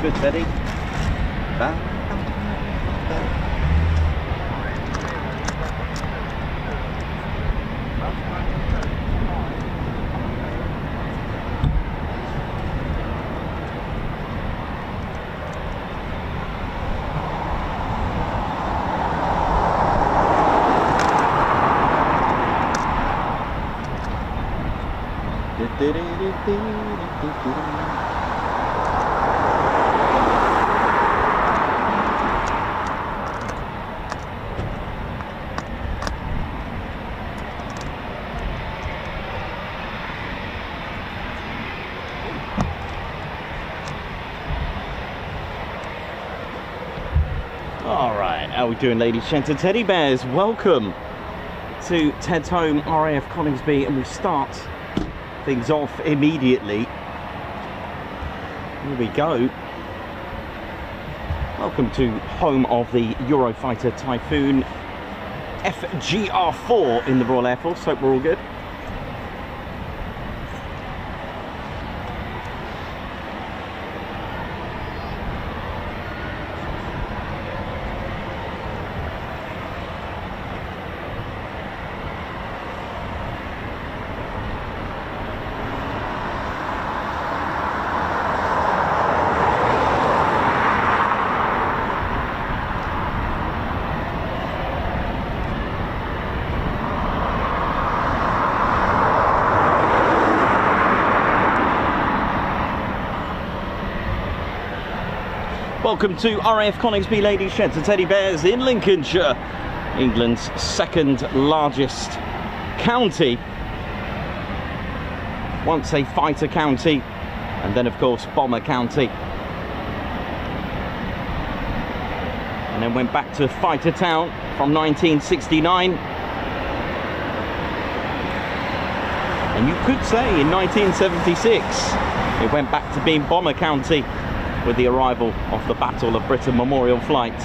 good, Teddy. Alright, how are we doing, ladies, gents and teddy bears? Welcome to Ted's home, RAF Coningsby, and we start things off immediately. Here we go. Welcome to home of the Eurofighter Typhoon FGR4 in the Royal Air Force. Hope we're all good. Welcome to RAF Coningsby, ladies, gents and teddy bears in Lincolnshire, England's second largest county. Once a fighter county, and then of course bomber county. And then went back to fighter town from 1969. And you could say in 1976, it went back to being bomber county with the arrival of the Battle of Britain Memorial Flight.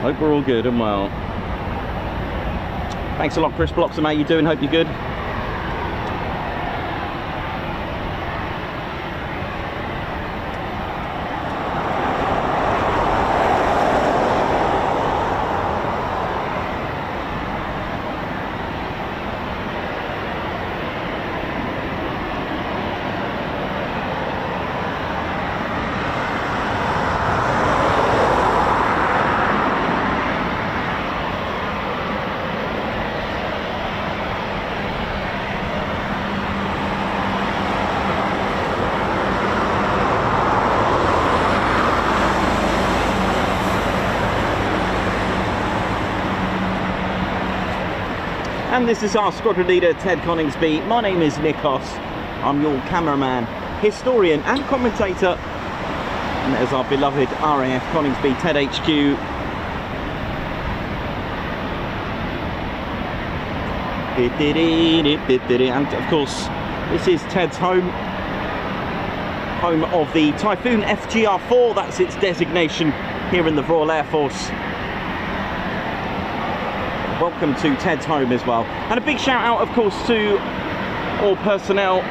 Hope we're all good and well. Thanks a lot, Chris Bloxham. How you doing? Hope you're good. And this is our squadron leader, Ted Coningsby. My name is Nikos. I'm your cameraman, historian and commentator. And there's our beloved RAF Coningsby, Ted HQ. And of course, this is Ted's home. Home of the Typhoon FGR4, that's its designation here in the Royal Air Force. Welcome to Ted's home as well. And a big shout out, of course, to all personnel,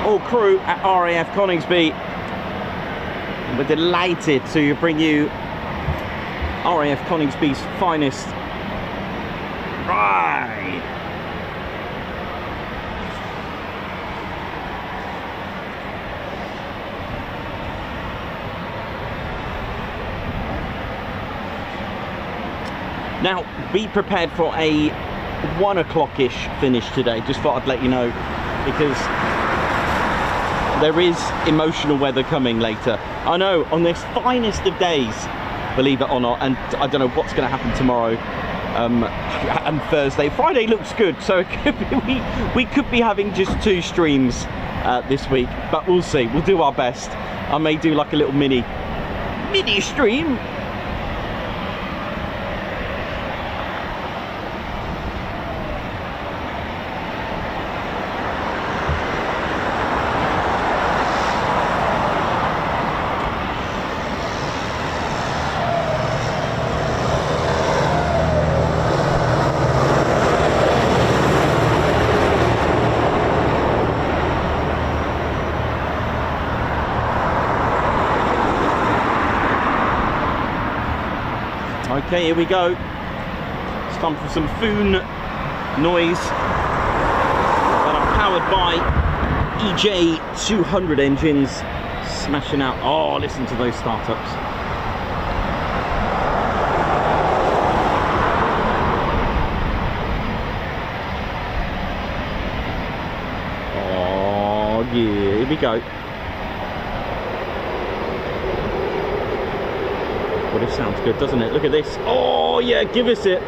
all crew at RAF Coningsby. We're delighted to bring you RAF Coningsby's finest ride. Now, be prepared for a 1 o'clock-ish finish today. Just thought I'd let you know, because there is emotional weather coming later. I know, on this finest of days, believe it or not, and I don't know what's going to happen tomorrow and Thursday. Friday looks good, so it could be, we could be having just 2 streams this week, but we'll see. We'll do our best. I may do like a little mini stream. Okay, here we go. It's time for some Foon noise that are powered by EJ200 engines smashing out. Oh, listen to those startups. Oh yeah, here we go. Well, this sounds good, doesn't it? Look at this. Oh yeah, give us it.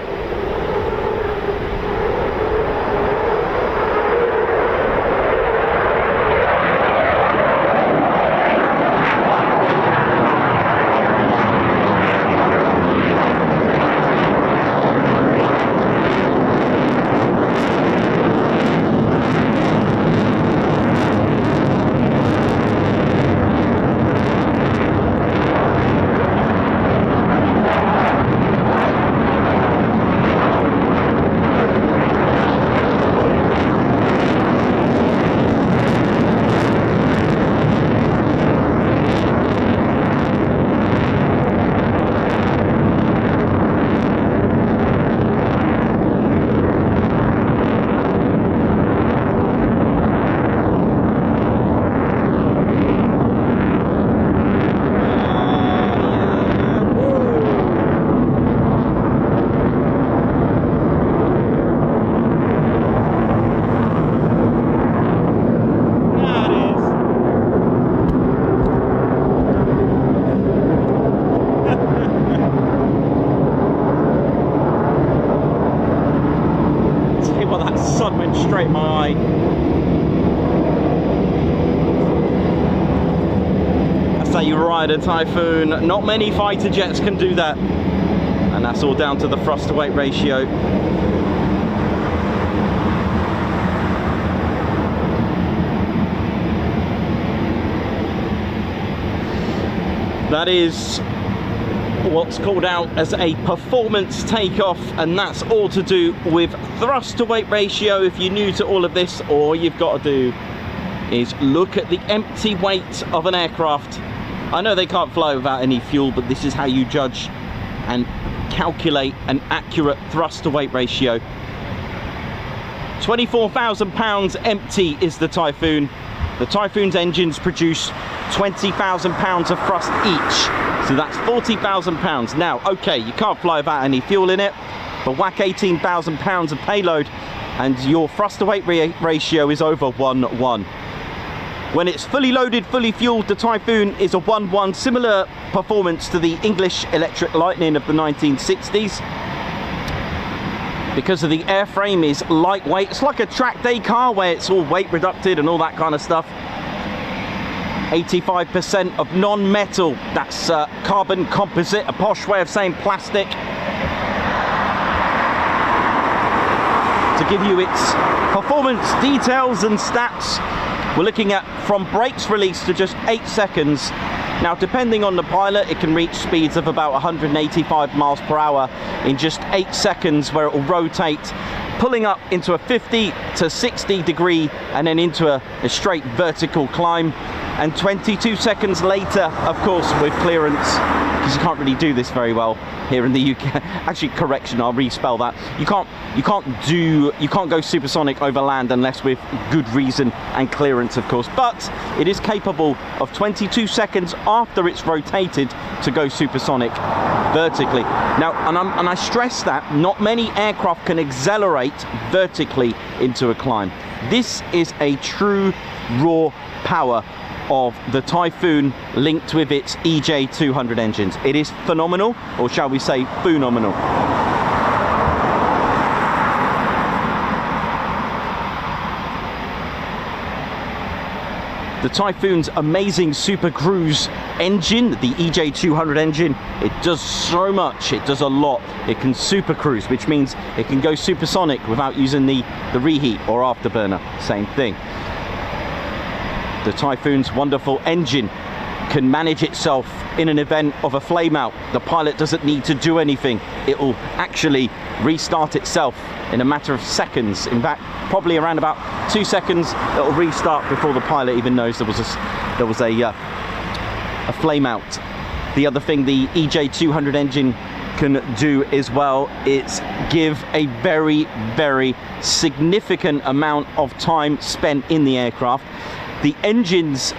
Straight in my eye. That's how you ride a Typhoon. Not many fighter jets can do that, and that's all down to the thrust to weight ratio. That is what's called out as a performance takeoff, and that's all to do with thrust to weight ratio. If you're new to all of this, all you've got to do is look at the empty weight of an aircraft. I know they can't fly without any fuel, but this is how you judge and calculate an accurate thrust to weight ratio. 24,000 pounds empty is the Typhoon. The Typhoon's engines produce 20,000 pounds of thrust each, so that's 40,000 pounds. Now, okay, you can't fly without any fuel in it, but whack 18,000 pounds of payload and your thrust to weight ratio is over 1:1. When it's fully loaded, fully fueled, the Typhoon is a 1:1, similar performance to the English Electric Lightning of the 1960s. Because of the airframe is lightweight. It's like a track day car where it's all weight reducted and all that kind of stuff. 85% of non-metal, that's carbon composite, a posh way of saying plastic. To give you its performance details and stats, we're looking at from brakes release to just 8 seconds. Now, depending on the pilot, it can reach speeds of about 185 miles per hour in just 8 seconds, where it will rotate, pulling up into a 50 to 60 degree and then into a straight vertical climb. And 22 seconds later, of course, with clearance, because you can't really do this very well here in the UK. Actually, correction, I'll respell that. You can't go supersonic over land unless with good reason and clearance, of course. But it is capable of 22 seconds after it's rotated to go supersonic vertically. Now, and I stress that not many aircraft can accelerate vertically into a climb. This is a true raw power of the Typhoon linked with its EJ200 engines. It is phenomenal, or shall we say phenomenal. The Typhoon's amazing Super Cruise engine, the EJ200 engine, it does so much, it does a lot. It can super cruise, which means it can go supersonic without using the reheat or afterburner, same thing. The Typhoon's wonderful engine can manage itself in an event of a flame out. The pilot doesn't need to do anything. It will actually restart itself in a matter of seconds. In fact, probably around about 2 seconds, it will restart before the pilot even knows there was a flame out. The other thing the EJ200 engine can do as well is give a very, very significant amount of time spent in the aircraft. The engine's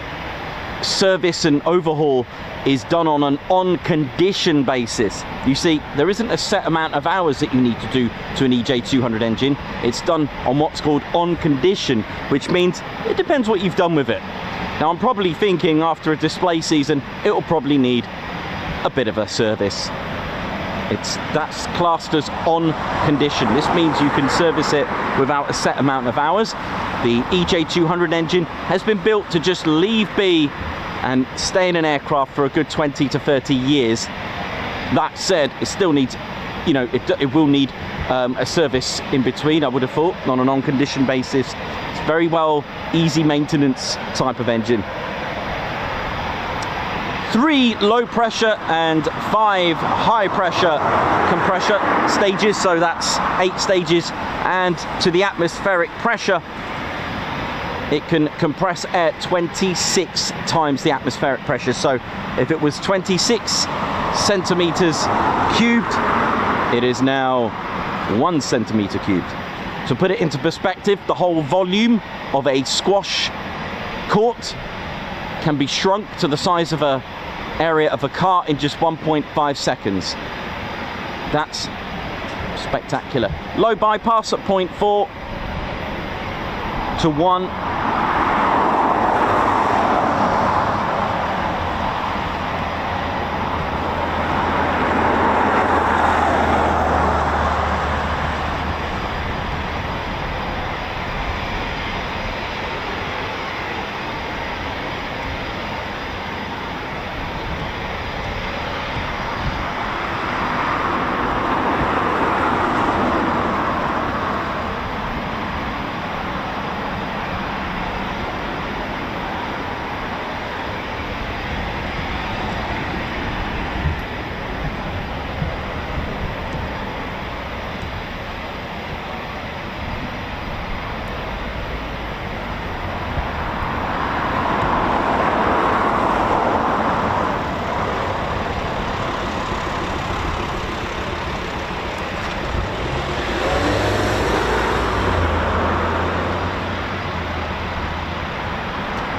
service and overhaul is done on an on-condition basis. You see, there isn't a set amount of hours that you need to do to an EJ200 engine. It's done on what's called on-condition, which means it depends what you've done with it. Now, I'm probably thinking after a display season, it will probably need a bit of a service. That's classed as on condition. This means you can service it without a set amount of hours. The EJ200 engine has been built to just leave be and stay in an aircraft for a good 20 to 30 years. That said, it still needs, you know, it will need a service in between, I would have thought, on an on-condition basis. It's very well easy maintenance type of engine. 3 low pressure and 5 high pressure compressor stages, so that's 8 stages, and to the atmospheric pressure it can compress air 26 times the atmospheric pressure. So if it was 26 centimeters cubed, it is now 1 centimeter cubed. To put it into perspective, the whole volume of a squash court can be shrunk to the size of an area of a car in just 1.5 seconds. That's spectacular. Low bypass at 0.4 to 1.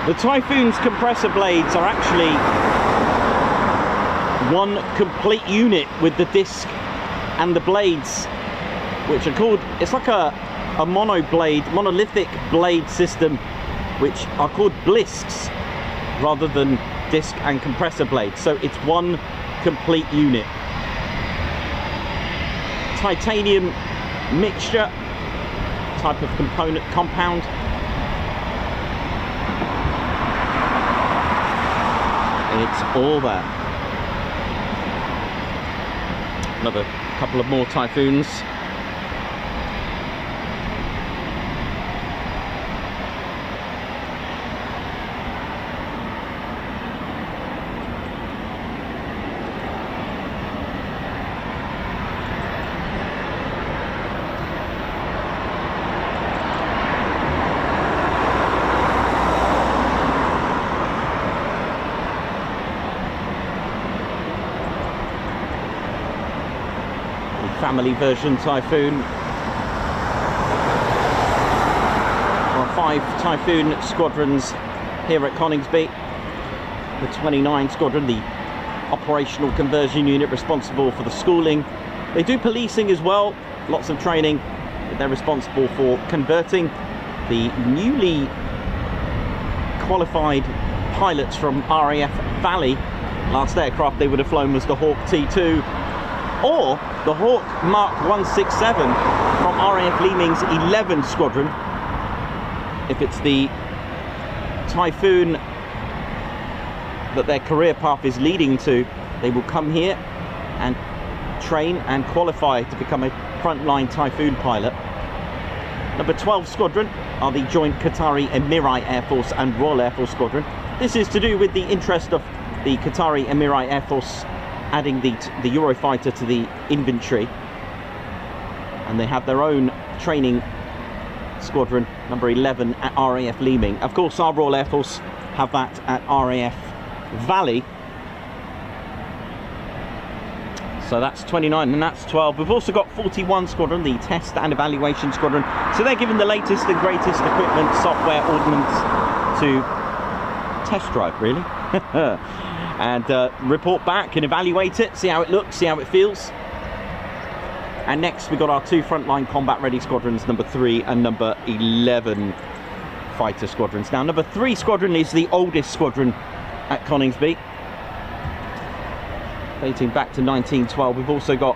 The Typhoon's compressor blades are actually one complete unit with the disc and the blades, which are called, it's like a monolithic blade system, which are called blisks rather than disc and compressor blades. So it's one complete unit. Titanium mixture type of compound. It's all there. Another couple of more Typhoons. Family version Typhoon. There are 5 Typhoon squadrons here at Coningsby. The 29 squadron, the operational conversion unit responsible for the schooling. They do policing as well, lots of training, but they're responsible for converting the newly qualified pilots from RAF Valley. Last aircraft they would have flown was the Hawk T2 or the Hawk Mark 167 from RAF Leeming's 11 Squadron. If it's the Typhoon that their career path is leading to, they will come here and train and qualify to become a frontline Typhoon pilot. Number 12 Squadron are the joint Qatari Emirati Air Force and Royal Air Force Squadron. This is to do with the interest of the Qatari Emirati Air Force adding the Eurofighter to the inventory, and they have their own training squadron, number 11 at RAF Leeming. Of course, our Royal Air Force have that at RAF Valley. So that's 29 and that's 12. We've also got 41 Squadron, the Test and Evaluation Squadron. So they're given the latest and greatest equipment, software, ordnance to test drive, really. And report back and evaluate it, see how it looks, see how it feels. And next we've got our 2 frontline combat ready squadrons, number 3 and number 11 fighter squadrons. Now number 3 squadron is the oldest squadron at Coningsby, dating back to 1912. We've also got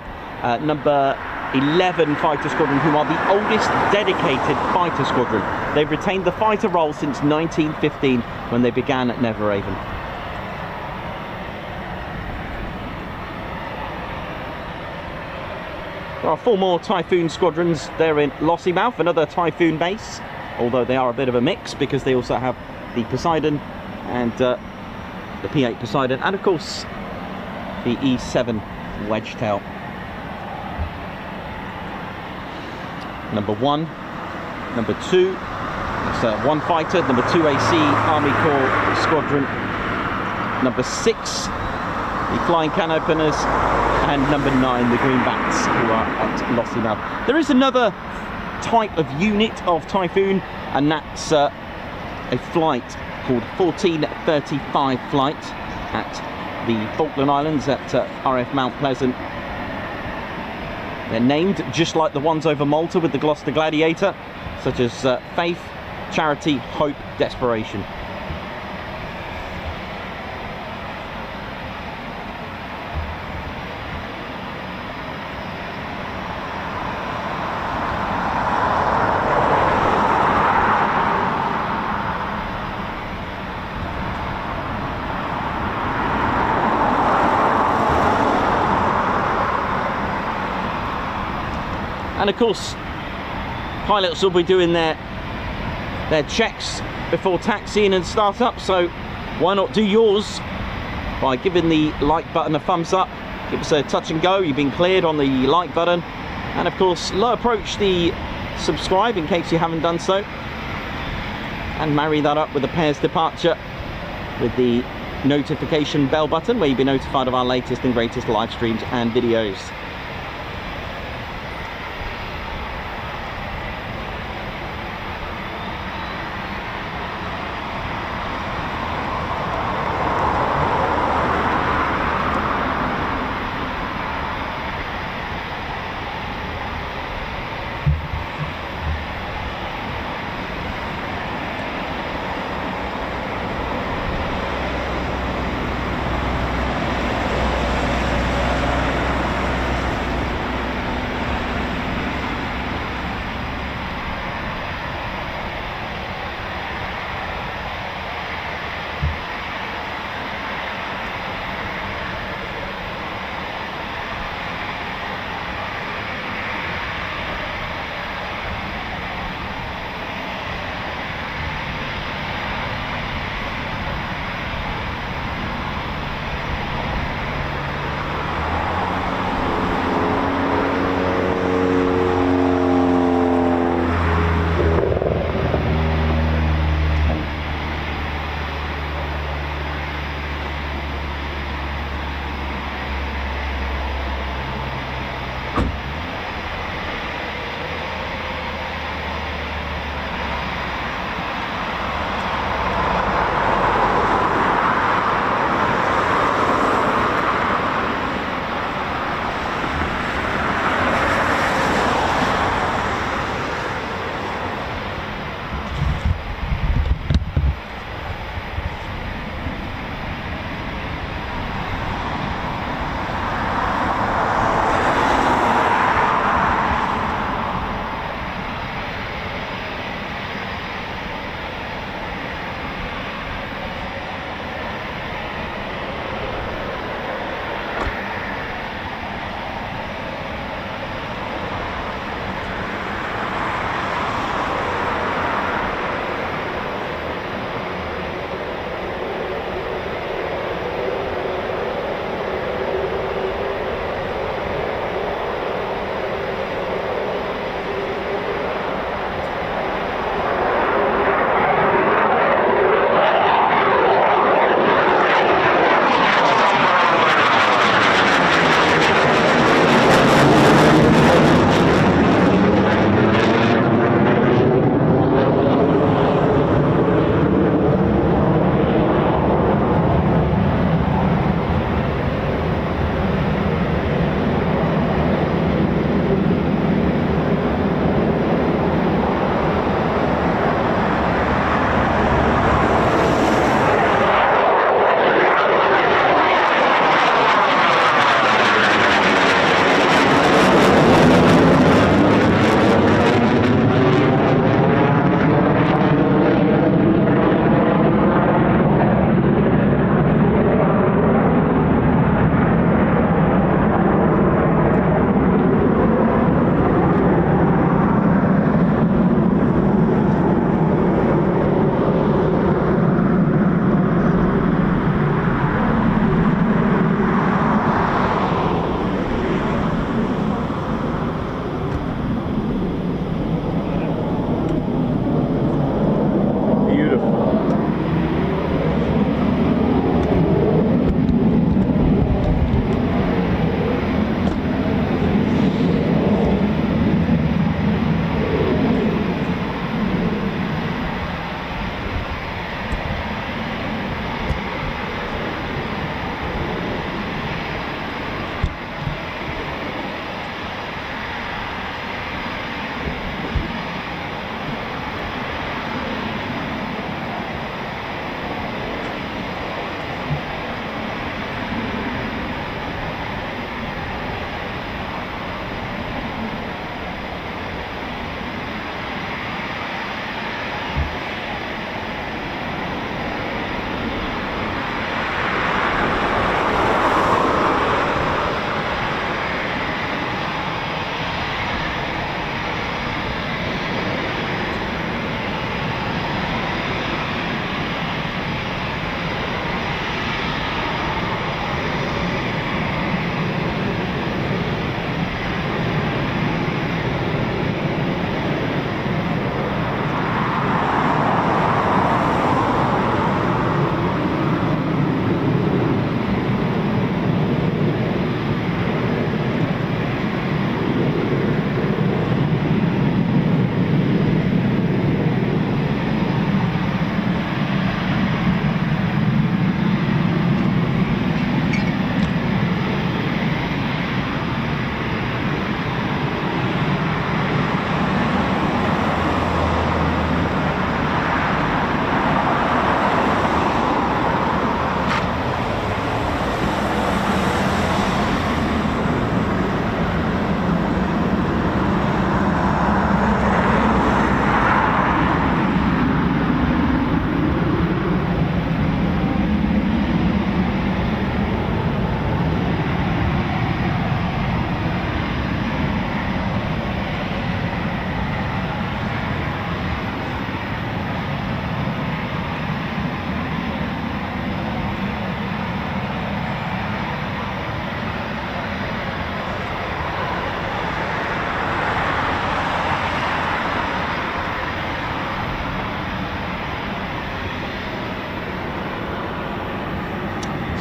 number 11 fighter squadron, who are the oldest dedicated fighter squadron. They've retained the fighter role since 1915 when they began at Metheringham. There are 4 more Typhoon squadrons. They're in Lossiemouth, another Typhoon base, although they are a bit of a mix because they also have the Poseidon and the P8 Poseidon, and of course the E7 Wedgetail. Number 1, number 2, it's 1 fighter, number 2 AC Army Corps Squadron, number 6 the Flying Can Openers, and number 9 the Greenbacks, who are at Lossiemouth. There is another type of unit of Typhoon, and that's a flight called 1435 flight at the Falkland Islands at RAF Mount Pleasant. They're named just like the ones over Malta with the Gloucester Gladiator, such as Faith, Charity, Hope, Desperation. And of course, pilots will be doing their checks before taxiing and start up, so why not do yours by giving the like button a thumbs up, give us a touch and go, you've been cleared on the like button, and of course low approach the subscribe in case you haven't done so, and marry that up with a pairs departure with the notification bell button, where you'll be notified of our latest and greatest live streams and videos.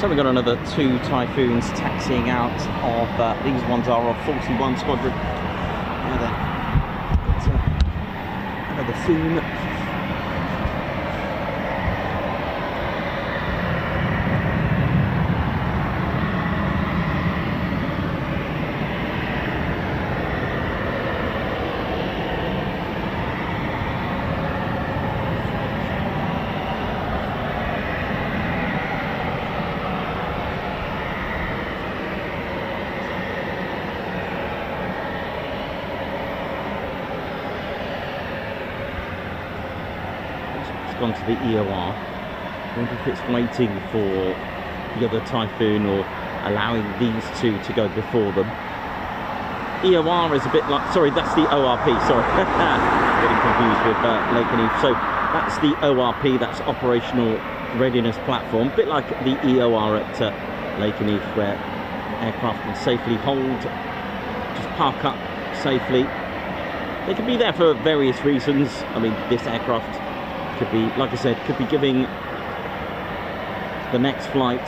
So we've got another 2 Typhoons taxiing out of, these ones are of 41 Squadron. Another Foon. Gone to the EOR. I wonder if it's waiting for the other Typhoon or allowing these 2 to go before them. EOR is a bit like, sorry, that's the ORP, sorry. Getting confused with Lancasters. So that's the ORP, that's Operational Readiness Platform, a bit like the EOR at Lancasters, where aircraft can safely hold, just park up safely. They can be there for various reasons. I mean, this aircraft could be, like I said, could be giving the next flight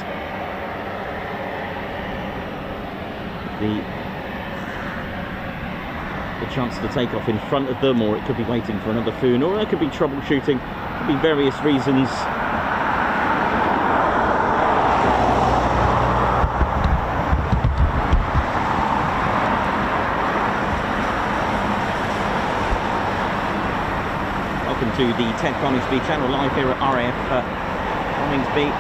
the chance to take off in front of them, or it could be waiting for another Foon, or it could be troubleshooting. Could be various reasons. To the Ted Coningsby channel, live here at RAF Coningsby.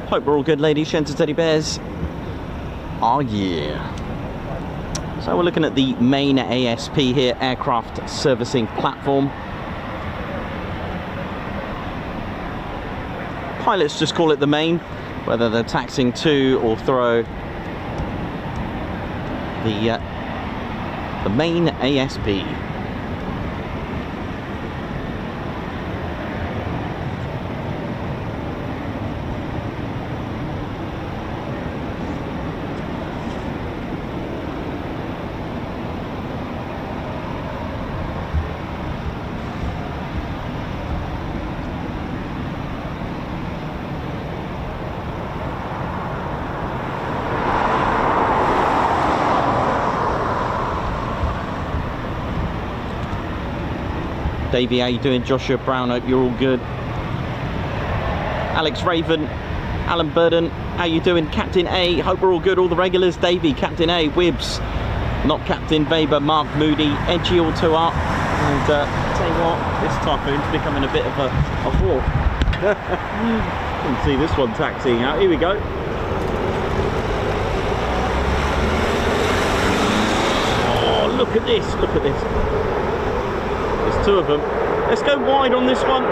Hope we're all good, ladies, gents and teddy bears. Oh yeah. So we're looking at the main ASP here, aircraft servicing platform. Pilots just call it the main, whether they're taxiing to or throw. The main ASP. Davey, how you doing? Joshua Brown, hope you're all good. Alex Raven, Alan Burden, how you doing? Captain A, hope we're all good. All the regulars, Davey, Captain A, Wibbs, not Captain Weber, Mark Moody, Edgy Auto Art, and tell you what, this Typhoon's becoming a bit of a hawk. You can see this one taxiing out. Here we go. Oh, look at this, look at this. There's two of them. Let's go wide on this one.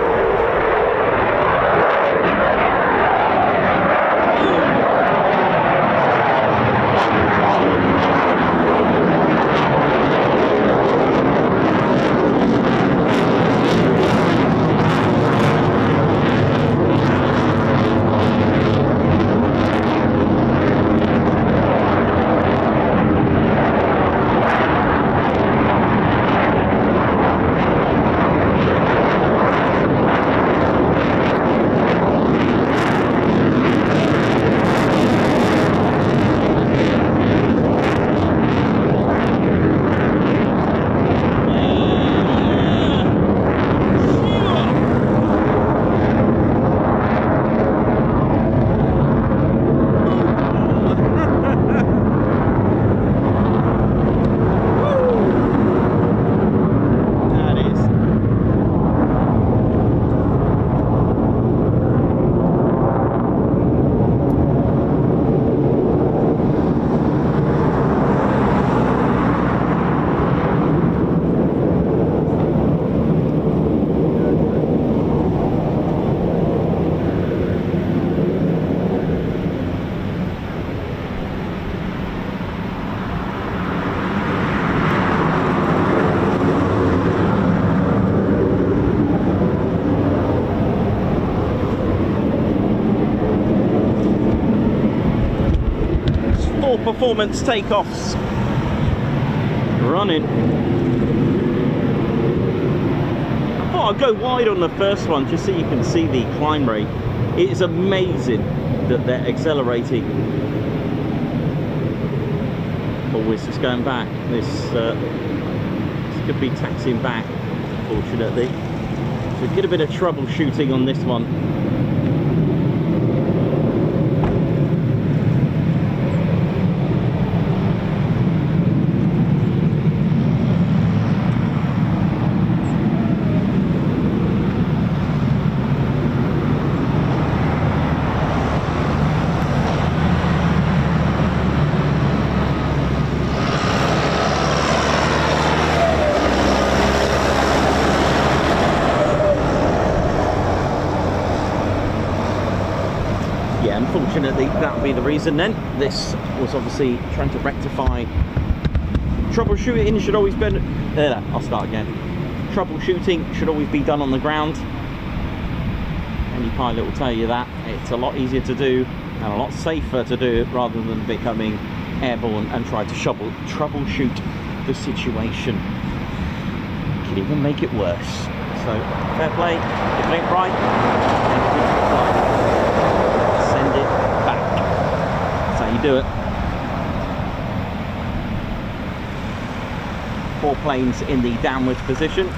Performance takeoffs running. I thought I'd go wide on the first one just so you can see the climb rate. It is amazing that they're accelerating. Oh, Whislt is going back. This could be taxiing back, fortunately. So get a bit of troubleshooting on this one. Unfortunately, that would be the reason then. This was obviously trying to rectify. Troubleshooting should always be... I'll start again. Troubleshooting should always be done on the ground. Any pilot will tell you that. It's a lot easier to do and a lot safer to do it rather than becoming airborne and try to troubleshoot the situation. Could even make it worse. So, fair play. If it ain't right, send it back. That's how you do it. 4 planes in the downwards position.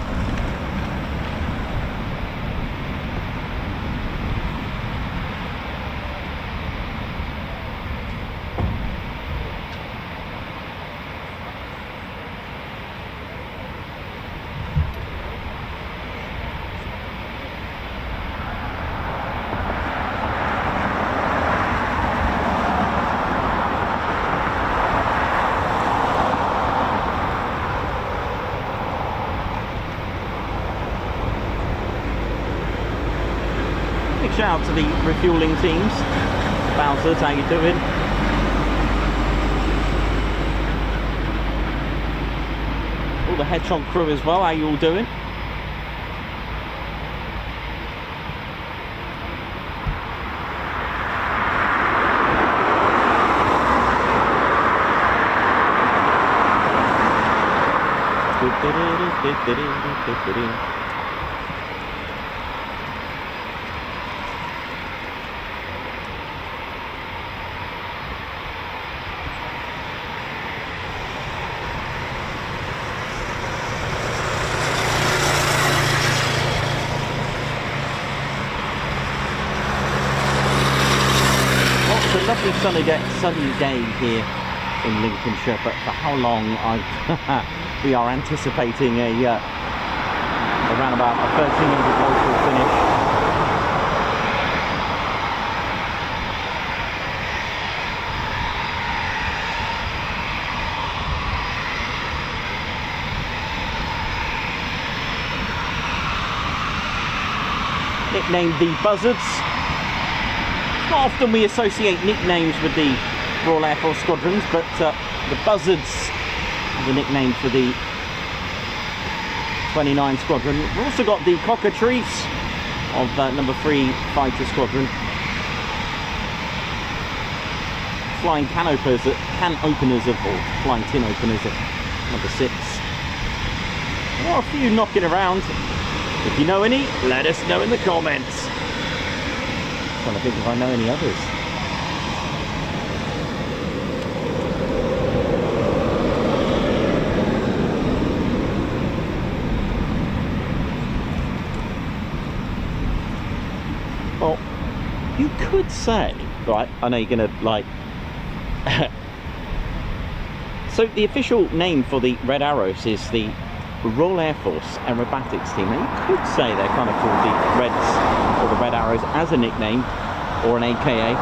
Big shout out to the refueling teams. Bowsers, how you doing? All the Hedgehog crew as well, how you all doing? Lovely sunny day here in Lincolnshire, but for how long we are anticipating around about a 1300 local finish. Nicknamed the Buzzards. Not often we associate nicknames with the Royal Air Force Squadrons, but the Buzzards are the nickname for the 29 Squadron. We've also got the Cockatrice of number 3 Fighter Squadron. Flying can openers or flying tin openers of number 6. There are a few knocking around. If you know any, let us know in the comments. I'm trying to think if I know any others. Well, you could say, right, I know you're gonna like so the official name for the Red Arrows is the Royal Air Force Aerobatics Team. Now you could say they're kind of called the Reds or the Red Arrows as a nickname or an AKA.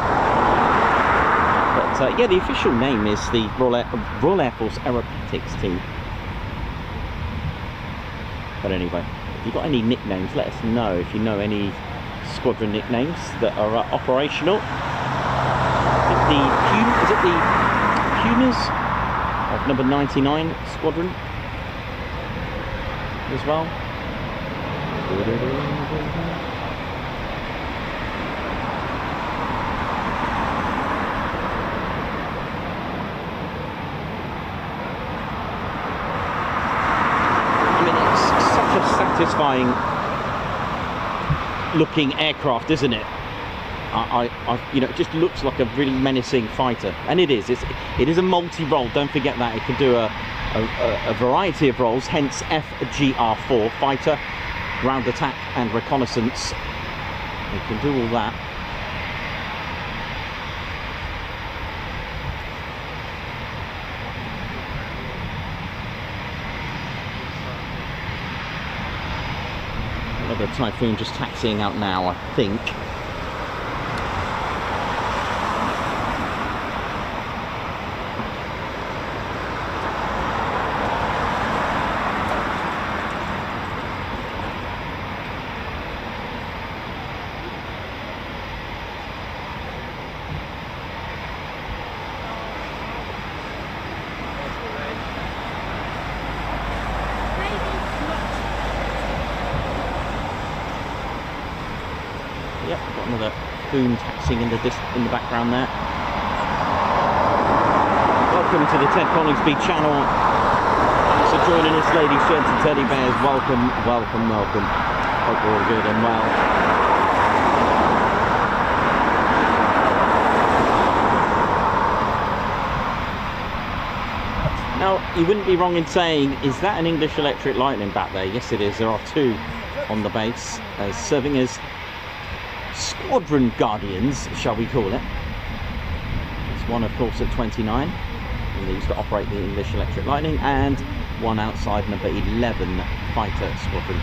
But yeah, the official name is the Royal Air Force Aerobatics Team. But anyway, if you've got any nicknames, let us know if you know any squadron nicknames that are operational. Is it the Pumas of number 99 Squadron as well? I mean, it's such a satisfying looking aircraft, isn't it? You know, it just looks like a really menacing fighter, and it is. It is a multi-role. Don't forget that it can do a variety of roles. Hence FGR4, fighter, ground attack, and reconnaissance. It can do all that. Another Typhoon just taxiing out now, I think. Yep, got another boom taxiing in the background there. Welcome to the Ted Coningsby channel. Thanks for joining us, ladies, gents and teddy bears. Welcome, welcome, welcome. Hope you're all good and well. Now, you wouldn't be wrong in saying, is that an English Electric Lightning back there? Yes, it is. There are 2 on the base, serving as Squadron Guardians, shall we call it. There's one, of course, at 29, and they used to operate the English Electric Lightning, and one outside number 11 Fighter Squadron.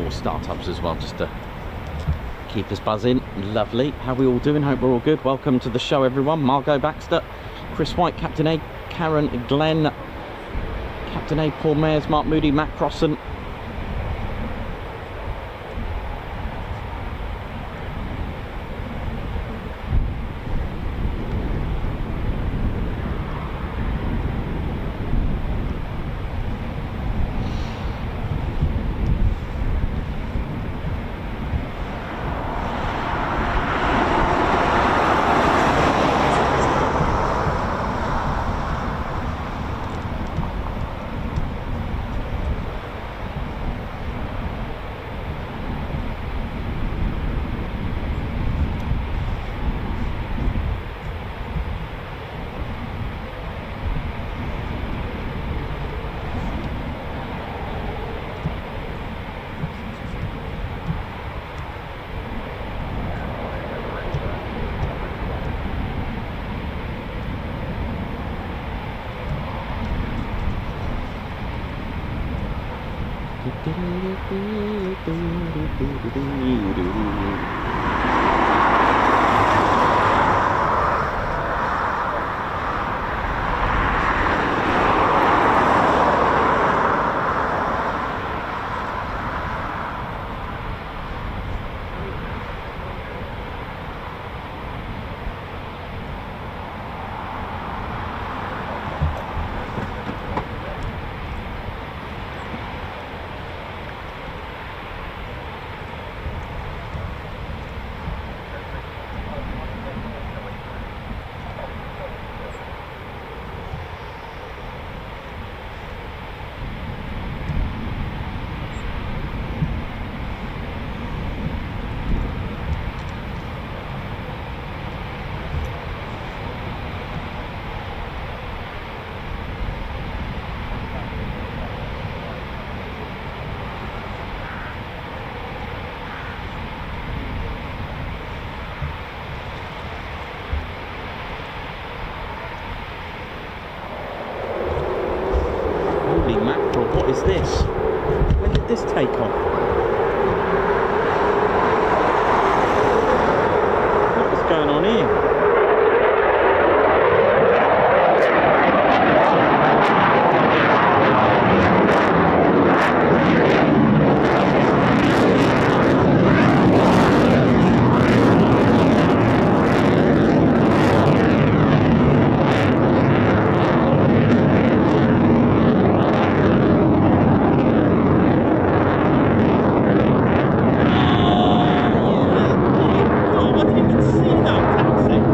Startups as well, just to keep us buzzing. Lovely. How are we all doing? Hope we're all good. Welcome to the show, everyone. Margot Baxter, Chris White, Captain A, Karen Glenn, Captain A, Paul Mayers, Mark Moody, Matt Crossan. What is this? When did this take off? What is going on here? See that taxi?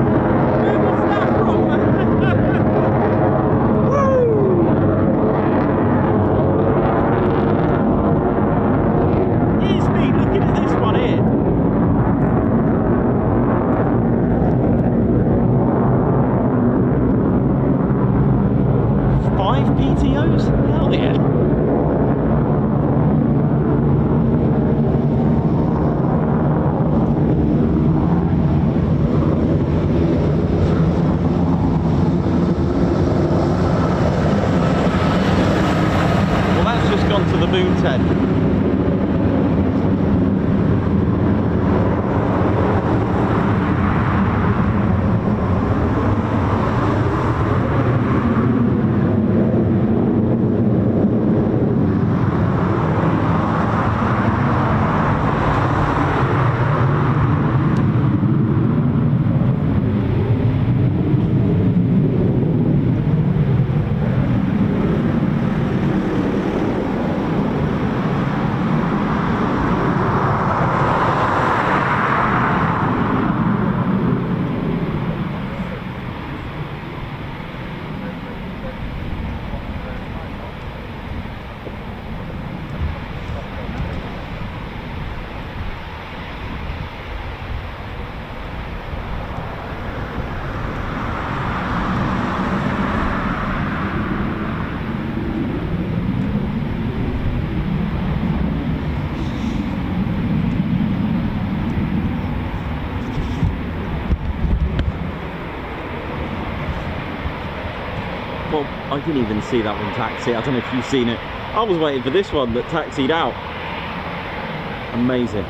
I didn't even see that one taxi. I don't know if you've seen it. I was waiting for this one that taxied out. Amazing.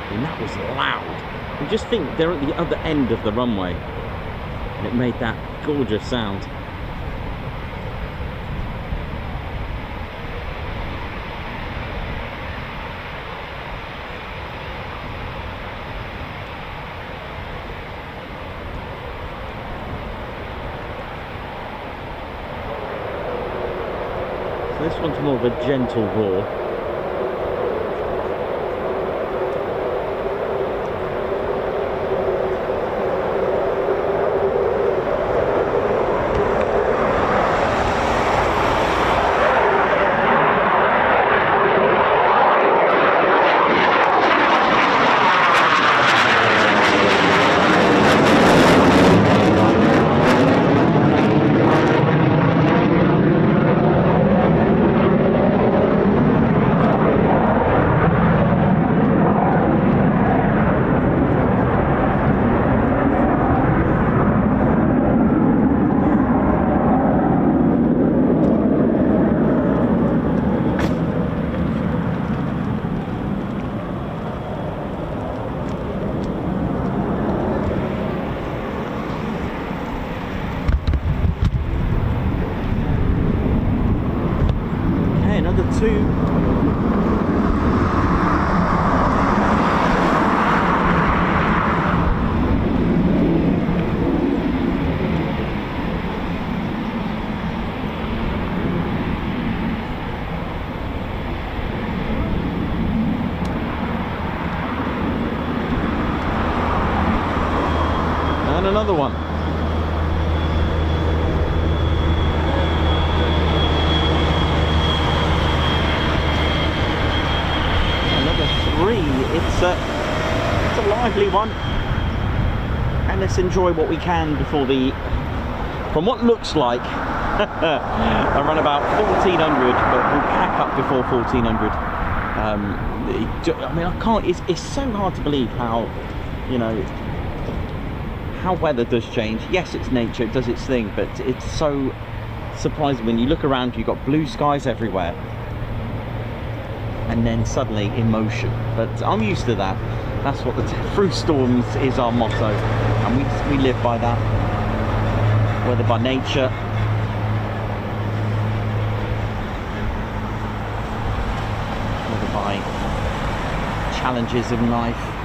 And that was loud. You just think they're at the other end of the runway, and it made that gorgeous sound. So this one's more of a gentle roar. Another one. Another three. It's a lively one, and let's enjoy what we can before the, from what looks like I run about 1400, but we'll pack up before 1400. I mean, I can't, it's so hard to believe how, you know, how weather does change. Yes, it's nature, it does its thing, but it's so surprising when you look around. You've got blue skies everywhere, and then suddenly emotion. But I'm used to that. That's what through storms is our motto, and we live by that, whether by nature, whether by challenges in life.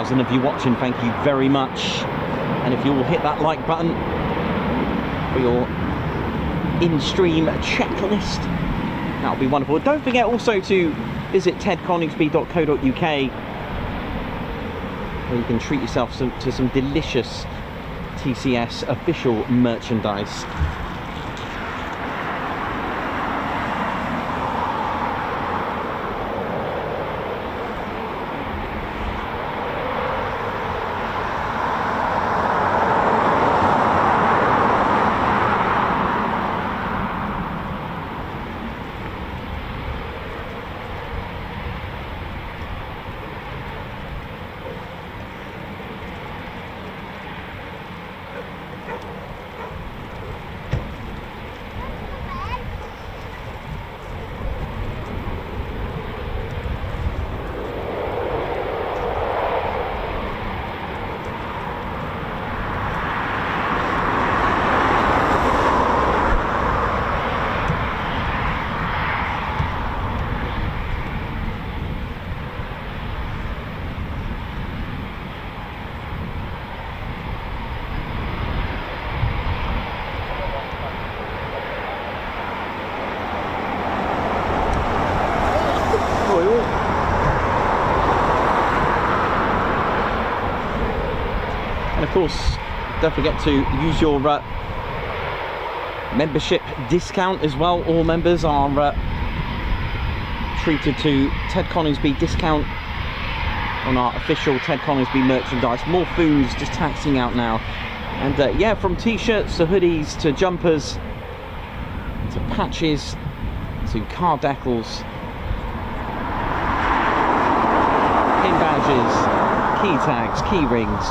Of you watching, thank you very much, and if you will hit that like button for your in-stream checklist, that would be wonderful. Don't forget also to visit tedconingsby.co.uk, where you can treat yourself to some delicious TCS official merchandise. course, don't forget to use your membership discount as well. All members are treated to Ted Coningsby discount on our official Ted Coningsby merchandise. More Foons just taxing out now. And yeah, from t-shirts to hoodies to jumpers to patches to car decals, pin badges, key tags, key rings.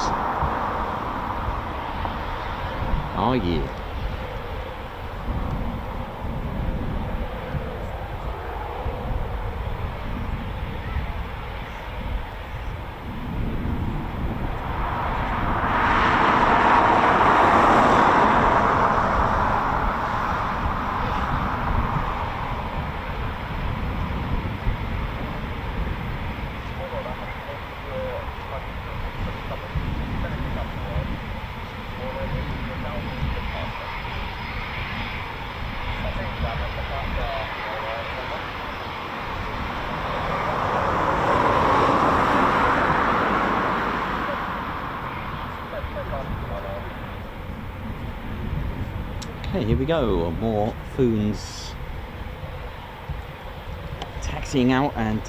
Oh yeah. Okay, here we go, more Foons taxiing out and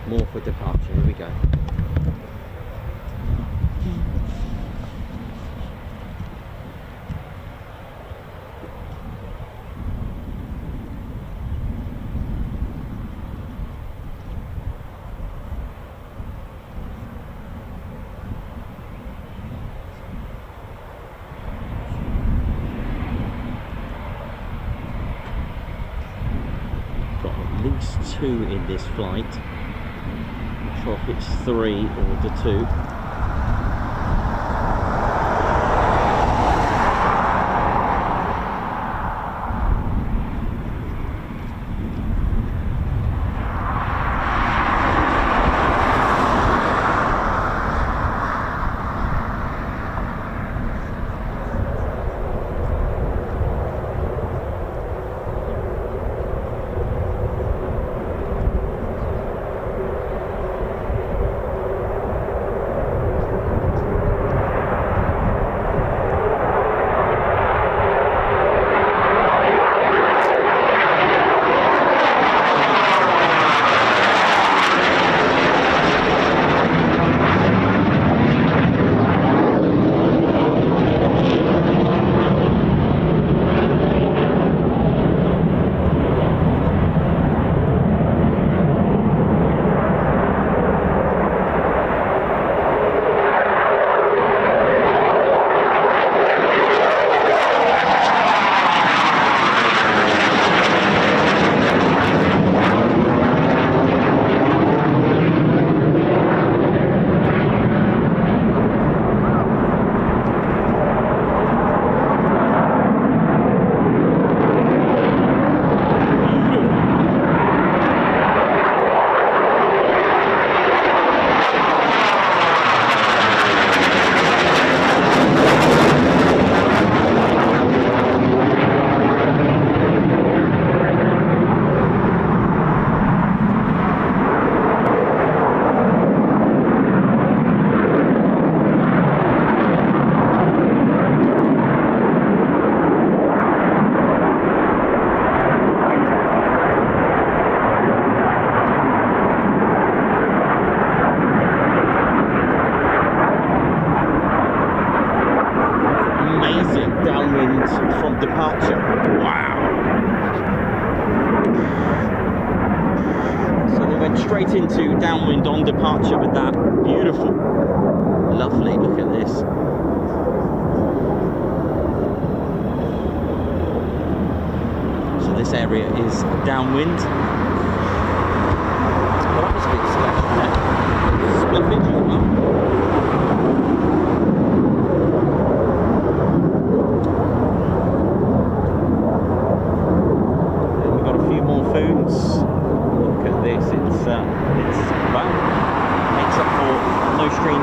more for departure. Here we go. Two in this flight. Not sure if it's 3 or the 2. Straight into downwind on departure with that. Beautiful. Lovely. Look at this. So this area is downwind. Well, that was a big splash there. Spluffage as well.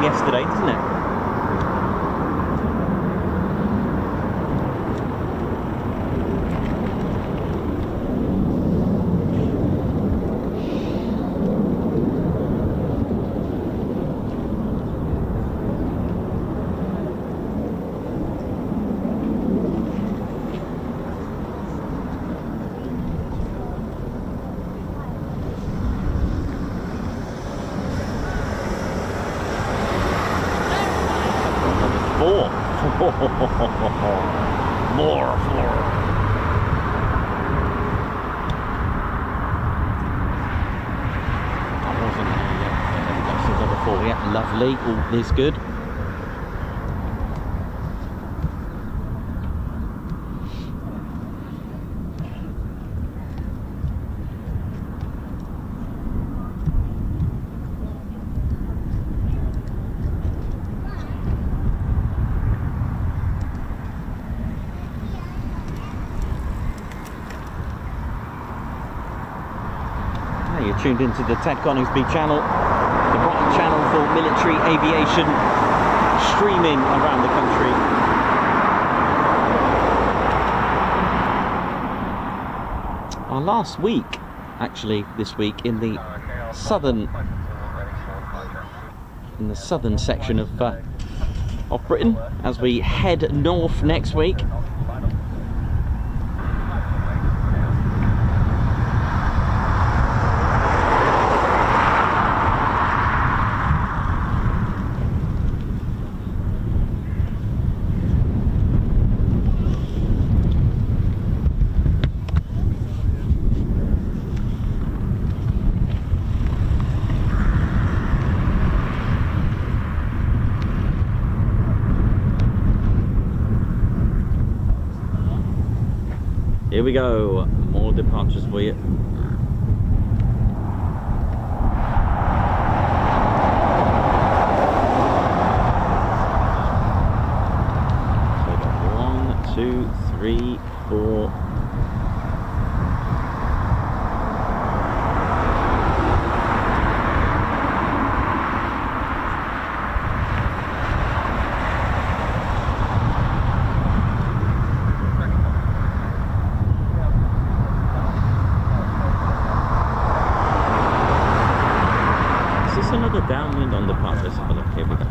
Yesterday, doesn't it? More floor. I wasn't here yet. That's level 4. Yeah, lovely. All is good. You're tuned into the Ted Coningsby channel, the right channel for military aviation, streaming around the country. Our last week, actually, this week in the southern section of Britain, as we head north next week. Here we go, more departures for you. So we've got 1, 2, 3, 4. Another downwind on the path. Let's have a look. Here we go.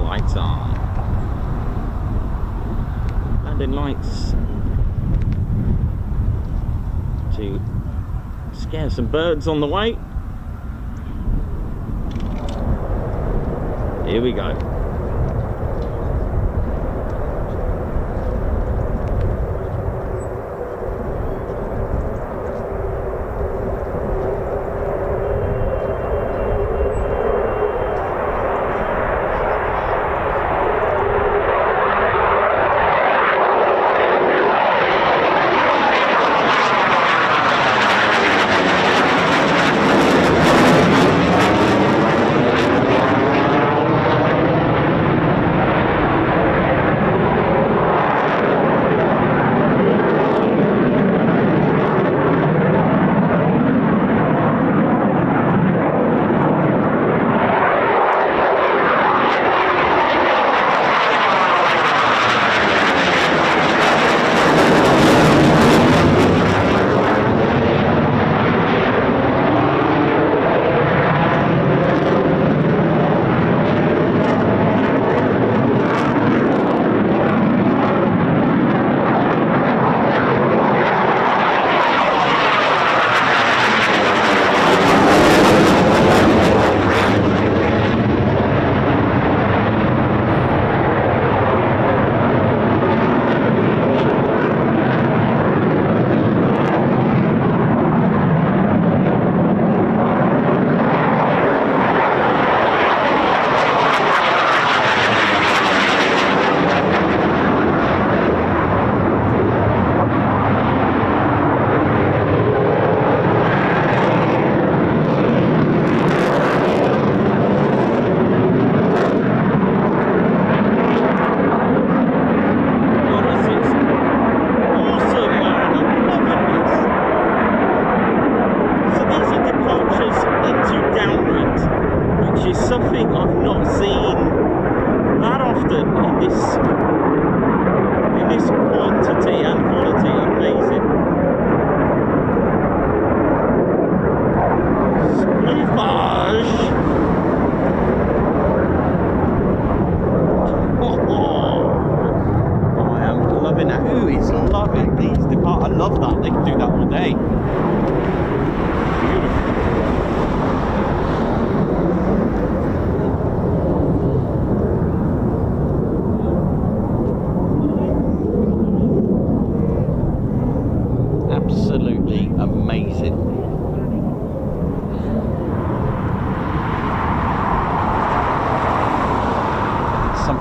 Lights on. Landing lights to scare some birds on the way. Here we go.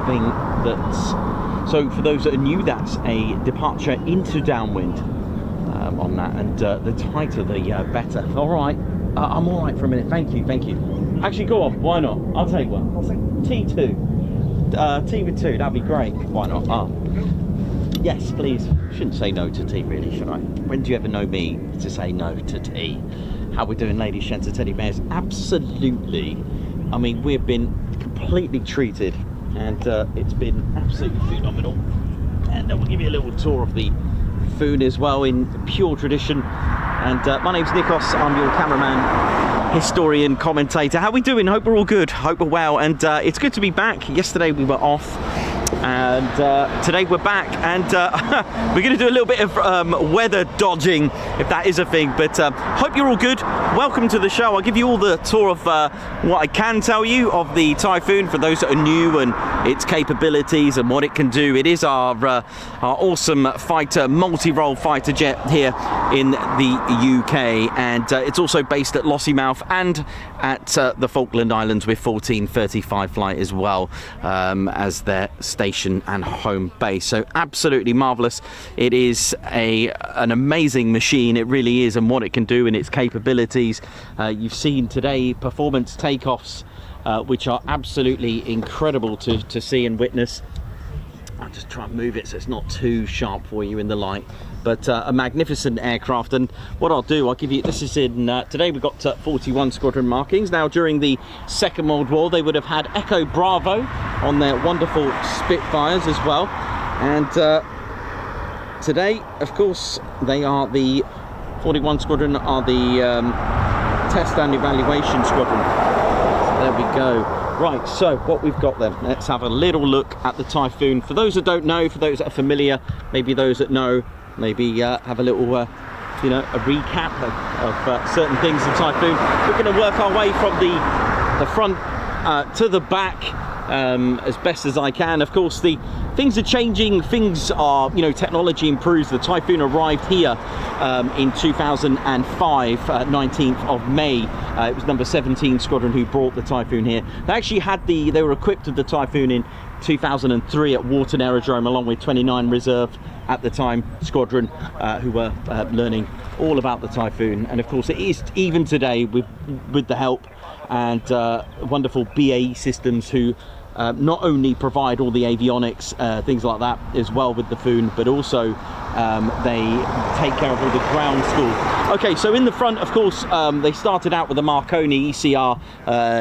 something that's, so for those that are new, that's a departure into downwind on that, and the tighter the better. All right, I'm all right for a minute. Thank you. Actually, go on. Why not? I'll take one. I'll take T2. T with 2. That'd be great. Why not? Yes, please. Shouldn't say no to tea, really, should I? When do you ever know me to say no to tea? How we doing, ladies, gents, and teddy bears? Absolutely. I mean, we've been completely treated, and it's been absolutely phenomenal. And we'll give you a little tour of the food as well, in pure tradition. And my name's Nikos. I'm your cameraman, historian, commentator. How we doing? Hope we're all good. Hope we're well. And it's good to be back. Yesterday we were off, and today we're back, and we're going to do a little bit of weather dodging, if that is a thing. But hope you're all good. Welcome to the show. I'll give you all the tour of what I can tell you of the Typhoon for those that are new, and its capabilities and what it can do. It is our awesome fighter, multi-role fighter jet here in the UK, and it's also based at Lossiemouth and at the Falkland Islands with 1435 flight as well, as their station and home base. So absolutely marvelous. It is an amazing machine, it really is, and what it can do and its capabilities. You've seen today performance takeoffs, which are absolutely incredible to see and witness. I'll just try and move it so it's not too sharp for you in the light, but a magnificent aircraft. And what I'll do, I'll give you, this is in, today we've got 41 squadron markings. Now, during the Second World War, they would have had Echo Bravo on their wonderful Spitfires as well. And today, of course, they are the 41 squadron are the Test and Evaluation Squadron. There we go. Right, so what we've got then, let's have a little look at the Typhoon. For those that don't know, for those that are familiar, maybe those that know, maybe have a little, you know, a recap of certain things in Typhoon. We're going to work our way from the front to the back as best as I can. Of course, the things are changing, things are, you know, technology improves. The Typhoon arrived here in 2005, 19th of May. It was number 17 Squadron who brought the Typhoon here. They actually had they were equipped with the Typhoon in 2003 at Warton Aerodrome, along with 29 Reserve at the time Squadron, who were learning all about the Typhoon. And of course, it is even today with the help and wonderful BAE Systems, who not only provide all the avionics, things like that as well with the Foon, but also they take care of all the ground school. Okay, so in the front, of course, they started out with a Marconi ECR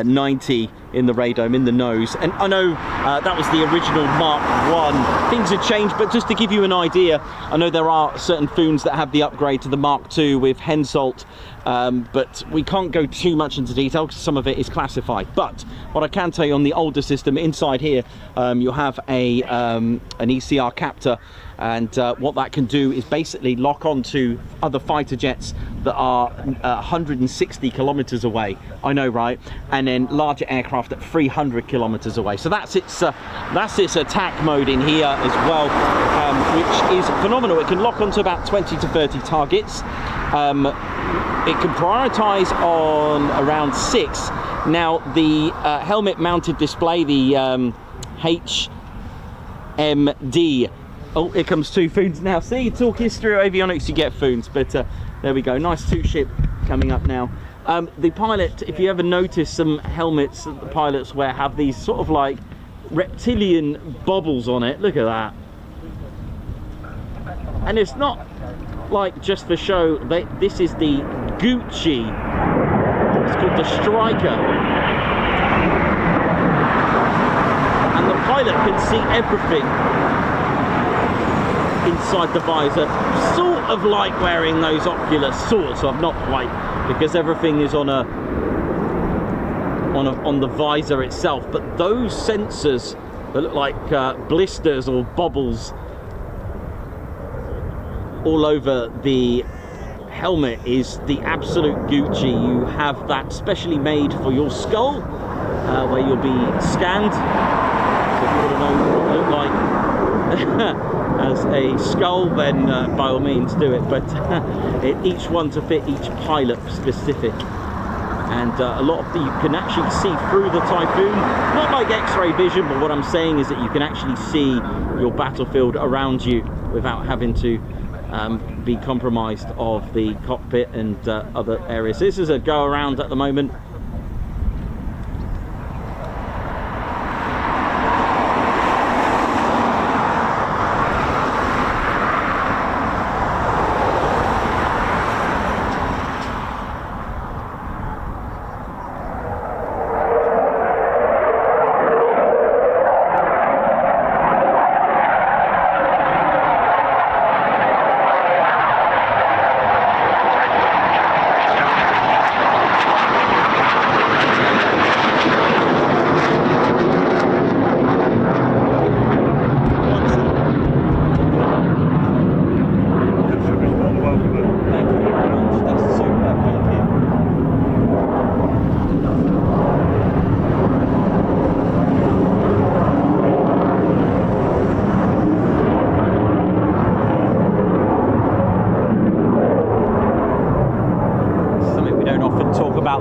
90 in the radome, in the nose. And I know that was the original Mark 1. Things have changed, but just to give you an idea, I know there are certain Foons that have the upgrade to the Mark 2 with Hensoldt, but we can't go too much into detail because some of it is classified. But what I can tell you on the older system, inside here, you'll have an ECR captor, and what that can do is basically lock onto other fighter jets that are 160 kilometers away. I know, right? And then larger aircraft at 300 kilometers away. So that's its attack mode in here as well, which is phenomenal. It can lock onto about 20 to 30 targets. It can prioritize on around 6. Now, the helmet mounted display, the HMD. Oh, here comes 2 Foons now. See, talk history of avionics, you get Foons. But there we go. Nice 2-ship coming up now. The pilot, if you ever notice some helmets that the pilots wear have these sort of like reptilian bobbles on it. Look at that. And it's not like just for show. This is the Gucci. It's called the Striker. And the pilot can see everything inside the visor, sort of like wearing those Oculus, sort of, not quite, because everything is on the visor itself. But those sensors that look like blisters or bobbles all over the helmet is the absolute Gucci. You have that specially made for your skull, where you'll be scanned. So if you want to know what it look like as a skull, then by all means do it, but each one to fit each pilot specific. and a lot of you can actually see through the Typhoon, not like X-ray vision, but what I'm saying is that you can actually see your battlefield around you without having to be compromised of the cockpit and other areas. This is a go around at the moment.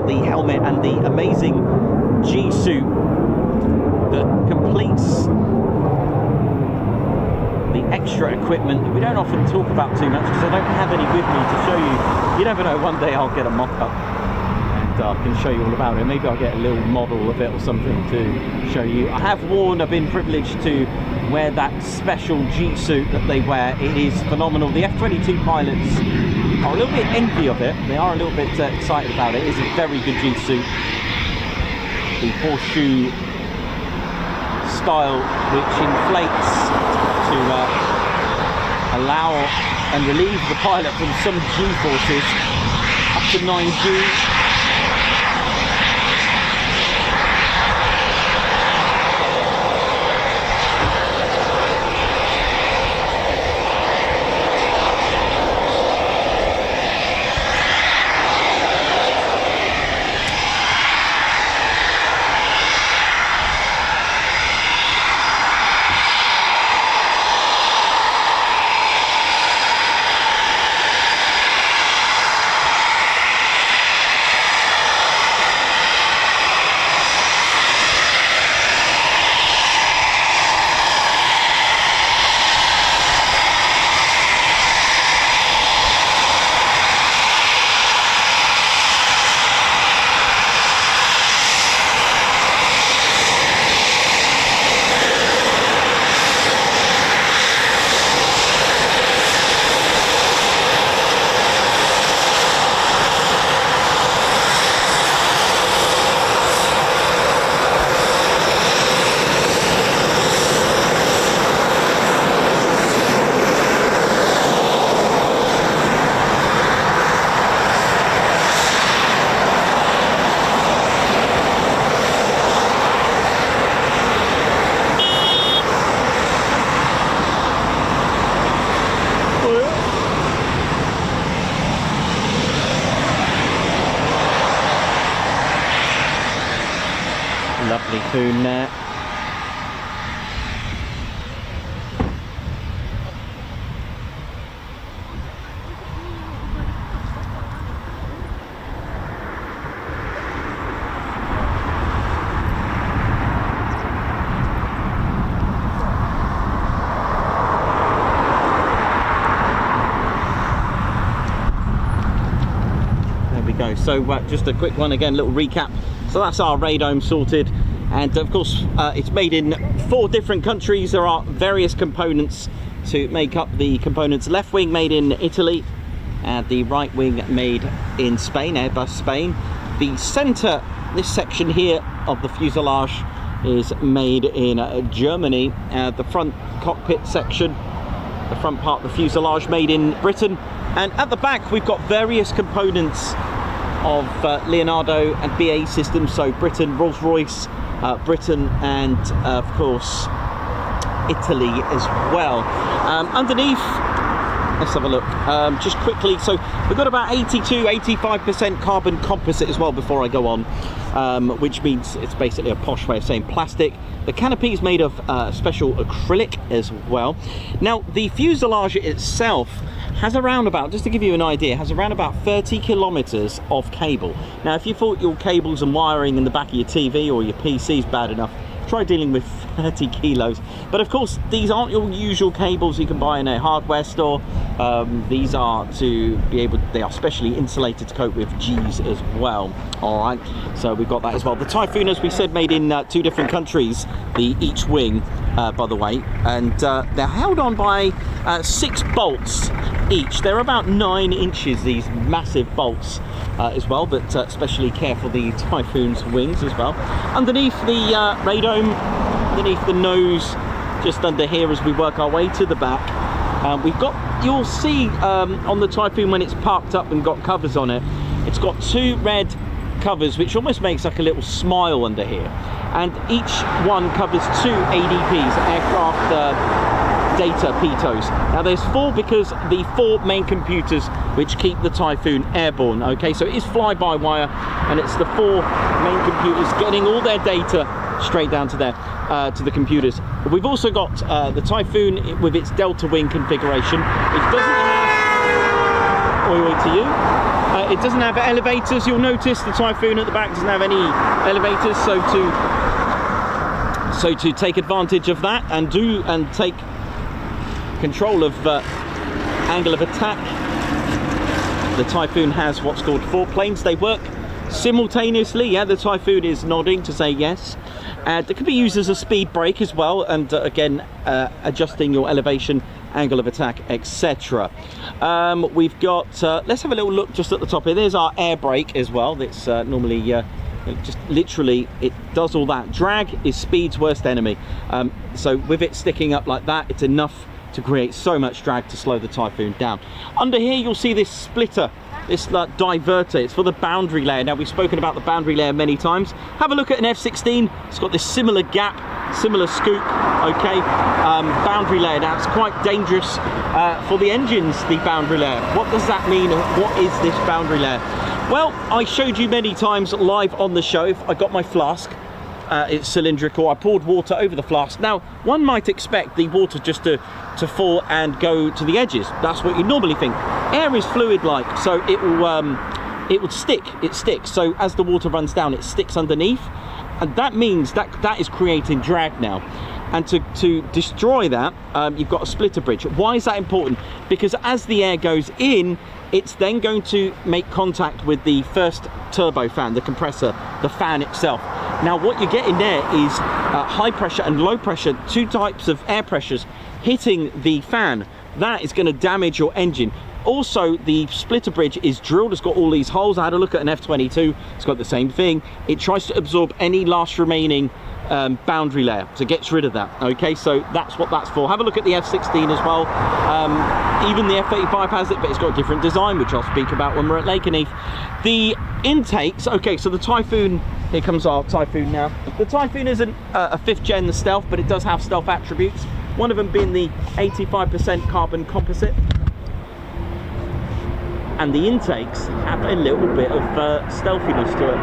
The helmet and the amazing G-suit that completes the extra equipment that we don't often talk about too much, because I don't have any with me to show you. You never know, one day I'll get a mock-up and I can show you all about it. Maybe I'll get a little model of it or something to show you. I've been privileged to wear that special G-suit that they wear. It is phenomenal. The F-22 pilots are a little bit envy of it. They are a little bit excited about it. It is a very good G-suit. The horseshoe style, which inflates to allow and relieve the pilot from some G-forces up to 9G. Lovely Typhoon there. Go. So just a quick one again, little recap. So that's our radome sorted, and of course it's made in 4 different countries. There are various components to make up the components. Left wing made in Italy, and the right wing made in Spain, Airbus Spain. The centre, this section here of the fuselage, is made in Germany. The front cockpit section, the front part of the fuselage, made in Britain. And at the back we've got various components of Leonardo and BAE systems, so Britain, Rolls-Royce, Britain, and of course Italy as well. Underneath Let's have a look. Just quickly, so we've got about 82-85% carbon composite as well before I go on, which means it's basically a posh way of saying plastic. The canopy is made of special acrylic as well. Now, the fuselage itself has around about, just to give you an idea, has around about 30 kilometers of cable. Now, if you thought your cables and wiring in the back of your TV or your PC is bad enough, try dealing with 30 kilos. But of course, these aren't your usual cables you can buy in a hardware store. These are to be able, they are specially insulated to cope with G's as well. All right, so we've got that as well. The Typhoon, as we said, made in 2 different countries, each wing, by the way, and they're held on by 6 bolts each. They're about 9 inches, these massive bolts as well, but especially careful the Typhoon's wings as well. Underneath the radome, underneath the nose, just under here as we work our way to the back, we've got, you'll see on the Typhoon when it's parked up and got covers on it, it's got 2 red covers which almost makes like a little smile under here, and each one covers 2 ADPs, aircraft data pitos. Now there's 4 because the 4 main computers which keep the Typhoon airborne. Okay, so it is fly-by-wire, and it's the 4 main computers getting all their data straight down to their to the computers. We've also got the Typhoon with its delta wing configuration. It doesn't have it doesn't have elevators. You'll notice the Typhoon at the back doesn't have any elevators, so to take advantage of that and take control of angle of attack, the Typhoon has what's called 4 planes. They work simultaneously. Yeah, the Typhoon is nodding to say yes. It can be used as a speed brake as well, and again adjusting your elevation, angle of attack, etc. We've got let's have a little look just at the top here. There's our air brake as well. That's normally just literally, it does all that. Drag is speed's worst enemy, so with it sticking up like that, it's enough to create so much drag to slow the Typhoon down. Under here you'll see this splitter, this diverter. It's for the boundary layer. Now, we've spoken about the boundary layer many times. Have a look at an F-16. It's got this similar gap, similar scoop, okay, boundary layer. Now, it's quite dangerous for the engines, the boundary layer. What does that mean? What is this boundary layer? Well, I showed you many times live on the show. I got my flask. It's cylindrical. I poured water over the flask. Now, one might expect the water just to fall and go to the edges. That's what you normally think. Air is fluid-like, so it will stick. It sticks. So as the water runs down, it sticks underneath, and that means that is creating drag now. And to destroy that, you've got a splitter bridge. Why is that important? Because as the air goes in, it's then going to make contact with the first turbo fan, the compressor, the fan itself. Now, what you're getting there is high pressure and low pressure, 2 types of air pressures hitting the fan. That is going to damage your engine. Also, the splitter bridge is drilled. It's got all these holes. I had a look at an F-22. It's got the same thing. It tries to absorb any last remaining boundary layer, so it gets rid of that. Okay, so that's what that's for. Have a look at the F-16 as well. Even the F-35 has it, but it's got a different design, which I'll speak about when we're at Lakenheath. The intakes, okay, so the Typhoon, here comes our Typhoon now. The Typhoon isn't a 5th gen stealth, but it does have stealth attributes, one of them being the 85% carbon composite. And the intakes have a little bit of stealthiness to it.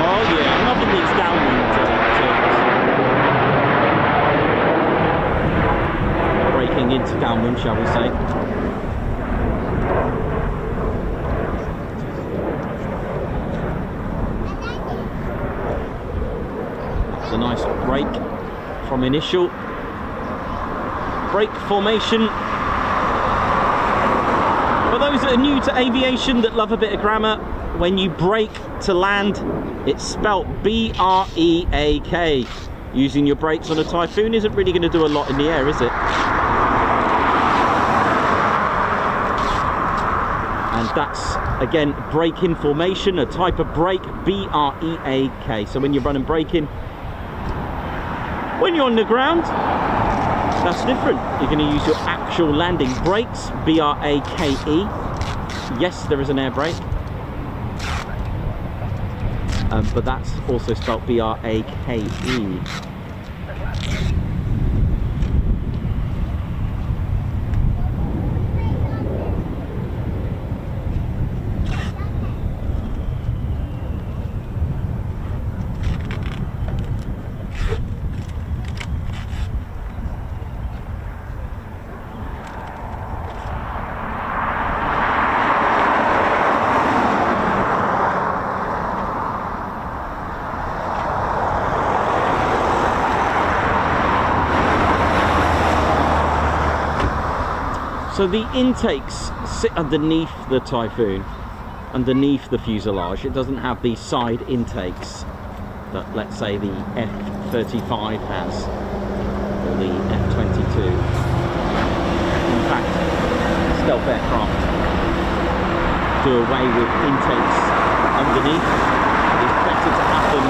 Oh yeah, I'm loving these downwind turns. Breaking into downwind, shall we say. It's a nice break from initial. Brake formation. For those that are new to aviation, that love a bit of grammar, when you brake to land, it's spelt B-R-E-A-K. Using your brakes on a Typhoon isn't really going to do a lot in the air, is it? And that's, again, brake-in formation, a type of brake, B-R-E-A-K. So when you're running braking, when you're on the ground, that's different. You're going to use your actual landing brakes, B-R-A-K-E. Yes, there is an air brake, but that's also spelled B-R-A-K-E. So the intakes sit underneath the Typhoon, underneath the fuselage. It doesn't have these side intakes that, let's say, the F-35 has, or the F-22. In fact, stealth aircraft do away with intakes underneath. It's better to have them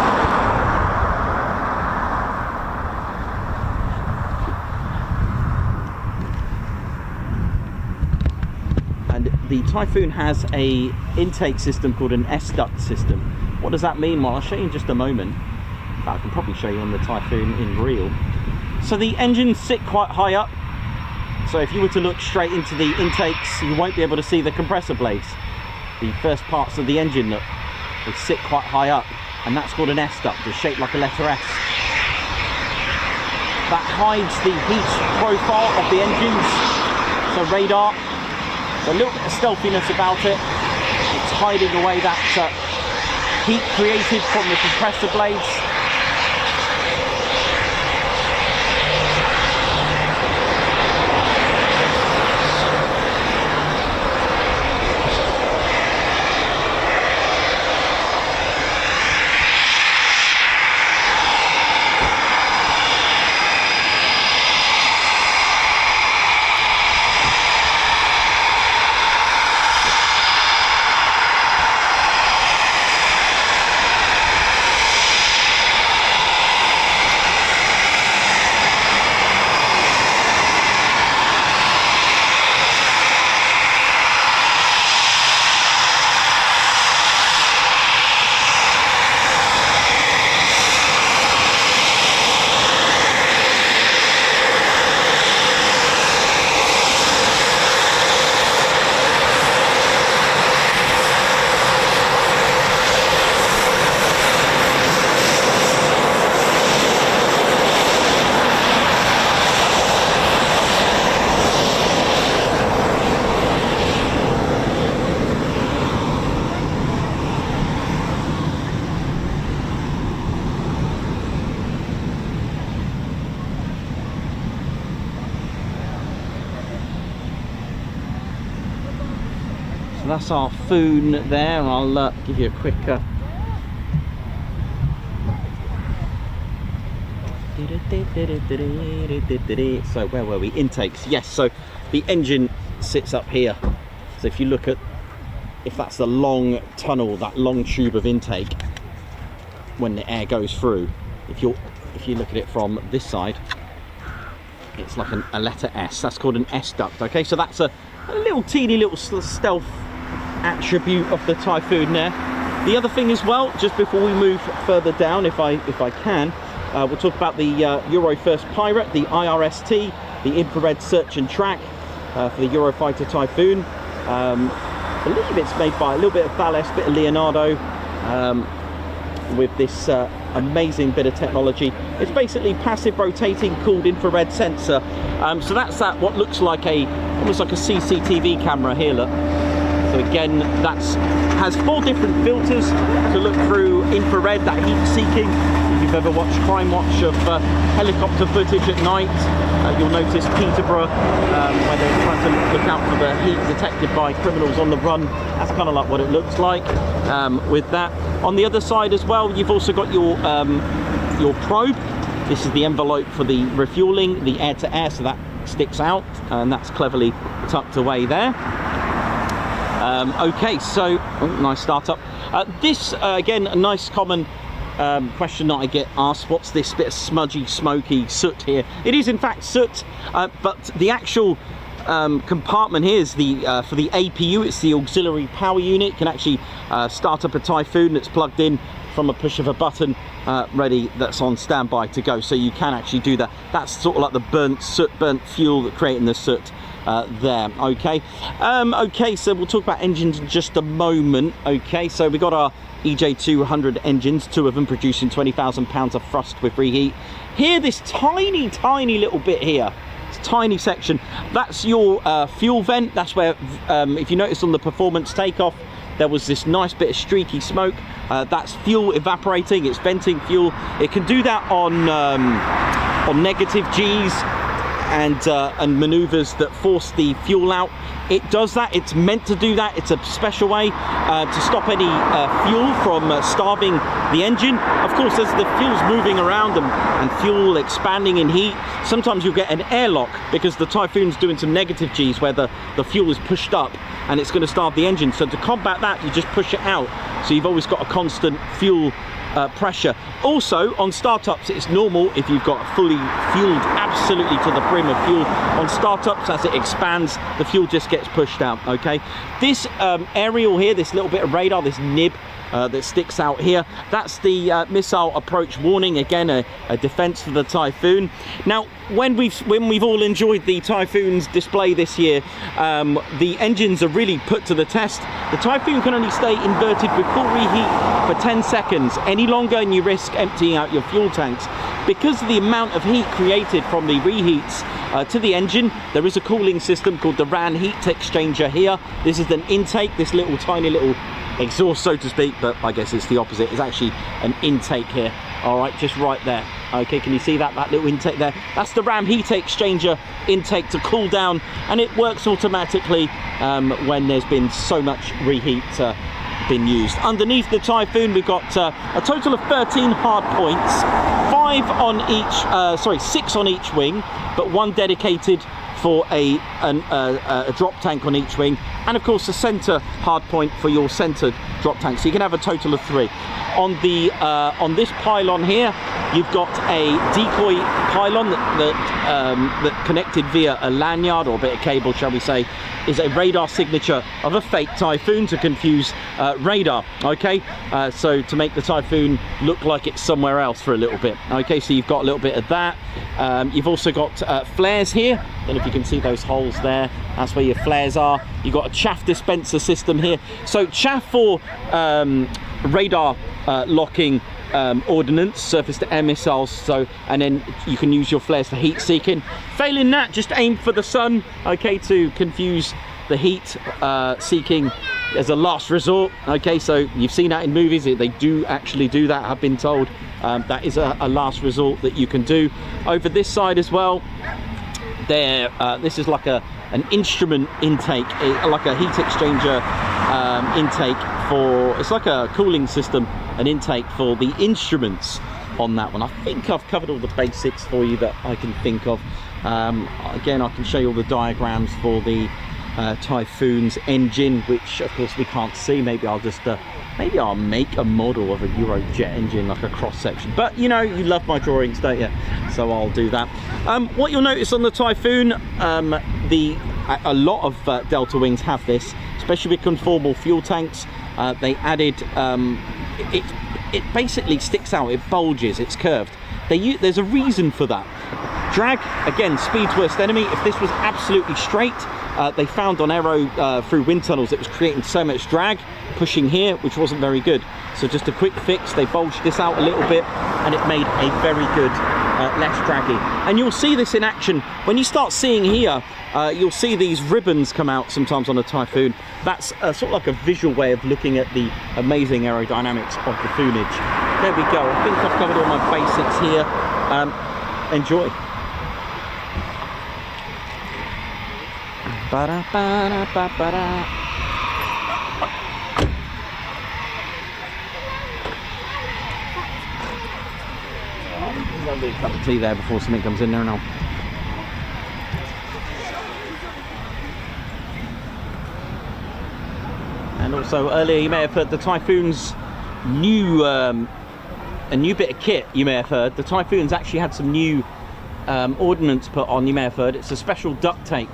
the Typhoon has a intake system called an S-duct system. What does that mean? Well, I'll show you in just a moment. I can probably show you on the Typhoon in real. So the engines sit quite high up. So if you were to look straight into the intakes, you won't be able to see the compressor blades. The first parts of the engine that they sit quite high up, and that's called an S-duct. It's shaped like a letter S. That hides the heat profile of the engines. So radar. So a little bit of stealthiness about it. It's hiding away that heat created from the compressor blades. That's our Foon there. I'll give you a quick so where were we? Intakes. Yes, so the engine sits up here. So if you look at, if that's the long tunnel, that long tube of intake, when the air goes through, if you look at it from this side, it's like a letter S. That's called an S duct. Okay, so that's a little teeny little stealth attribute of the Typhoon there. The other thing as well, just before we move further down, if I can, we'll talk about the Eurofighter Pirate, the IRST, the infrared search and track for the Eurofighter Typhoon. I believe it's made by a little bit of Ballast, bit of Leonardo, with this amazing bit of technology. It's basically passive rotating cooled infrared sensor. So that's what looks like almost like a CCTV camera here, look. So again, that has 4 different filters to look through infrared, that heat seeking. If you've ever watched Crime Watch of helicopter footage at night, you'll notice Peterborough, where they're trying to look out for the heat detected by criminals on the run. That's kind of like what it looks like with that. On the other side as well, you've also got your probe. This is the envelope for the refueling, the air-to-air, so that sticks out, and that's cleverly tucked away there. Okay, so nice startup. This again, a nice common question that I get asked: what's this bit of smudgy, smoky soot here? It is in fact soot, but the actual compartment here is the for the APU. It's the auxiliary power unit. It can actually start up a Typhoon that's plugged in from a push of a button, ready, that's on standby to go. So you can actually do that. That's sort of like the burnt fuel that creating the soot there. Okay, okay, so we'll talk about engines in just a moment. Okay, so we got our EJ200 engines, 2 of them producing 20,000 pounds of thrust with reheat. Here, this tiny little bit here, this tiny section, that's your fuel vent. That's where, if you notice on the performance takeoff, there was this nice bit of streaky smoke. That's fuel evaporating, it's venting fuel. It can do that on negative Gs. and maneuvers that force the fuel out. It does that. It's meant to do that. It's a special way to stop any fuel from starving the engine. Of course, as the fuel's moving around and fuel expanding in heat, sometimes you'll get an airlock because the Typhoon's doing some negative G's where the fuel is pushed up and it's going to starve the engine. So to combat that, you just push it out. So you've always got a constant fuel pressure. Also, on startups, it's normal if you've got fully fueled absolutely to the brim of fuel. On startups, as it expands, the fuel just gets pushed out. Okay, this aerial here, this little bit of radar, this nib that sticks out here, that's the missile approach warning. Again, a defense for the Typhoon. Now, when we've all enjoyed the Typhoon's display this year, the engines are really put to the test. The Typhoon can only stay inverted with full reheat for 10 seconds. Any longer and you risk emptying out your fuel tanks. Because of the amount of heat created from the reheats to the engine, there is a cooling system called the RAN heat exchanger here. This is an intake, this little tiny little exhaust, so to speak, but I guess it's the opposite. It's actually an intake here. All right, just right there. Okay, can you see that little intake there? That's the RAM heat exchanger intake to cool down, and it works automatically when there's been so much reheat been used. Underneath the Typhoon, we've got a total of 13 hard points, 6 on each wing, but 1 dedicated for a drop tank on each wing, and of course a center hard point for your centered drop tank. So you can have a total of 3. On this pylon here, you've got a decoy pylon that connected via a lanyard or a bit of cable, shall we say, is a radar signature of a fake Typhoon to confuse radar. Okay, so to make the Typhoon look like it's somewhere else for a little bit. Okay, so you've got a little bit of that. You've also got flares here. I don't know if you can see those holes there. That's where your flares are. You've got a chaff dispenser system here. So chaff for radar locking ordnance, surface to air missiles, so, and then you can use your flares for heat seeking. Failing that, just aim for the sun, okay, to confuse the heat seeking as a last resort. Okay, so you've seen that in movies, they do actually do that, I've been told. That is a last resort that you can do. Over this side as well, there, this is like an instrument intake, like a heat exchanger intake for, it's like a cooling system, an intake for the instruments on that one. I think I've covered all the basics for you that I can think of. Again, I can show you all the diagrams for the Typhoon's engine, which of course we can't see. Maybe I'll just maybe I'll make a model of a Eurojet engine, like a cross section, but you know, you love my drawings, don't you? So I'll do that. What you'll notice on the Typhoon, a lot of Delta wings have this, especially with conformal fuel tanks. They added it basically sticks out, it bulges, it's curved. There's a reason for that. Drag, again, speed's worst enemy. If this was absolutely straight, they found on aero through wind tunnels it was creating so much drag pushing here, which wasn't very good. So just a quick fix, they bulged this out a little bit and it made a very good less draggy. And you'll see this in action when you start seeing here. You'll see these ribbons come out sometimes on a Typhoon. That's sort of like a visual way of looking at the amazing aerodynamics of the foonage. There we go. I think I've covered all my basics here. Enjoy. There'll be a cup of tea there before something comes in there now. And also earlier you may have heard the Typhoon's new, a new bit of kit. You may have heard the Typhoon's actually had some new ordnance put on. You may have heard it's a special duct tape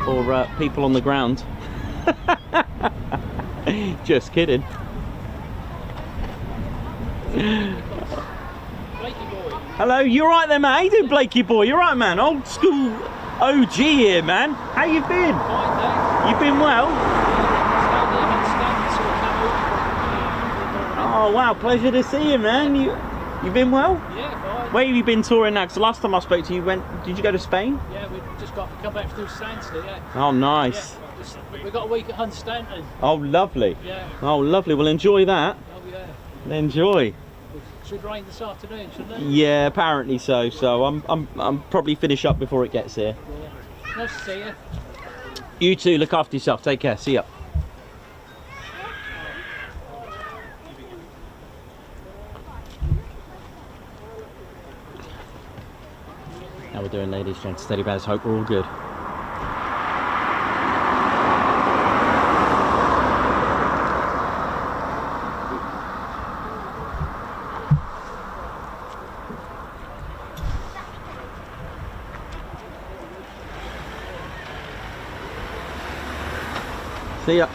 for people on the ground. Just kidding. Hello, you right there, man? How you doing, Blakey boy? You right, man? Old school OG here, man. How you been? You been well? Oh wow, pleasure to see you, man. You been well? Yeah, fine. Where have you been touring now? Because the last time I spoke to you, did you go to Spain? Yeah, we just got to come back through Stanley, yeah. Oh, nice. Yeah, we got a week at Hunstanton. Oh, lovely. Yeah. Oh, lovely. Well, enjoy that. Oh, yeah. Enjoy. Should rain this afternoon, shouldn't it? Yeah, apparently so. So I'm probably finish up before it gets here. Yeah. Nice to see you. You too. Look after yourself. Take care. See ya. How we're doing, ladies, gents, steady bears. Hope we're all good. See ya.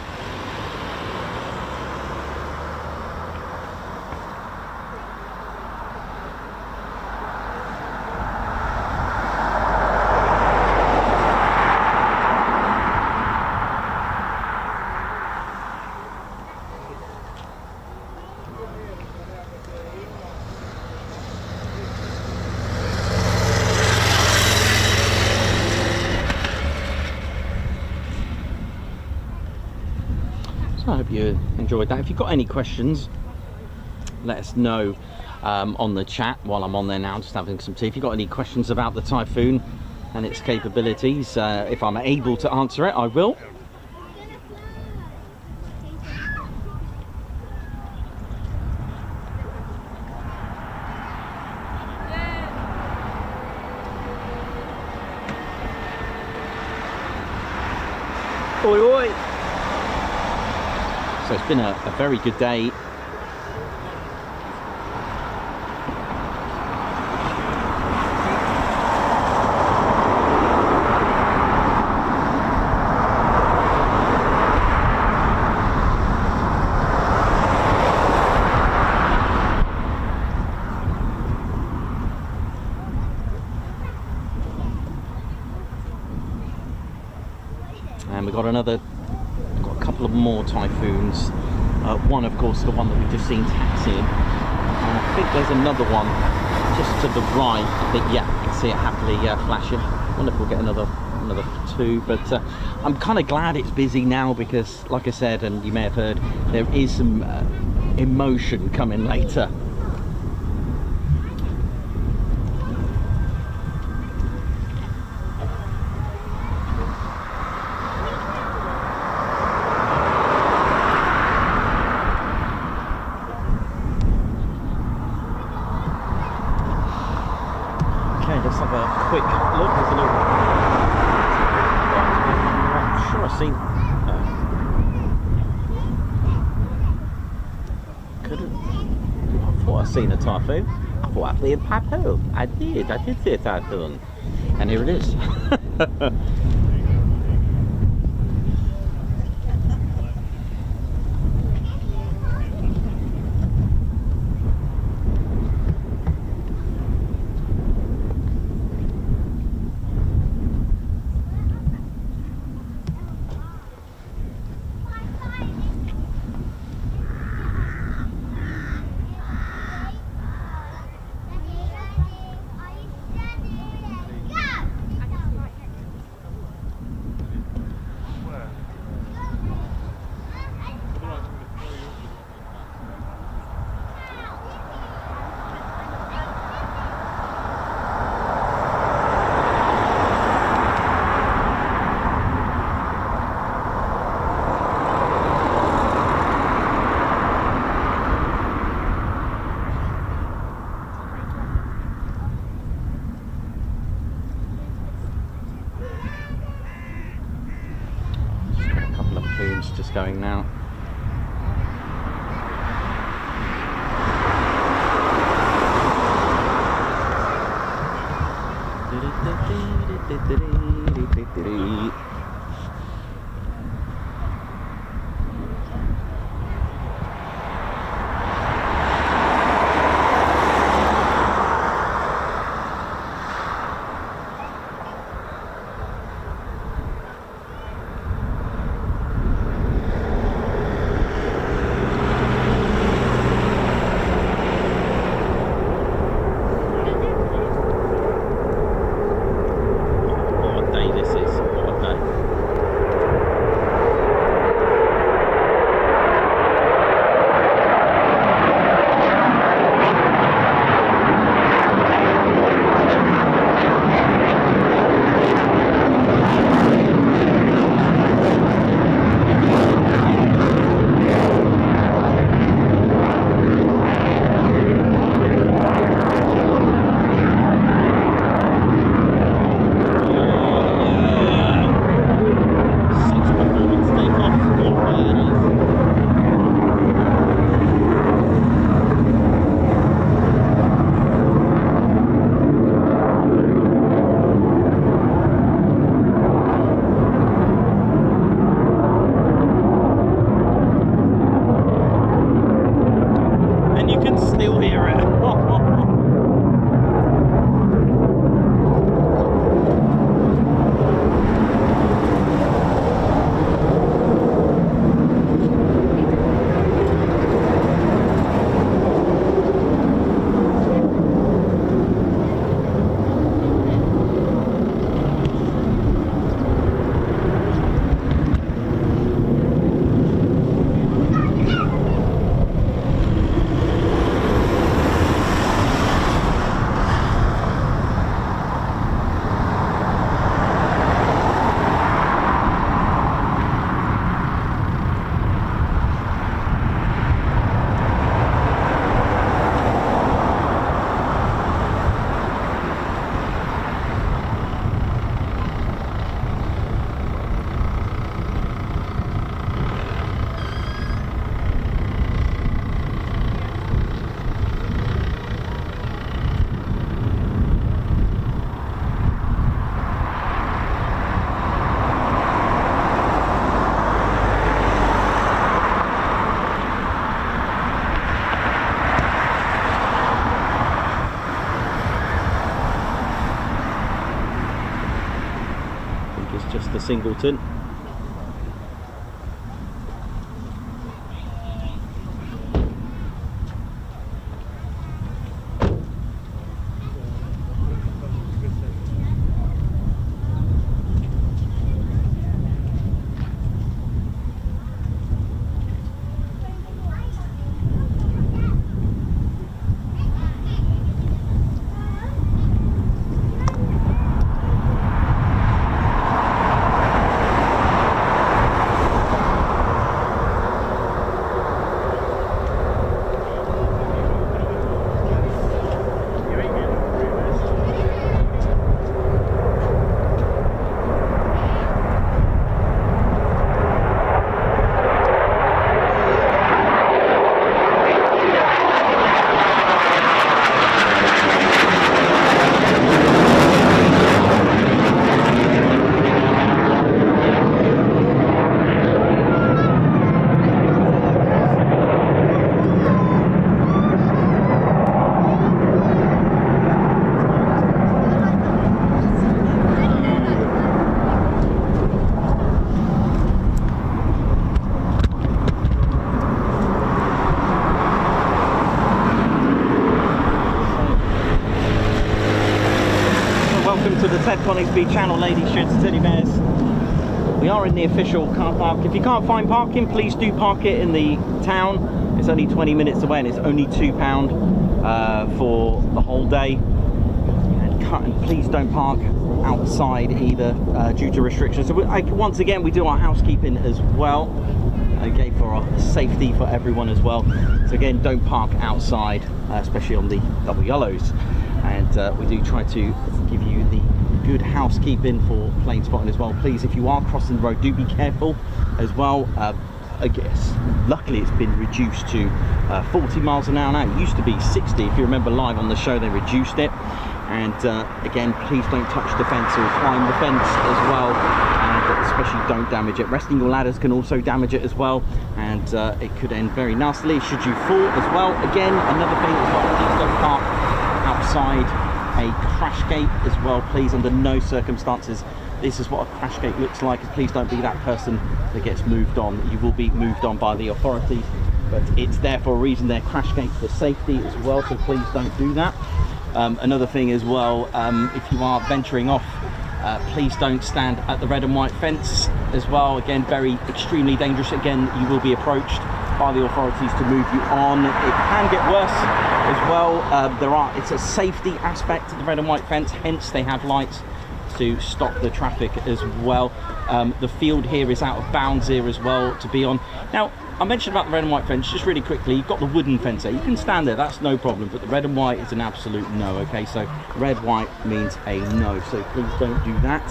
I hope you enjoyed that. If you've got any questions, let us know on the chat while I'm on there now, just having some tea. If you've got any questions about the Typhoon and its capabilities, if I'm able to answer it, I will. Oi, oi. So it's been a very good day. And we've got a couple of more Typhoons. One, of course, the one that we've just seen taxiing. And I think there's another one just to the right. I think, yeah, you can see it happily flashing. I wonder if we'll get another two. But I'm kind of glad it's busy now because, like I said, and you may have heard, there is some emotion coming later. Let's have a quick look. There's a little... I'm sure I've seen... I thought I'd seen a Typhoon. I thought I'd seen a Typhoon. I did see a Typhoon. And here it is. Just going now. What a day this is. What a day. Singleton. To the Ted Coningsby channel, ladies, gents, teddy bears. We are in the official car park. If you can't find parking, please do park it in the town. It's only 20 minutes away and it's only £2 for the whole day. And please don't park outside either due to restrictions. So once again, we do our housekeeping as well, okay, for our safety for everyone as well. So again, don't park outside, especially on the double yellows. And we do try to give you the good housekeeping for plane spotting as well. Please, if you are crossing the road, do be careful as well. I guess luckily it's been reduced to 40 miles an hour now. It used to be 60. If you remember live on the show, they reduced it. And again, please don't touch the fence or climb the fence as well, and especially don't damage it. Resting your ladders can also damage it as well, and it could end very nastily should you fall as well. Again, another thing as well, please don't park outside a crash gate as well, please. Under no circumstances. This is what a crash gate looks like. Please don't be that person that gets moved on. You will be moved on by the authorities, but it's there for a reason. They're crash gates for safety as well, so please don't do that. Another thing as well, if you are venturing off, please don't stand at the red and white fence as well. Again, very extremely dangerous. Again, you will be approached by the authorities to move you on. It can get worse as well. It's a safety aspect to the red and white fence, hence they have lights to stop the traffic as well. The field here is out of bounds here as well to be on. Now, I mentioned about the red and white fence just really quickly. You've got the wooden fence there. You can stand there, that's no problem, but the red and white is an absolute no, okay? So red, white means a no, so please don't do that.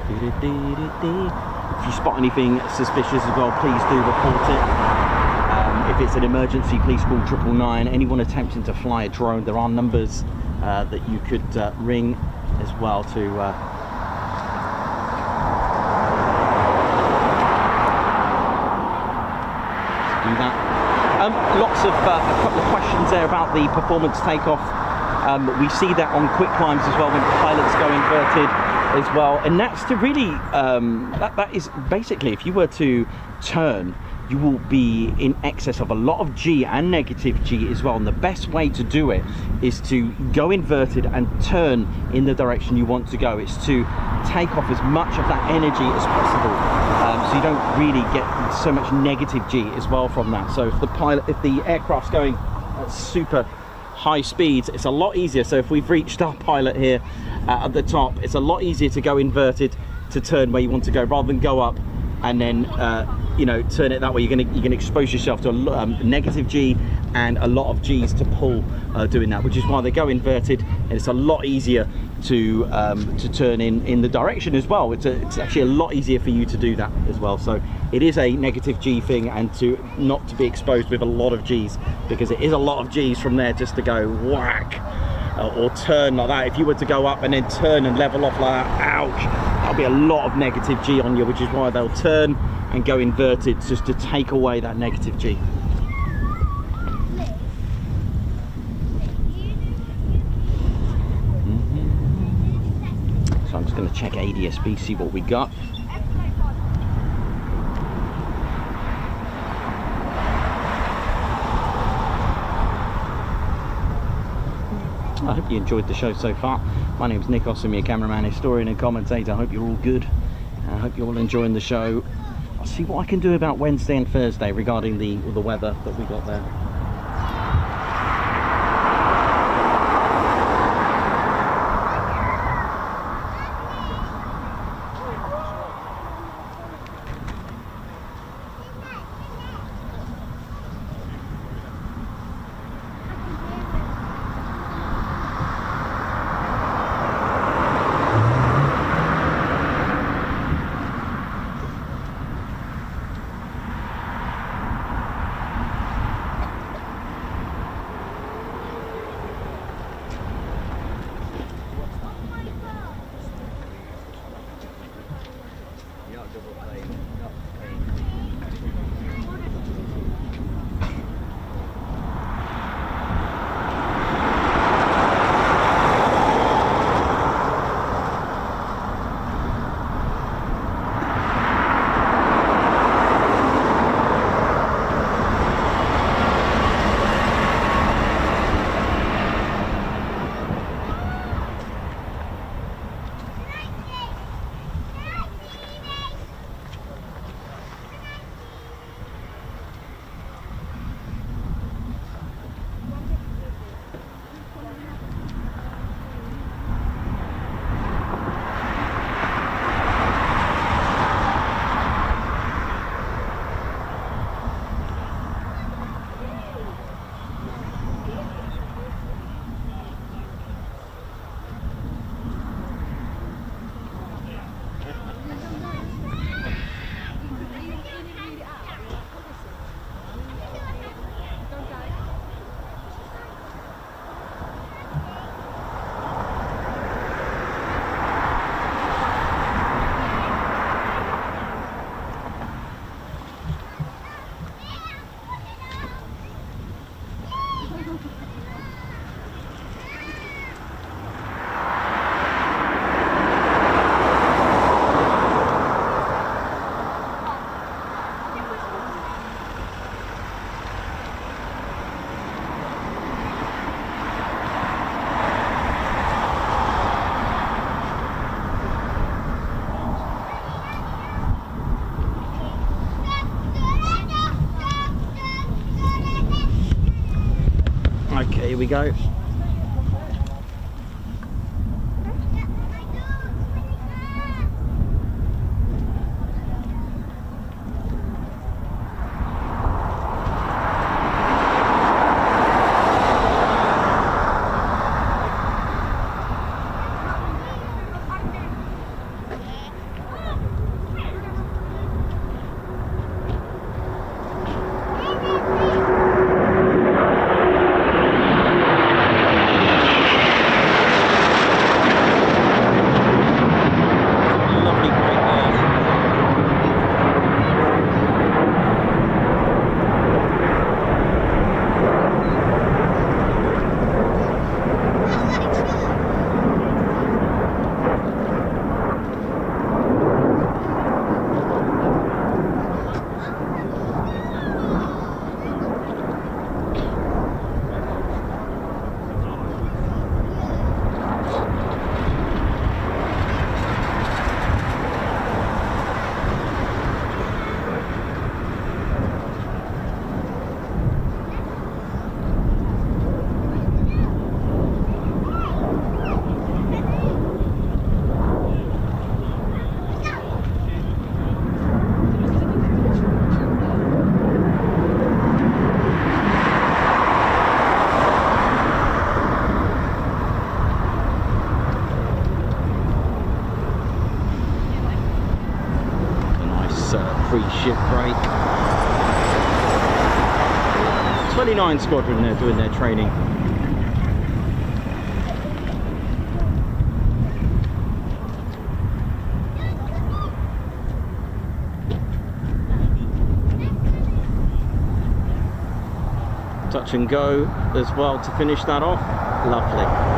If you spot anything suspicious as well, please do report it. If it's an emergency, please call 999. Anyone attempting to fly a drone, there are numbers that you could ring as well to do that. Lots of a couple of questions there about the performance takeoff. We see that on quick climbs as well when pilots go inverted as well, and that's to really that is basically, if you were to turn, you will be in excess of a lot of G and negative G as well, and the best way to do it is to go inverted and turn in the direction you want to go. It's to take off as much of that energy as possible, so you don't really get so much negative G as well from that. So if the aircraft's going at super high speeds, it's a lot easier. So if we've reached our pilot here at the top, it's a lot easier to go inverted to turn where you want to go, rather than go up and then you know, turn it that way. You're gonna expose yourself to a negative G and a lot of G's to pull doing that, which is why they go inverted, and it's a lot easier to turn in the direction as well. It's actually a lot easier for you to do that as well. So it is a negative G thing, and not to be exposed with a lot of G's, because it is a lot of G's from there just to go whack or turn like that. If you were to go up and then turn and level off like that, ouch, that'll be a lot of negative G on you, which is why they'll turn and go inverted, just to take away that negative G. So I'm just Just going to check ADSB, see what we got. I hope you enjoyed the show so far. My name's Nick Ossum, your cameraman, historian and commentator. I hope you're all good. I hope you're all enjoying the show. I'll see what I can do about Wednesday and Thursday regarding the weather that we got there. Okay, here we go. Free ship break. 29 Squadron there doing their training. Touch and go as well to finish that off. Lovely.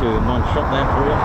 two in one shot there for you.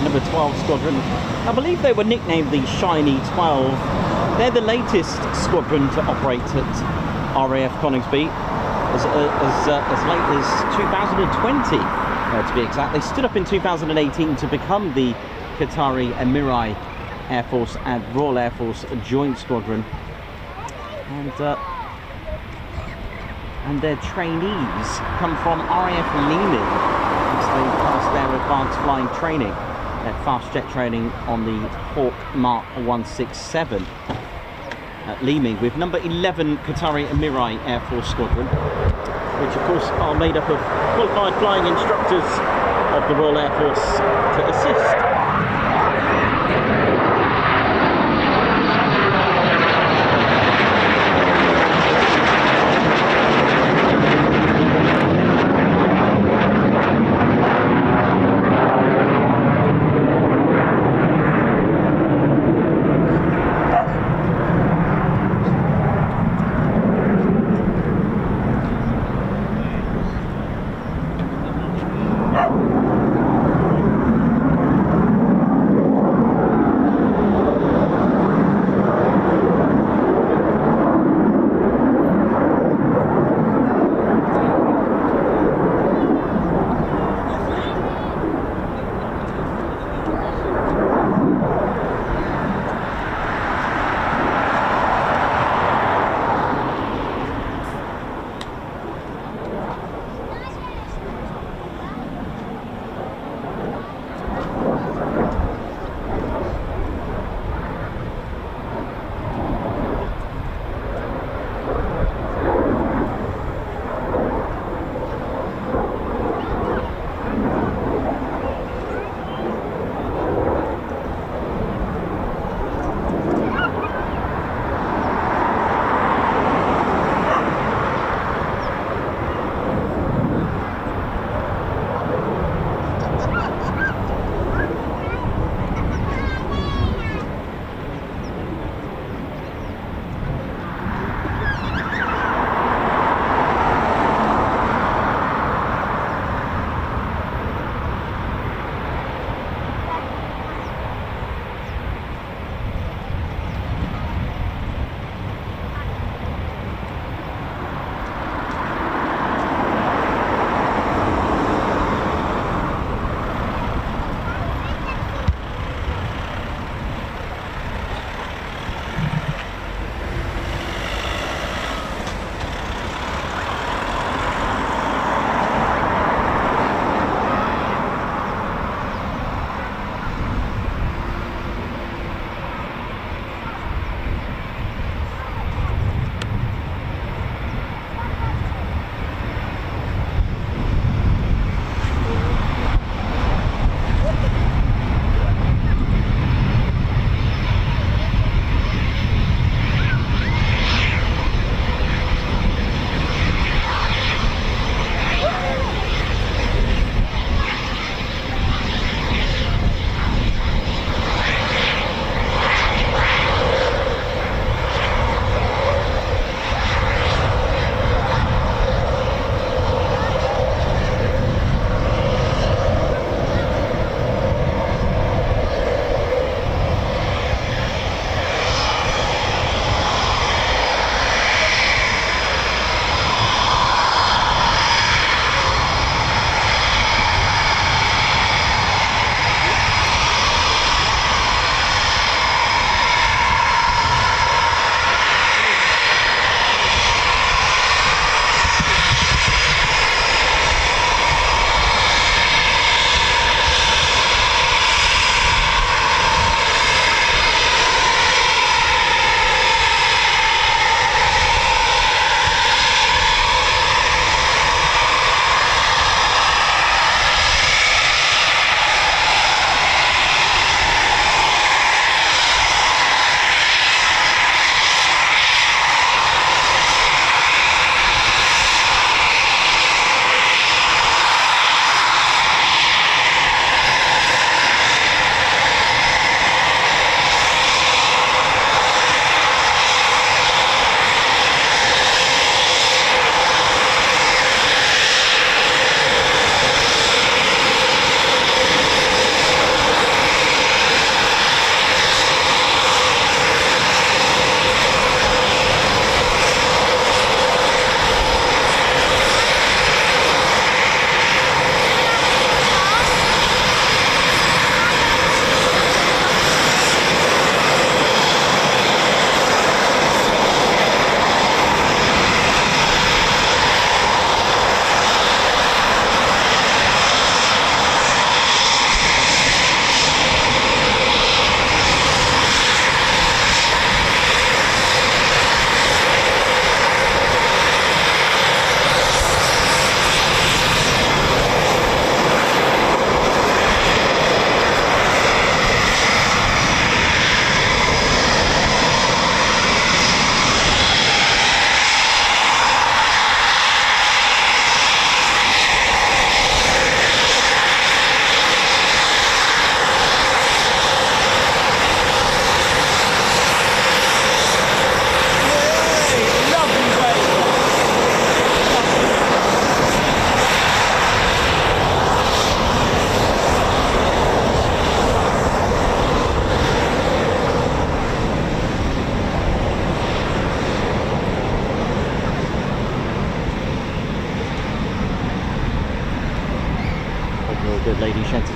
Number 12 Squadron. I believe they were nicknamed the Shiny 12. They're the latest squadron to operate at RAF Coningsby as late as 2020 to be exact. They stood up in 2018 to become the Qatari Emiri Air Force and Royal Air Force Joint Squadron, and their trainees come from RAF Leeming as they passed their advanced flying training, their fast jet training on the Hawk Mark 167 at Leeming with number 11 Qatari Emiri Air Force Squadron, which of course are made up of qualified flying instructors of the Royal Air Force to assist.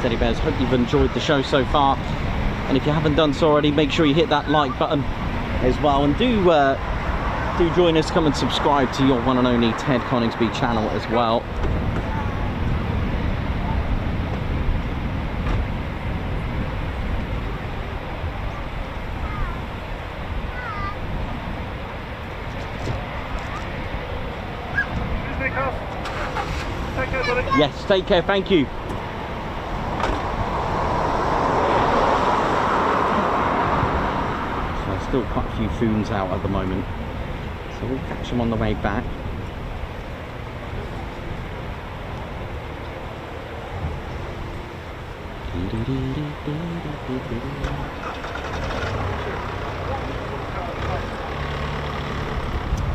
teddy bears. Hope you've enjoyed the show so far, and if you haven't done so already, make sure you hit that like button as well, and do join us. Come and subscribe to your one and only Ted Coningsby channel as well. Yes, take care, thank you. So there's still quite a few foons out at the moment, so we'll catch them on the way back.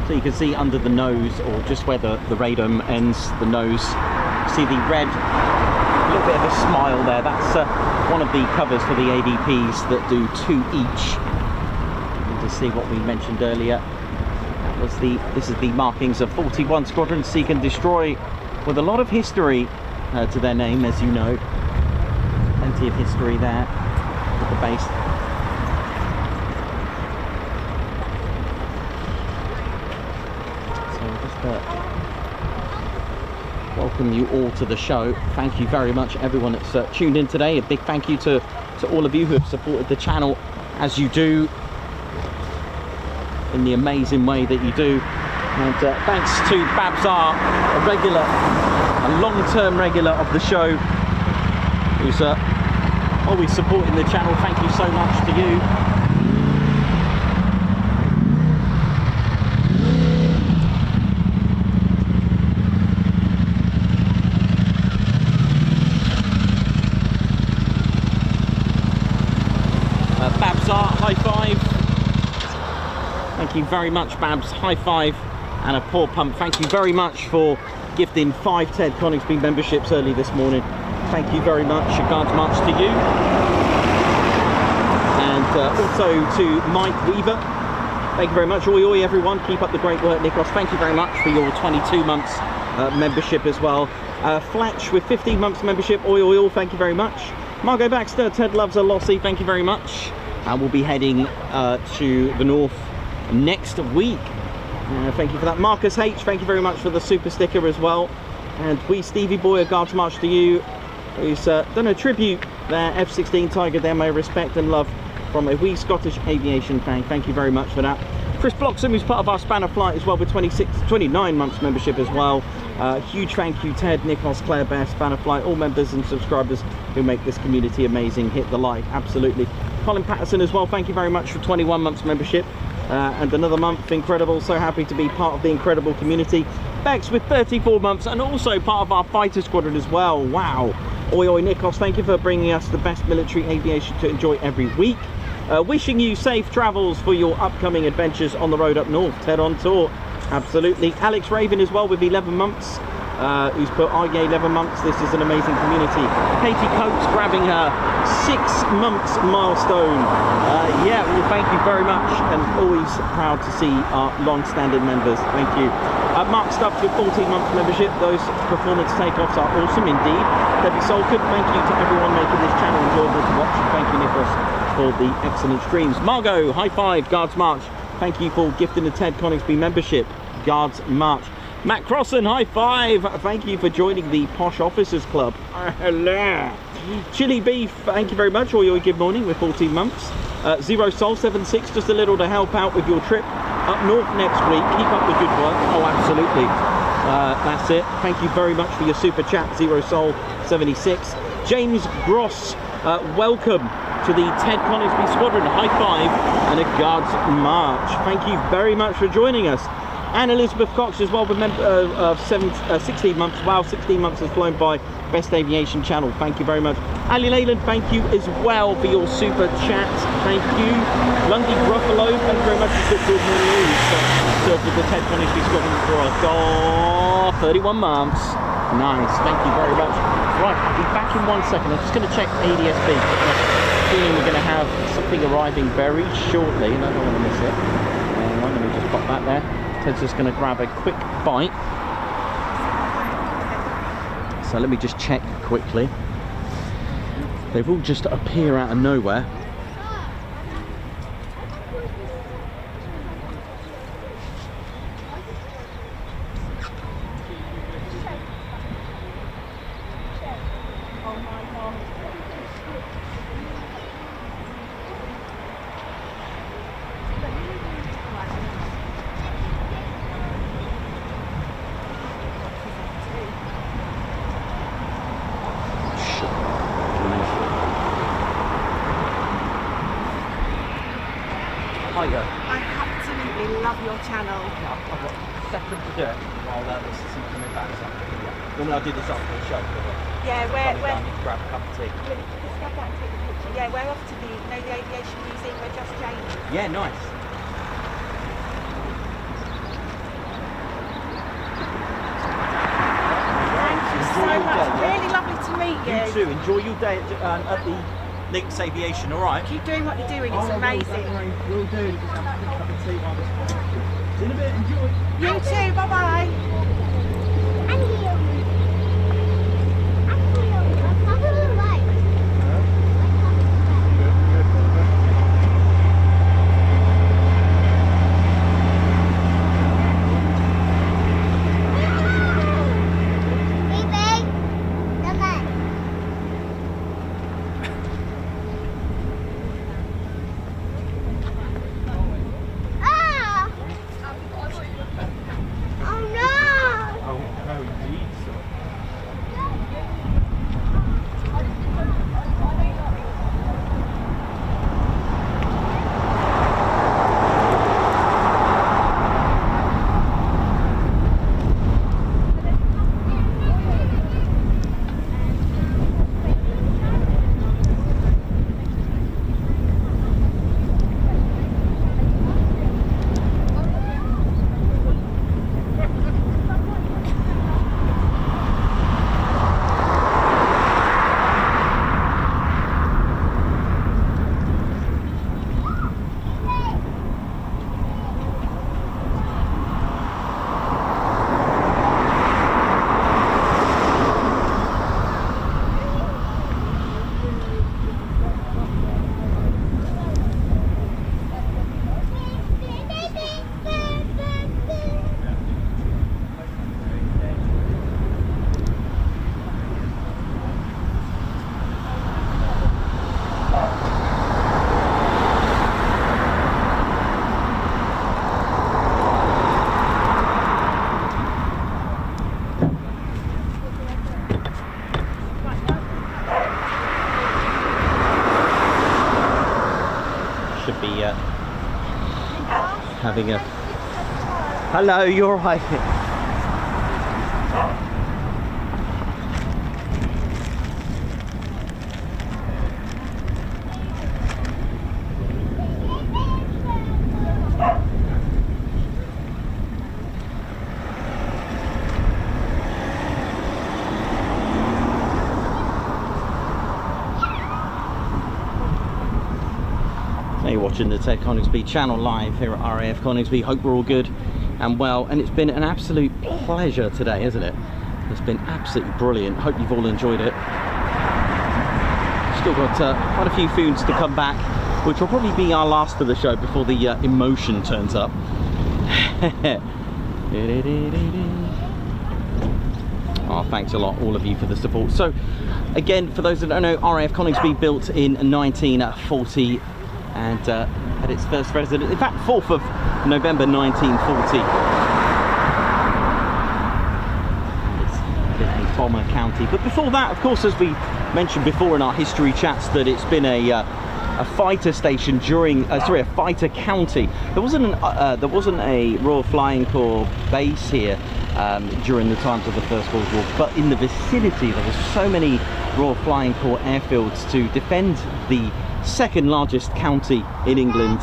So you can see under the nose, or just where the radome ends, the nose, see the red, a little bit of a smile there. That's one of the covers for the ADPs that do 2 each. And to see what we mentioned earlier, that was this is the markings of 41 Squadrons Seek and Destroy, with a lot of history to their name, as you know. Plenty of history there at the base. Welcome you all to the show. Thank you very much everyone that's tuned in today. A big thank you to all of you who have supported the channel as you do, in the amazing way that you do. And thanks to Babsar, a long-term regular of the show, who's always supporting the channel. Thank you so much to you. High five. Thank you very much, Babs. High five and a paw pump. Thank you very much for gifting 5 Ted Coningsby memberships early this morning. Thank you very much. A Guards March to you. And also to Mike Weaver. Thank you very much. Oi oi everyone. Keep up the great work, Nikos. Thank you very much for your 22 months membership as well. Fletch with 15 months membership. Oi oi oi. Thank you very much. Margot Baxter. Ted loves a lossy. Thank you very much. And we'll be heading to the north next week. Thank you for that. Marcus H, thank you very much for the super sticker as well. And we Stevie Boy, a Guards March to you, who's done a tribute there, F-16 Tiger there, my respect and love from a wee Scottish aviation fan. Thank you very much for that. Chris Bloxham, who's part of our Spanner flight as well, with 29 months membership as well. Huge thank you, Ted, Nicholas, Claire, Bear, Spanner flight, all members and subscribers who make this community amazing. Hit the like, absolutely. Colin Patterson as well, thank you very much for 21 months membership. And another month, incredible. So happy to be part of the incredible community. Bex with 34 months and also part of our fighter squadron as well. Wow. Oi oi Nikos, thank you for bringing us the best military aviation to enjoy every week. Wishing you safe travels for your upcoming adventures on the road up north. Ted on tour. Absolutely. Alex Raven as well with 11 months. Who's put RGA 11 months. This is an amazing community. Katie Coates grabbing her 6 months milestone. Yeah, well, thank you very much, and always proud to see our long-standing members. Thank you. Mark Stubbs with 14 months membership. Those performance takeoffs are awesome indeed. Debbie Solkin, thank you to everyone making this channel enjoyable to watch. Thank you, Nicholas, for the excellent streams. Margot, high five. Guards March, thank you for gifting the Ted Coningsby membership. Guards March. Matt Crossan, high five. Thank you for joining the Posh Officers Club. Hello. Chili Beef, thank you very much. Oi oi, good morning with 14 months. Zero Soul 76, just a little to help out with your trip up north next week. Keep up the good work. Oh, absolutely. That's it. Thank you very much for your super chat, Zero Soul 76. James Gross, welcome to the Ted Coningsby Squadron. High five and a Guards March. Thank you very much for joining us. And Elizabeth Cox as well, with 16 months. Wow, 16 months has flown by. Best Aviation Channel, thank you very much. Ali Leyland, thank you as well for your super chat. Thank you. Lundy Gruffalo, thank you very much for good news. Served with the Ted Coningsby Squadron for 31 months. Nice, thank you very much. Right, I'll be back in 1 second. I'm just going to check ADSB. Feeling we're going to have something arriving very shortly, and I don't want to miss it. Hang on, let me just pop that there. Ted's just going to grab a quick bite. So let me just check quickly. They've all just appear out of nowhere. I absolutely love your channel. I've got a second to do it while this isn't coming back. Normally I do this after the show. Yeah, I need to grab a cup of tea. Just go back and take a picture. Yeah, we're off to the Aviation Museum. We're just changed. Yeah, nice. Thank you so much. Really lovely to meet you. You too. Enjoy your day at the Links Aviation, alright? Keep doing what you're doing. It's amazing. Will do. Just have a cup of tea while this. See you in a bit. Enjoy. You too. Bye bye. Should be having a... Hello, you're right. You're watching the Ted Coningsby channel live here at RAF Coningsby. Hope we're all good and well, and it's been an absolute pleasure today, isn't it? It's been absolutely brilliant. Hope you've all enjoyed it. Still got quite a few foons to come back, which will probably be our last of the show before the emotion turns up. Oh, thanks a lot, all of you, for the support. So again, for those that don't know, RAF Coningsby built in 1940 and had its first resident, in fact 4th of November 1940. It's been a bomber county, but before that, of course, as we mentioned before in our history chats, that it's been a fighter station during, a fighter county. There wasn't a Royal Flying Corps base here during the times of the First World War, but in the vicinity there were so many Royal Flying Corps airfields to defend the second largest county in England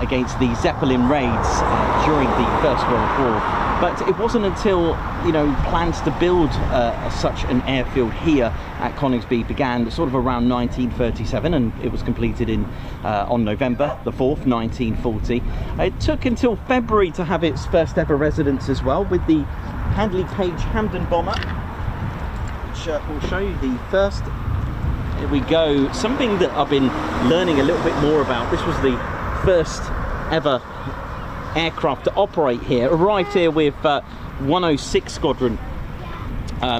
against the Zeppelin raids during the First World War. But it wasn't until, you know, plans to build such an airfield here at Coningsby began sort of around 1937, and it was completed on November the 4th, 1940. It took until February to have its first ever residence as well, with the Handley Page Hampden bomber, which will show you the first Here we go. Something that I've been learning a little bit more about. This was the first ever aircraft to operate here. Arrived here with 106 Squadron.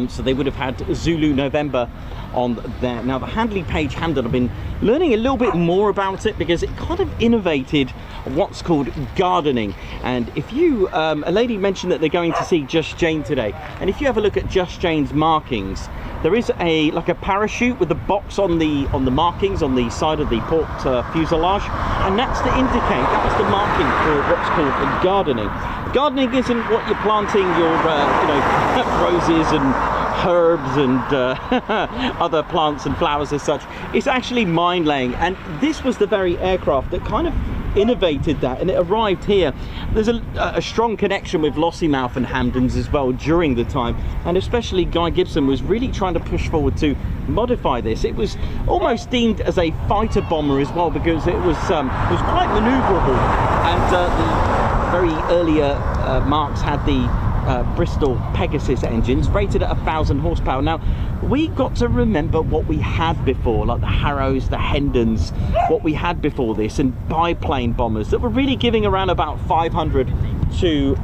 So they would have had Zulu November on there. Now the Handley Page Hampden, I've been learning a little bit more about it because it kind of innovated what's called gardening. And if you, a lady mentioned that they're going to see Just Jane today, and if you have a look at Just Jane's markings, there is like a parachute with a box on the markings on the side of the port fuselage, and that's to indicate, that was the marking for what's called gardening. Gardening isn't what you're planting your roses and herbs and other plants and flowers as such. It's actually mine laying, and this was the very aircraft that kind of innovated that, and it arrived here. There's a strong connection with Lossiemouth and Hampdens as well during the time, and especially Guy Gibson was really trying to push forward to modify this. It was almost deemed as a fighter bomber as well, because it was quite maneuverable, and the very earlier marks had the Bristol Pegasus engines rated at 1,000 horsepower. Now we got to remember what we had before, like the Harrows, the Hampdens, what we had before this, and biplane bombers that were really giving around about 500 to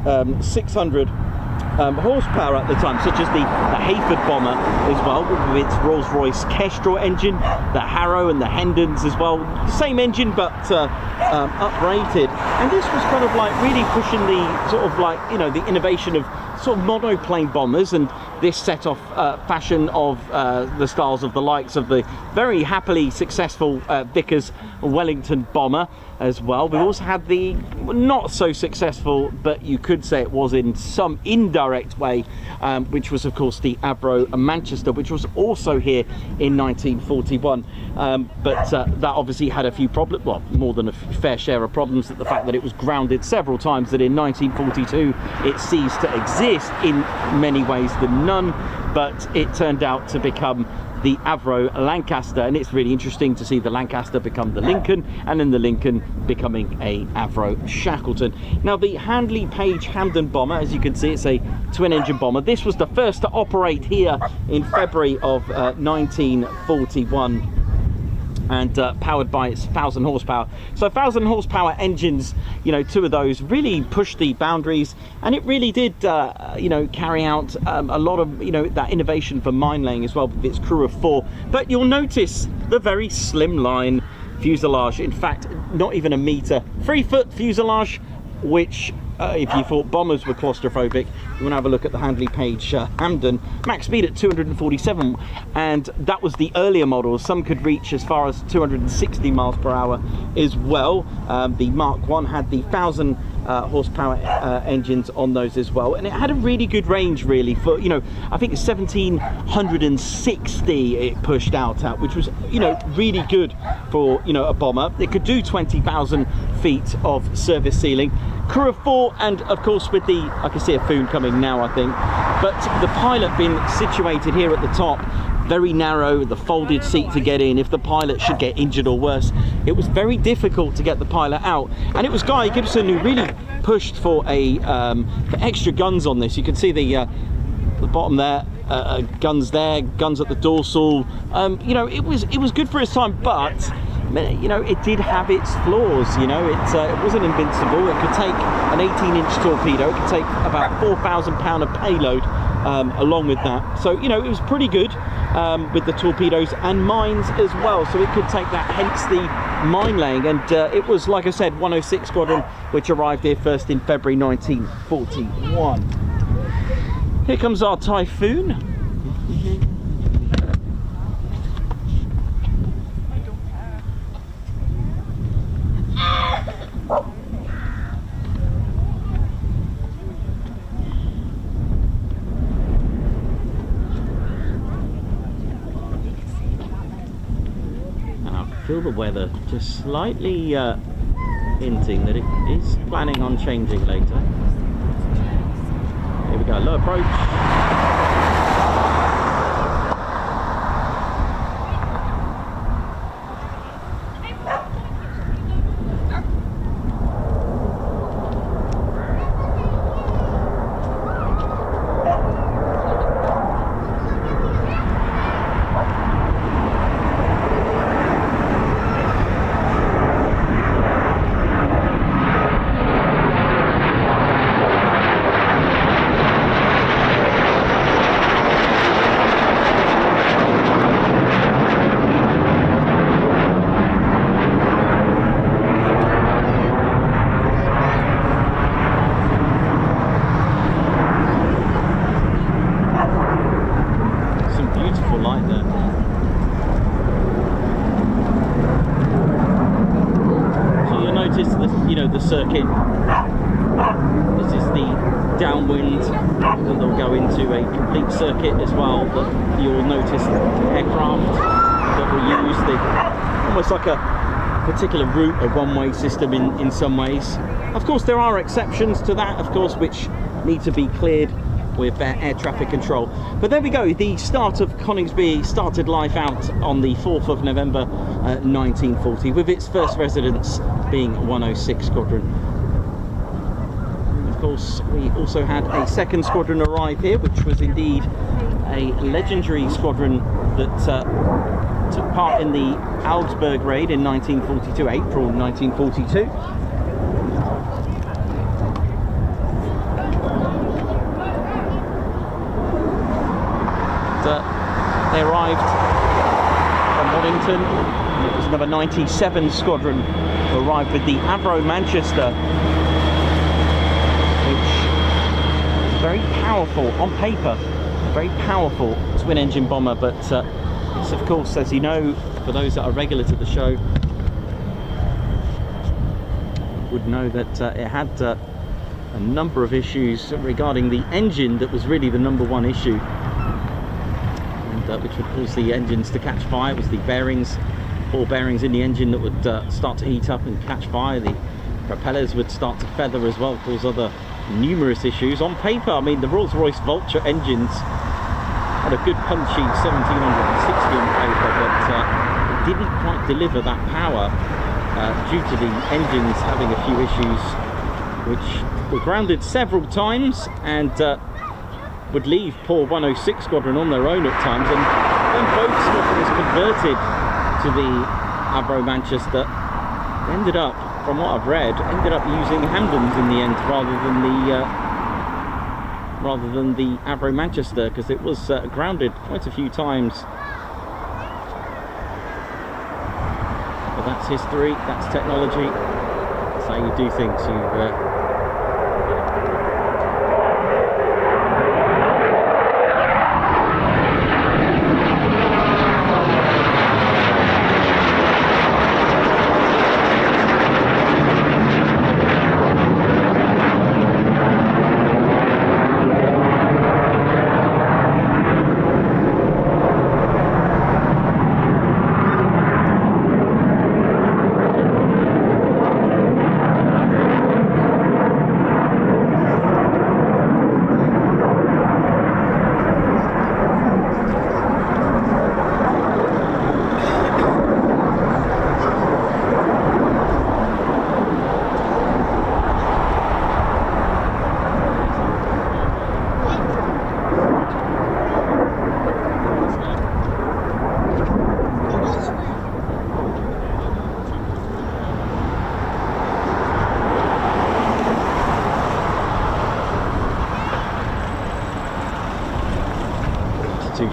600 horsepower at the time, such as the Hayford bomber as well, with its Rolls-Royce Kestrel engine, the Harrow and the Hampdens as well, same engine but uprated. And this was kind of like really pushing the sort of like, you know, the innovation of sort of monoplane bombers, and this set off fashion of the styles of the likes of the very happily successful Vickers Wellington bomber as well. We also had the not so successful, but you could say it was in some indirect way, which was of course the Avro Manchester, which was also here in 1941, but that obviously had a few problems, well, more than a fair share of problems, at the fact that it was grounded several times, that in 1942 it ceased to exist in many ways than none, but it turned out to become the Avro Lancaster, and it's really interesting to see the Lancaster become the Lincoln, and then the Lincoln becoming a Avro Shackleton. Now the Handley Page Hampden bomber, as you can see, it's a twin-engine bomber. This was the first to operate here in February of 1941, and powered by its 1,000 horsepower. So 1,000 horsepower engines, you know, two of those really pushed the boundaries, and it really did, you know, carry out a lot of, you know, that innovation for mine laying as well with its crew of 4. But you'll notice the very slimline fuselage, in fact, not even a metre, 3-foot fuselage, which if you thought bombers were claustrophobic, you want to have a look at the Handley Page Hampden. Max speed at 247, and that was the earlier models. Some could reach as far as 260 miles per hour as well. The Mark 1 had the 1,000 horsepower engines on those as well, and it had a really good range, really, for, you know, I think 1,760 it pushed out at, which was, you know, really good for, you know, a bomber. It could do 20,000 feet of service ceiling. Crew of 4, and of course with the, I can see a Foon coming now, I think, but the pilot being situated here at the top, very narrow, the folded seat to get in if the pilot should get injured or worse. It was very difficult to get the pilot out, and it was Guy Gibson who really pushed for a for extra guns on this. You can see the bottom there, guns there, guns at the dorsal. You know, it was good for its time, but you know, it did have its flaws. You know, it wasn't invincible. It could take an 18-inch torpedo. It could take about 4,000 pound of payload along with that. So, you know, it was pretty good with the torpedoes and mines as well. So it could take that, hence the mine laying. And it was, like I said, 106 Squadron, which arrived here first in February 1941. Here comes our Typhoon. Feel the weather just slightly hinting that it is planning on changing later. Here we go, low approach. you know, the circuit. This is the downwind, and they'll go into a complete circuit as well. That you'll notice aircraft that will use the almost like a particular route, a runway system in some ways. Of course, there are exceptions to that, of course, which need to be cleared with air traffic control. But there we go, the start of Coningsby started life out on the 4th of November 1940, with its first residence being 106 Squadron. Of course, we also had a second squadron arrive here, which was indeed a legendary squadron that took part in the Augsburg raid in 1942, April 1942. They arrived from Waddington, and it was number 97 Squadron who arrived with the Avro Manchester, which is very powerful on paper, a very powerful twin engine bomber, but it's, of course, as you know, for those that are regular to the show, would know that it had a number of issues regarding the engine that was really the number one issue. Which would cause the engines to catch fire. It was the bearings, ball bearings in the engine that would start to heat up and catch fire. The propellers would start to feather as well, cause other numerous issues. On paper, I mean, the Rolls-Royce Vulture engines had a good punchy 1760 on paper, but it didn't quite deliver that power due to the engines having a few issues, which were grounded several times and would leave poor 106 Squadron on their own at times. And when both squadrons converted to the Avro Manchester, they ended up, from what I've read, ended up using Hampdens in the end rather than the Avro Manchester, because it was grounded quite a few times. But that's history, that's technology, that's how you do things.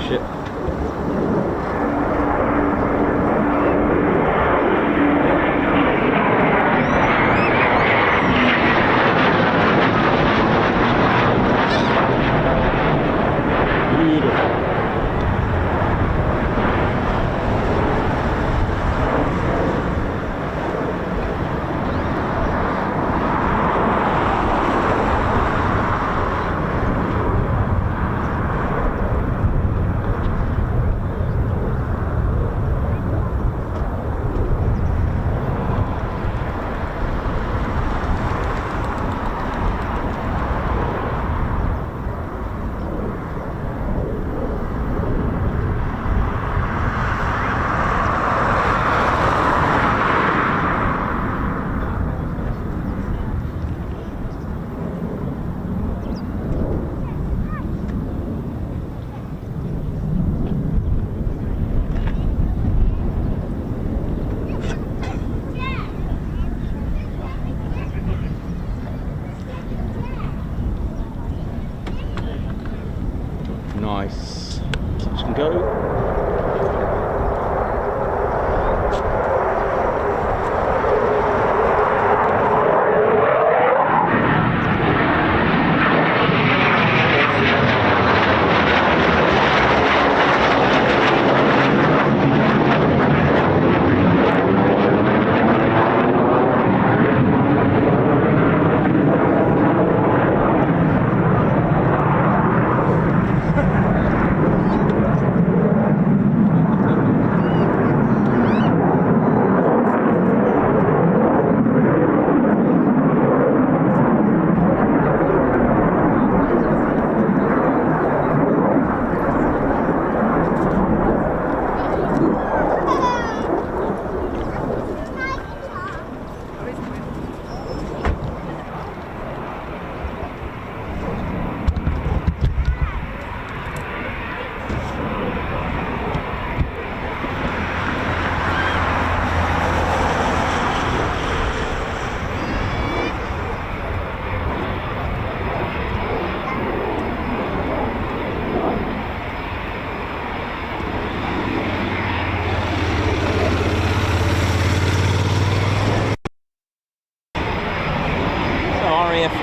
Ship.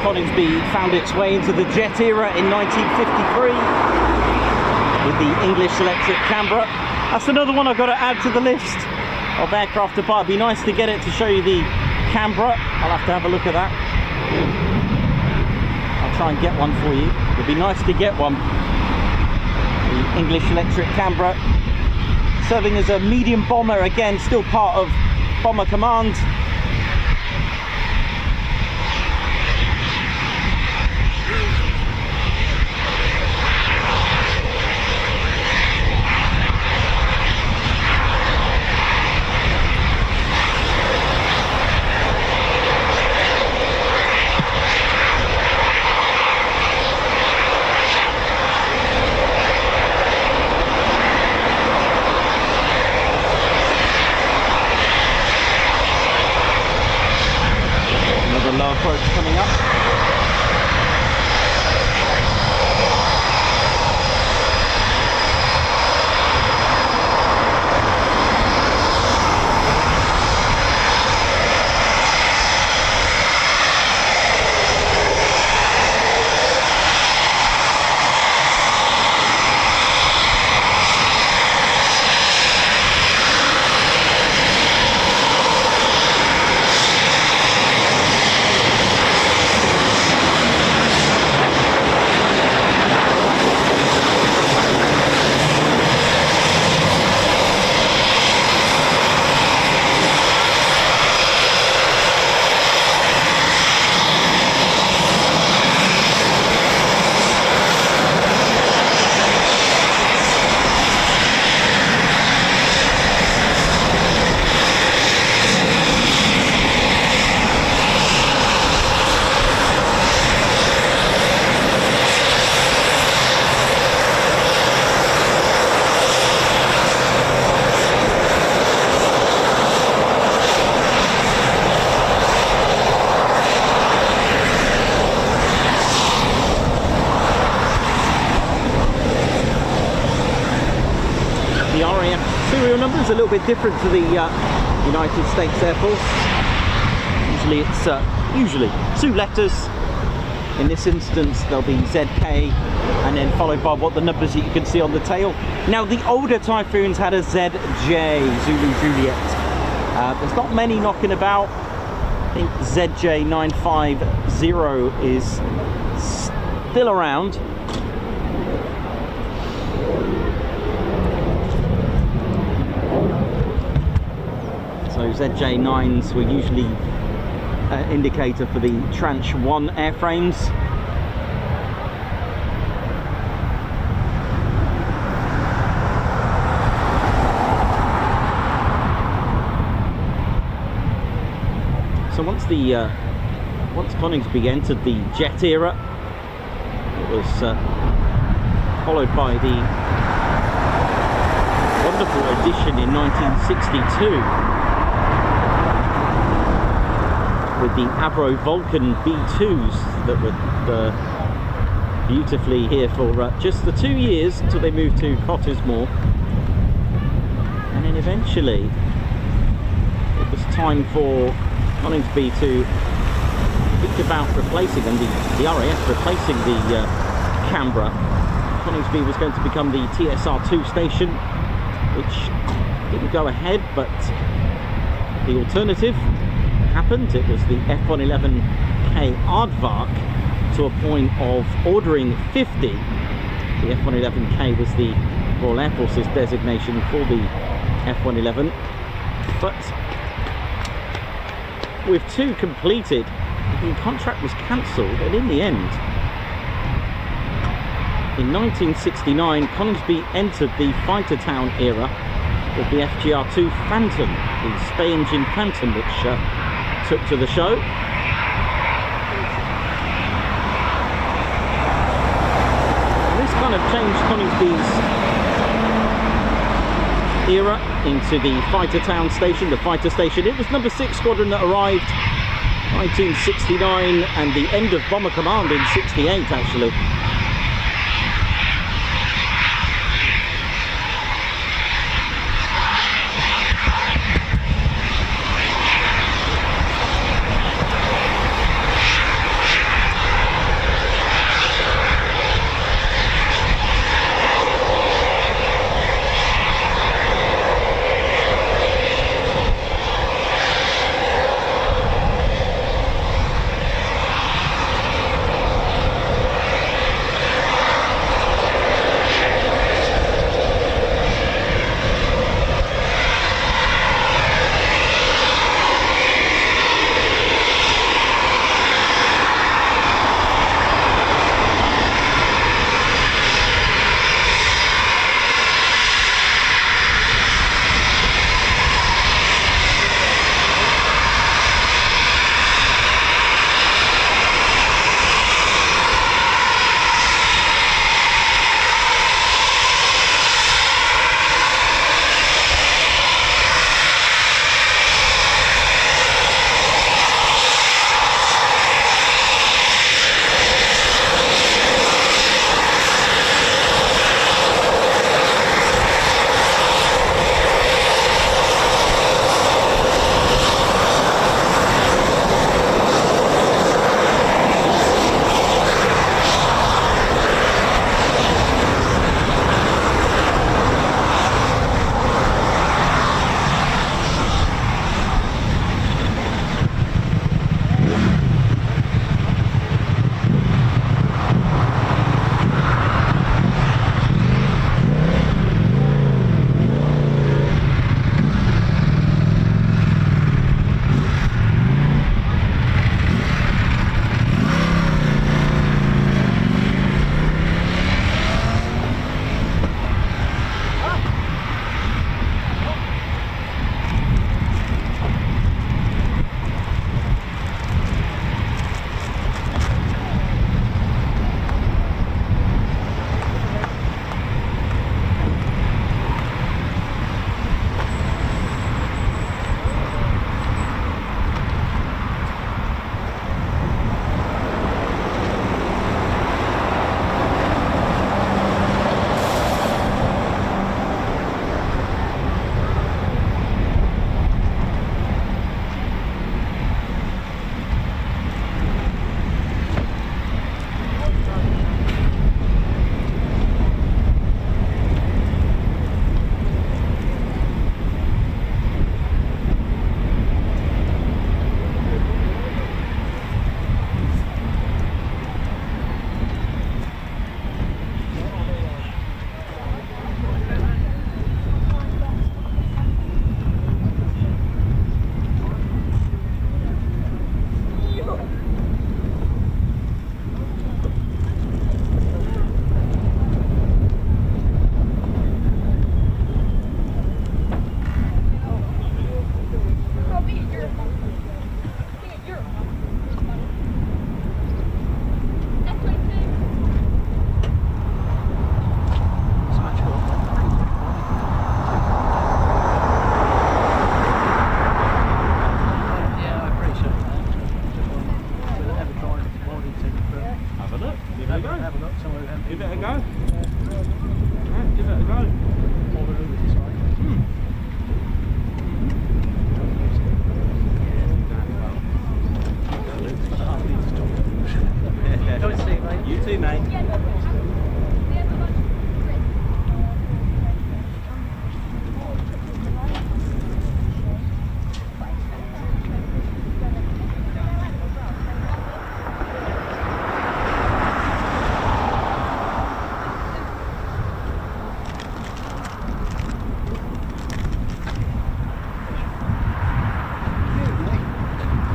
Coningsby found its way into the jet era in 1953 with the English electric Canberra. That's another one I've got to add to the list of aircraft to buy. It'd be nice to get it to show you the Canberra. I'll have to have a look at that. I'll try and get one for you. It'd be nice to get one. The English electric Canberra, serving as a medium bomber, again still part of Bomber Command. Approach coming up. Serial number is a little bit different to the United States Air Force. Usually it's usually 2 letters. In this instance there'll be ZK and then followed by what the numbers that you can see on the tail. Now the older Typhoons had a ZJ, Zulu Juliet. There's not many knocking about. I think ZJ950 is still around. So ZJ9s were usually an indicator for the Tranche 1 airframes. So once Coningsby entered the jet era, it was followed by the wonderful addition in 1962 with the Avro Vulcan B2s that were beautifully here for just the 2 years until they moved to Cottesmore, and then eventually it was time for Coningsby to think about replacing, and the RAF replacing the Canberra. Coningsby was going to become the TSR2 station, which didn't go ahead, but the alternative happened. It was the F111K Aardvark, to a point of ordering 50. The F111K was the Royal Air Force's designation for the F111, but with 2 completed, the contract was cancelled, and in the end, in 1969, Coningsby entered the fighter town era with the FGR2 Phantom, the Spey engine Phantom, which took to the show. And this kind of changed Coningsby's era into the fighter town station, the fighter station. It was number 6 squadron that arrived 1969, and the end of Bomber Command in 68 actually.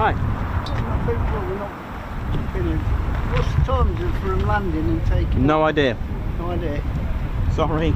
Hi. We're not finished. What's the time difference from landing and taking? No idea. No idea. Sorry.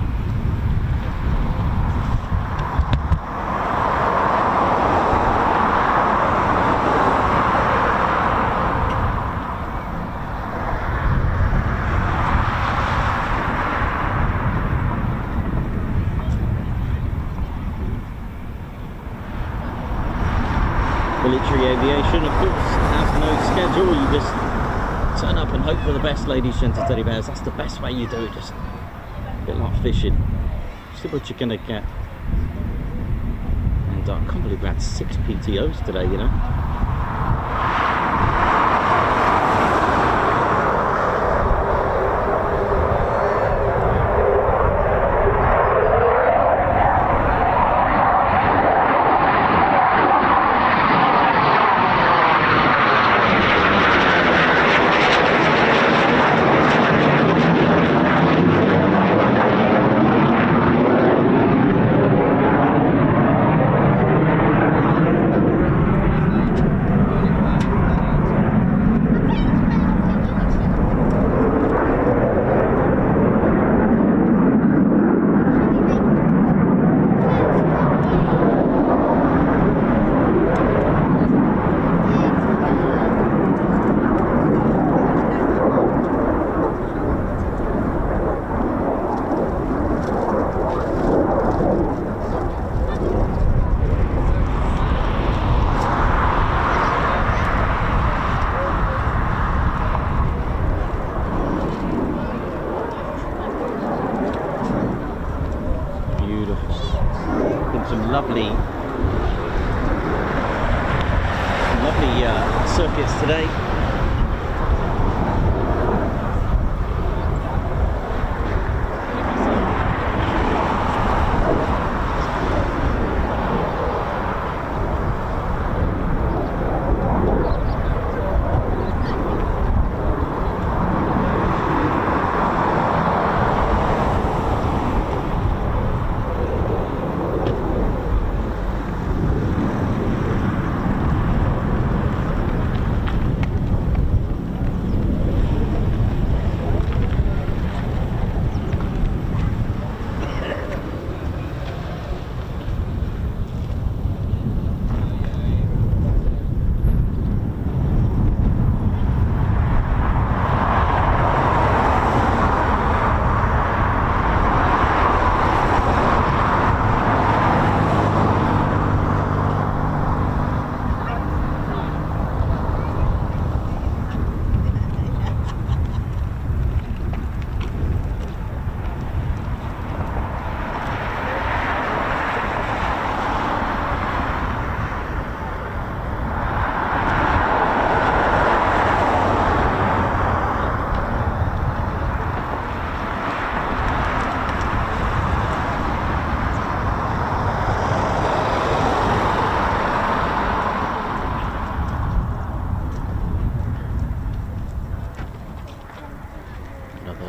Military aviation, of course, has no schedule. You just turn up and hope for the best, ladies, gents, teddy bears. That's the best way you do it. Just a bit like fishing. See what you're gonna get. And I can't believe we had 6 PTOs today, you know. Lovely circuits today.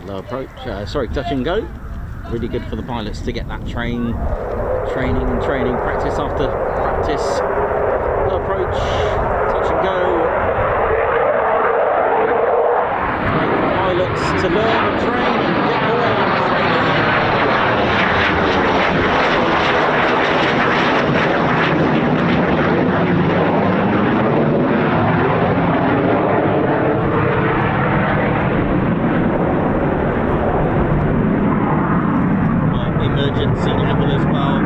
Approach, touch and go. Really good for the pilots to get that training, practice after practice. Low approach, touch and go. Great for pilots to learn and train and get away and training. Emergency level as well.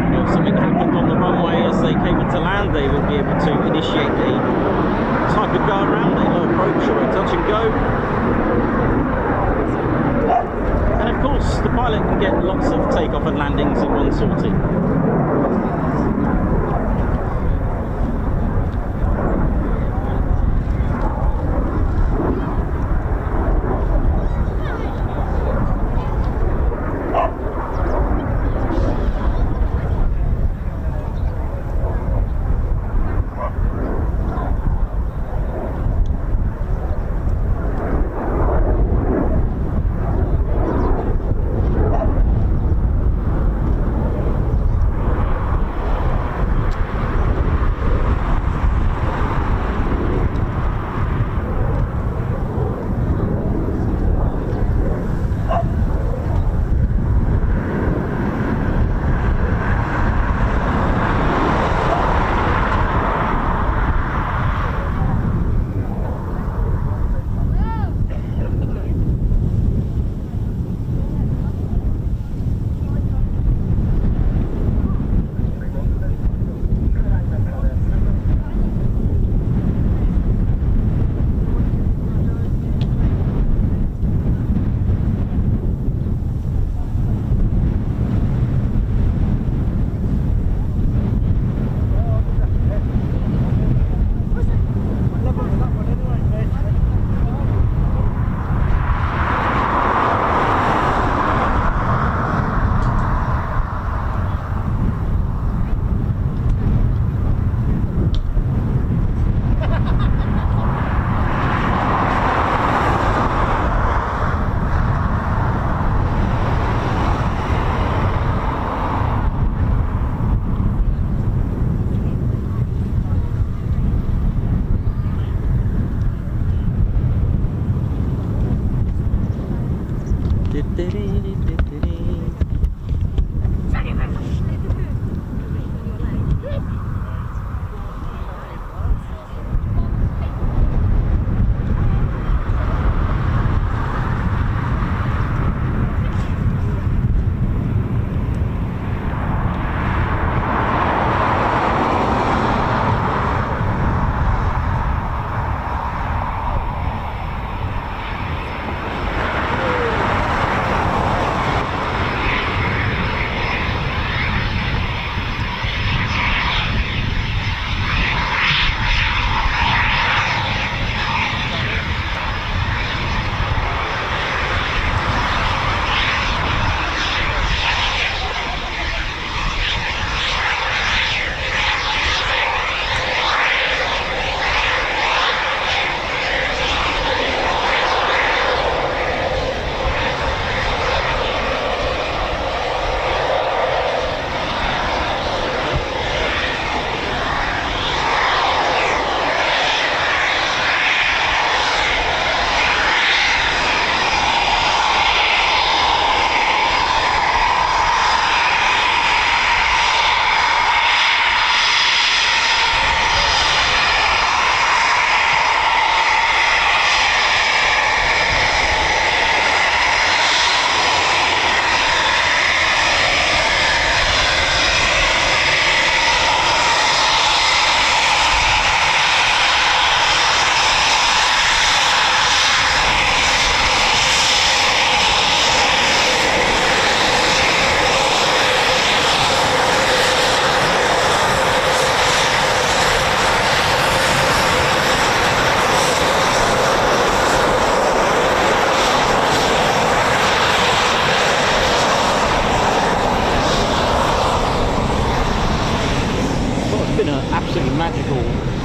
You know, if something happened on the runway as they came into land, they would be able to initiate the type of go around, a low approach or a touch and go. And of course, the pilot can get lots of takeoff and landings in one sortie.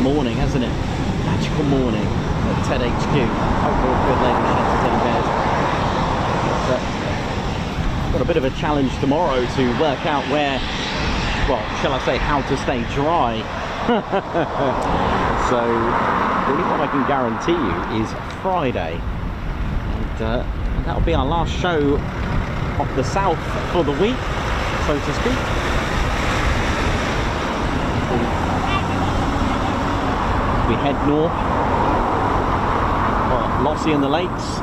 morning, hasn't it? Magical morning at TED HQ. Overall good, ladies and gentlemen, bears. Got a bit of a challenge tomorrow to work out where, well, shall I say, how to stay dry. So really what I can guarantee you is Friday, and that'll be our last show of the south for the week, so to speak. We head north. Lossy in the Lakes.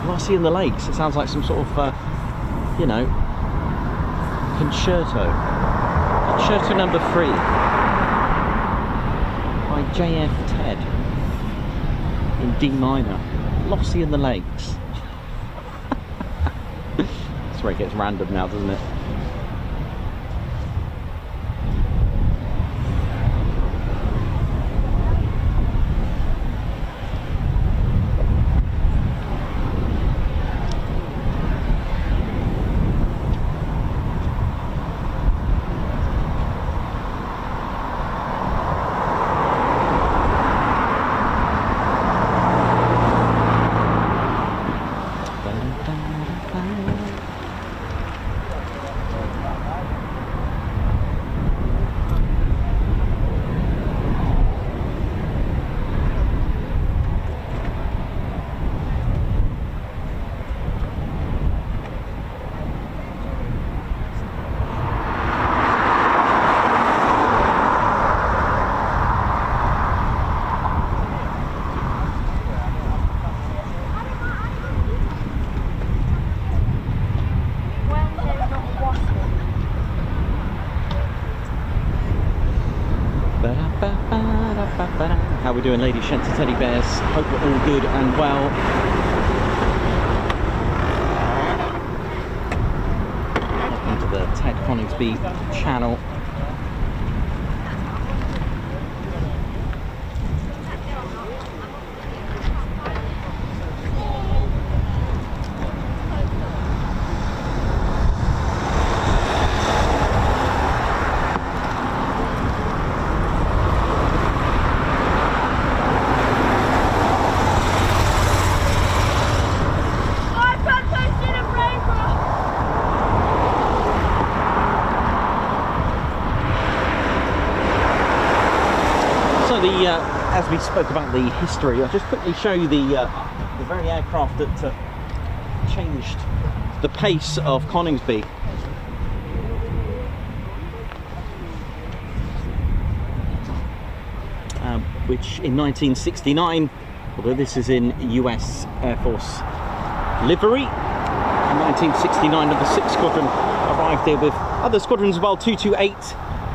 Lossy in the Lakes. It sounds like some sort of, you know, concerto. Concerto number 3 by JF Ted in D minor. Lossy in the Lakes. That's where it gets random now, doesn't it? How we doing, ladies, gents, and teddy bears? Hope we're all good and well. Welcome to the Ted Coningsby channel. As we spoke about the history, I'll just quickly show you the very aircraft that changed the pace of Coningsby. Which in 1969, although this is in US Air Force livery, in 1969 number 6 Squadron arrived there with other squadrons as well, 228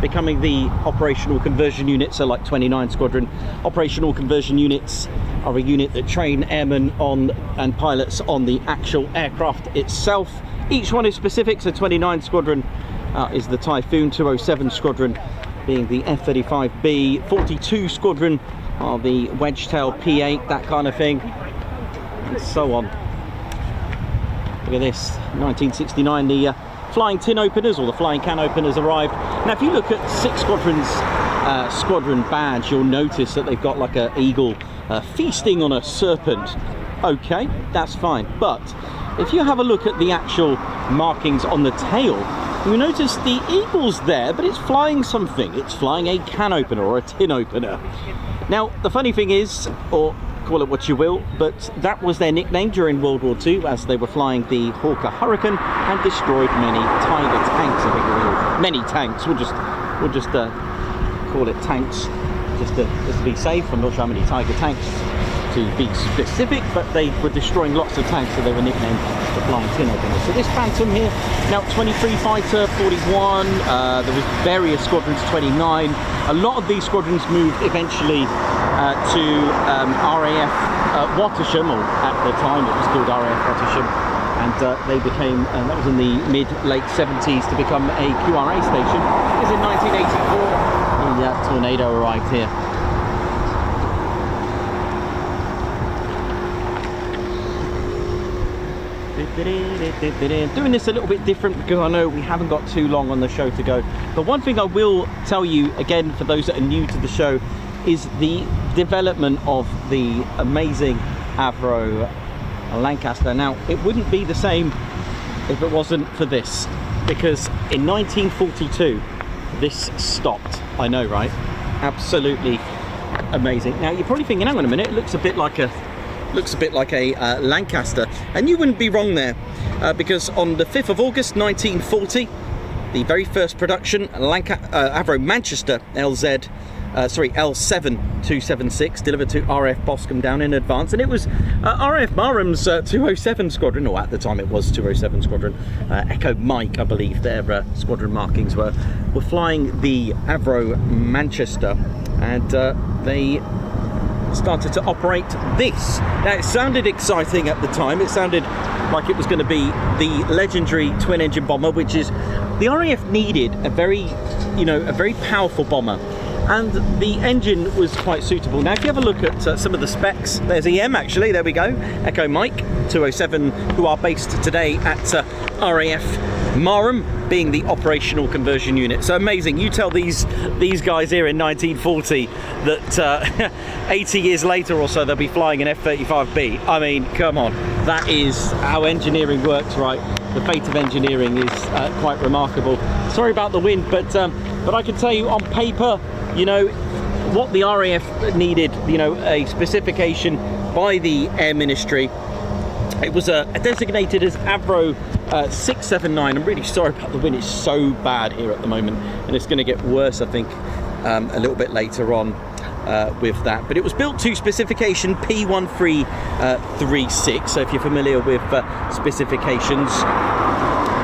becoming the operational conversion unit. So like 29 Squadron, operational conversion units are a unit that train airmen on and pilots on the actual aircraft itself. Each one is specific, so 29 Squadron is the Typhoon, 207 Squadron being the F-35B, 42 Squadron are the Wedgetail P8, that kind of thing, and so on. Look at this, 1969, the flying tin openers, or the flying can openers, arrived. Now if you look at 6 Squadron's squadron badge, you'll notice that they've got like an eagle feasting on a serpent. Okay, that's fine, but if you have a look at the actual markings on the tail, you notice the eagle's there, but it's flying something. It's flying a can opener or a tin opener. Now the funny thing is, or call it what you will, but that was their nickname during World War II, as they were flying the Hawker Hurricane and destroyed many Tiger tanks. I think it was many tanks. We'll just call it tanks, just to be safe. I'm not sure how many Tiger tanks to be specific, but they were destroying lots of tanks, so they were nicknamed the Flying Tin Openers. So this Phantom here, now 23 Fighter, 41. There was various squadrons, 29. A lot of these squadrons moved eventually to RAF Woodhall, or at the time it was called RAF Woodhall, and they became, and that was in the mid-late 70s, to become a QRA station. It was in 1984 the Tornado arrived here. Doing this a little bit different because I know we haven't got too long on the show to go, but one thing I will tell you again, for those that are new to the show, is the development of the amazing Avro Lancaster. Now, it wouldn't be the same if it wasn't for this, because in 1942 this stopped. I know, right? Absolutely amazing. Now you're probably thinking, hang on a minute, it looks a bit like a Lancaster, and you wouldn't be wrong there, because on the 5th of August 1940, the very first production Avro Manchester L7276 delivered to RAF Boscombe down in advance, and it was RAF Marham's 207 Squadron, or at the time it was 207 Squadron, Echo Mike, I believe their squadron markings were flying the Avro Manchester, and they started to operate this. Now, it sounded exciting at the time. It sounded like it was going to be the legendary twin-engine bomber, which is the RAF needed a very powerful bomber, and the engine was quite suitable. Now, if you have a look at some of the specs, there's EM actually. There we go. Echo Mike 207, who are based today at RAF Marham, being the operational conversion unit. So amazing. You tell these guys here in 1940 that 80 years later or so they'll be flying an F-35B. I mean, come on, that is how engineering works, right? The fate of engineering is quite remarkable. Sorry about the wind, but I can tell you on paper, you know, what the RAF needed, you know, a specification by the Air Ministry. It was designated as Avro 679. I'm really sorry about the wind. It's so bad here at the moment, and it's going to get worse, I think, a little bit later on with that. But it was built to specification P1336. So if you're familiar with specifications,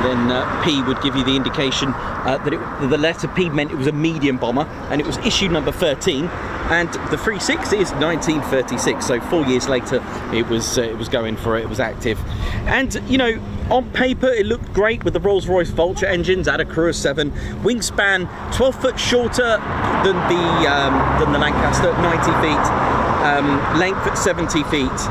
then P would give you the indication that the letter P meant it was a medium bomber, and it was issue number 13, and the 36 is 1936, so 4 years later it was going for it, it was active. And you know, on paper it looked great with the Rolls-Royce Vulture engines at a crew of 7, wingspan 12 foot shorter than the Lancaster, 90 feet, length at 70 feet.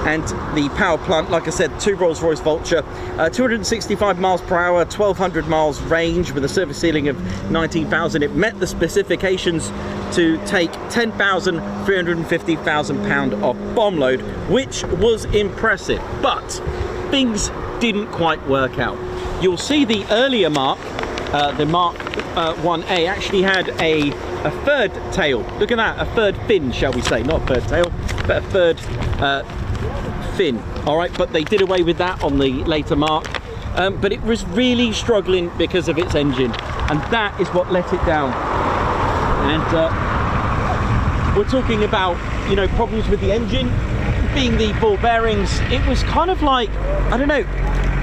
And the power plant, like I said, 2 Rolls-Royce Vulture, 265 miles per hour, 1,200 miles range with a service ceiling of 19,000. It met the specifications to take 10,350,000 pound of bomb load, which was impressive. But things didn't quite work out. You'll see the earlier Mark, the Mark 1A, actually had a third tail. Look at that, a third fin, shall we say, not a third tail, but a third fin. All right, but they did away with that on the later Mark, but it was really struggling because of its engine, and that is what let it down. And we're talking about, you know, problems with the engine, being the ball bearings. It was kind of like, I don't know,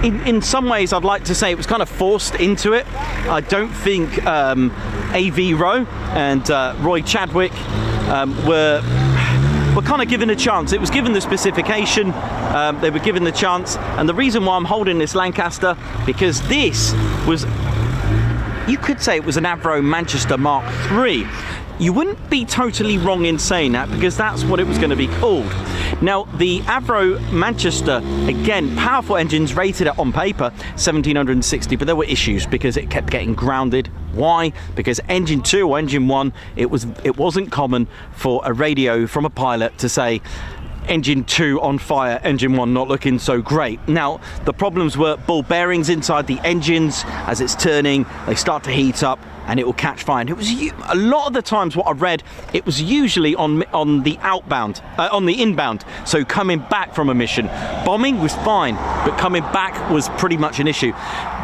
in some ways I'd like to say it was kind of forced into it. I don't think Avro and Roy Chadwick were kind of given a chance. It was given the specification, they were given the chance, and the reason why I'm holding this Lancaster, because this was, you could say it was an Avro Manchester Mark III. You wouldn't be totally wrong in saying that, because that's what it was going to be called. Now, the Avro Manchester, again, powerful engines, rated it on paper 1,760, but there were issues because it kept getting grounded. Why? Because engine 2 or engine 1, it wasn't common for a radio from a pilot to say, engine 2 on fire, engine 1 not looking so great. Now, the problems were ball bearings inside the engines. As it's turning, they start to heat up and it will catch fire. And it was a lot of the times what I read, it was usually on the outbound, on the inbound. So coming back from a mission, bombing was fine, but coming back was pretty much an issue.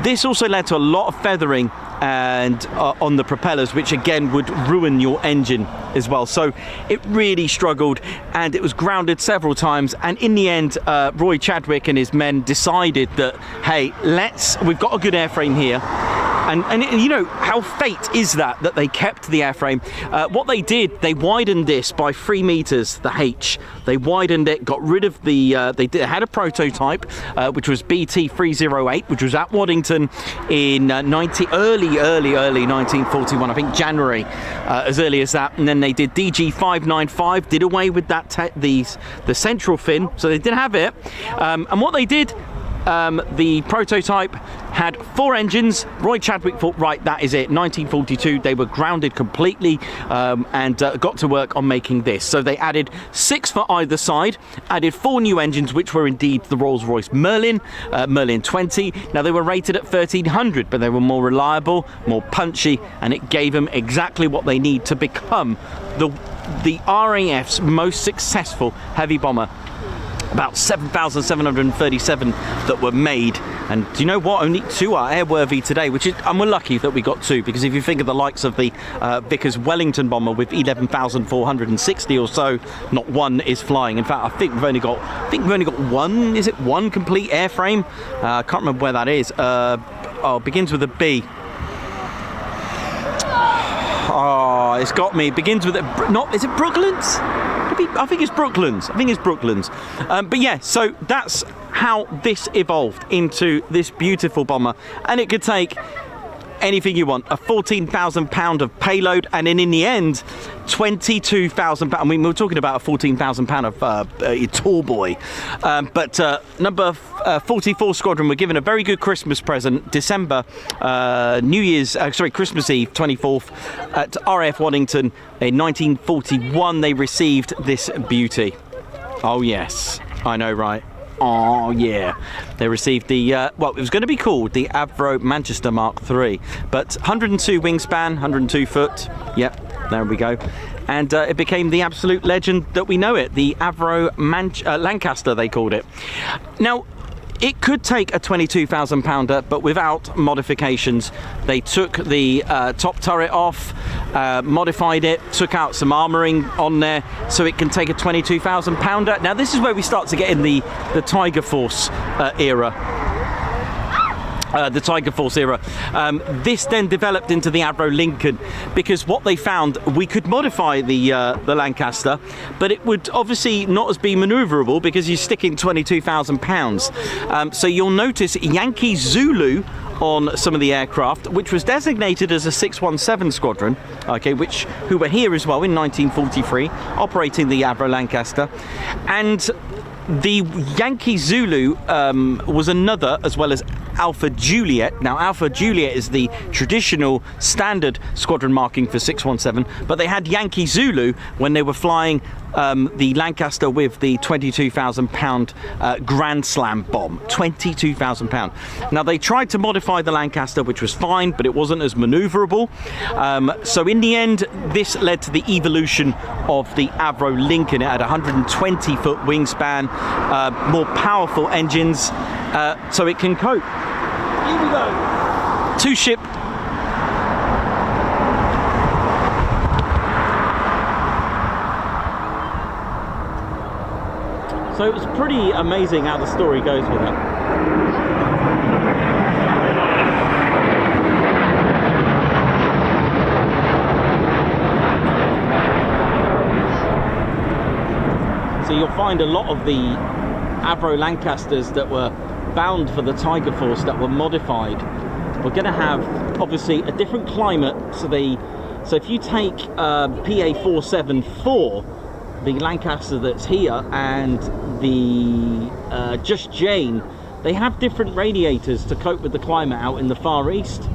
This also led to a lot of feathering and on the propellers, which again would ruin your engine as well. So it really struggled, and it was grounded several times. And in the end, Roy Chadwick and his men decided that, hey, we've got a good airframe here. And you know, how fate is that they kept the airframe. What they did, they widened this by 3 meters, the H. They widened it, got rid of the, they had a prototype, which was BT308, which was at Waddington in early 1941, I think January, as early as that. And then they did DG595, did away with that, the central fin, so they didn't have it. And what they did, the prototype had 4 engines. Roy Chadwick thought, right, that is it. 1942, they were grounded completely and got to work on making this. So they added 6 for either side, added 4 new engines, which were indeed the Rolls-Royce Merlin, Merlin 20. Now, they were rated at 1300, but they were more reliable, more punchy, and it gave them exactly what they need to become the RAF's most successful heavy bomber. About 7,737 that were made, and do you know what? Only 2 are airworthy today, which is, and we're lucky that we got 2, because if you think of the likes of the Vickers Wellington bomber with 11,460 or so, not 1 is flying. In fact, I think we've only got 1. Is it 1 complete airframe? I can't remember where that is. It begins with a B. Oh, it's got me. It begins with is it Brooklands? I think it's Brooklands. But yeah, so that's how this evolved into this beautiful bomber, and it could take anything you want. A 14,000 pound of payload, and then in the end, 22,000 pound. I mean, we're talking about a 14,000 pound of tall boy. But number 44 Squadron were given a very good Christmas present. December, Christmas Eve, 24th, at RAF Waddington in 1941. They received this beauty. Oh yes, I know, right? Oh yeah, they received the well, it was going to be called the Avro Manchester Mark III, but 102 wingspan, 102 foot. Yep, there we go. And it became the absolute legend that we know it, the Avro Lancaster, they called it. Now, it could take a 22,000 pounder, but without modifications. They took the top turret off, modified it, took out some armouring on there, so it can take a 22,000 pounder. Now, this is where we start to get in the Tiger Force era. This then developed into the Avro Lincoln, because what they found, we could modify the Lancaster, but it would obviously not as be manoeuvrable because you're sticking 22,000 pounds. So you'll notice Yankee Zulu on some of the aircraft, which was designated as a 617 Squadron, okay, who were here as well in 1943, operating the Avro Lancaster. And the Yankee Zulu was another, as well as Alpha Juliet. Now, Alpha Juliet is the traditional standard squadron marking for 617, but they had Yankee Zulu when they were flying the Lancaster with the 22,000 pound Grand Slam bomb. 22,000 pound. Now, they tried to modify the Lancaster, which was fine, but it wasn't as maneuverable. So in the end, this led to the evolution of the Avro Lincoln. It had 120 foot wingspan, more powerful engines, so it can cope. Here we go. 2-ship. So it was pretty amazing how the story goes with that. So you'll find a lot of the Avro Lancasters that were bound for the Tiger Force that were modified. We're going to have obviously a different climate. So if you take PA474, the Lancaster that's here, and the Just Jane, they have different radiators to cope with the climate out in the Far East.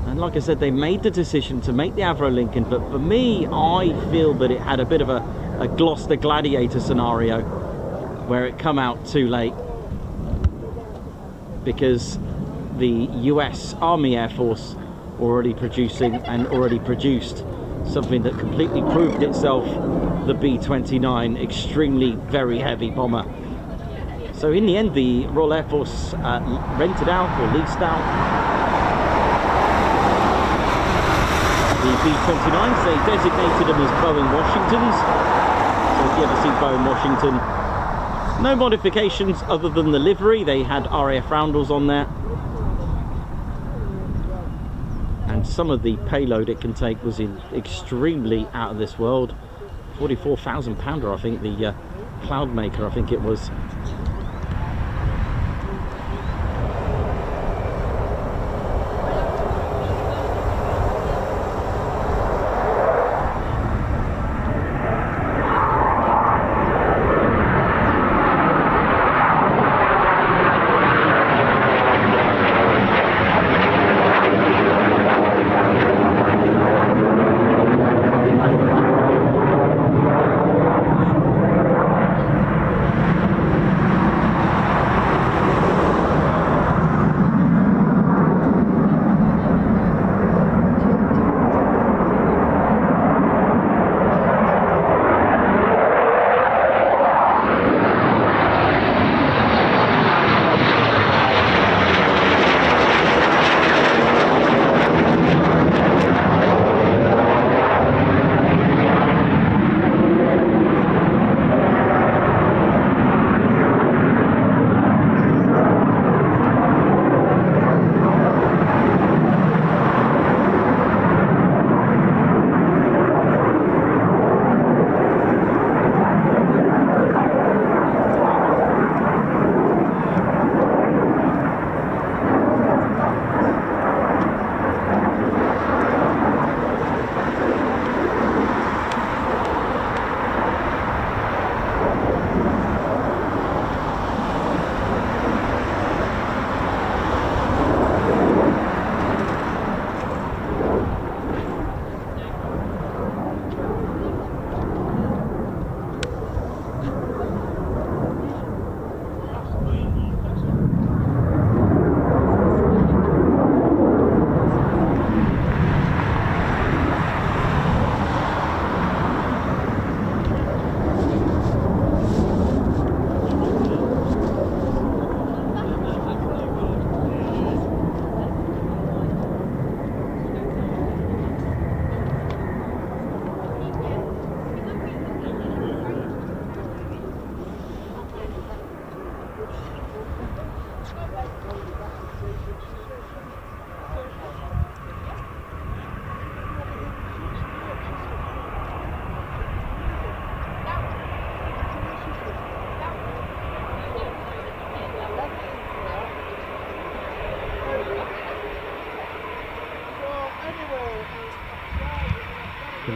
And like I said, they made the decision to make the Avro Lincoln, but for me, I feel that it had a bit of a Gloucester Gladiator scenario where it come out too late, because the US Army Air Force were already producing and already produced something that completely proved itself, the B-29, extremely very heavy bomber. So in the end, the Royal Air Force rented out or leased out the B-29s. They designated them as Boeing Washingtons. So if you ever see Boeing Washington, no modifications other than the livery. They had RAF roundels on there. And some of the payload it can take was extremely out of this world. 44,000 pounder, I think, the Cloudmaker, I think it was.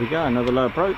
we go, another low approach.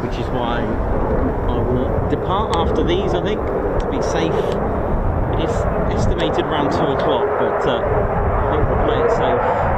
which is why I will depart after these, I think, to be safe. It is estimated around 2 o'clock, but I think we'll play it safe.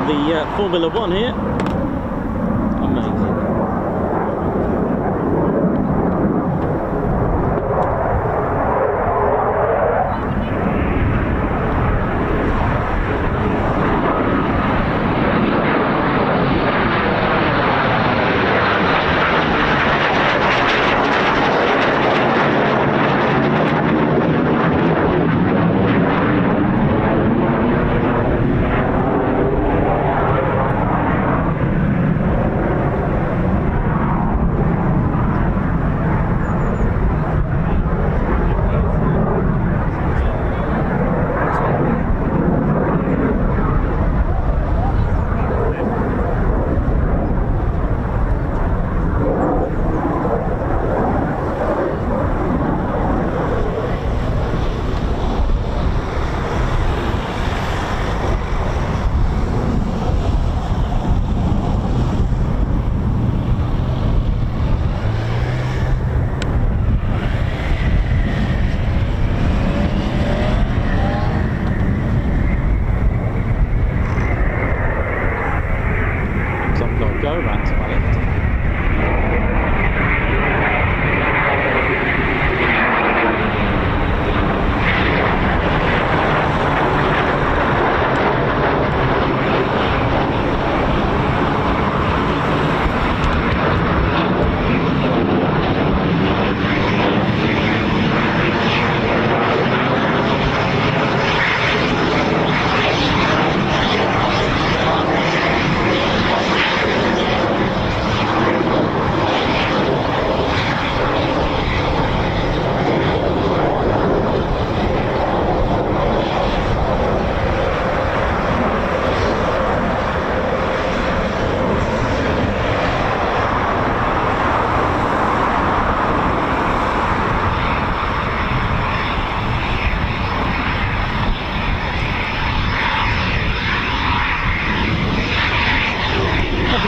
The Formula One here. Amazing.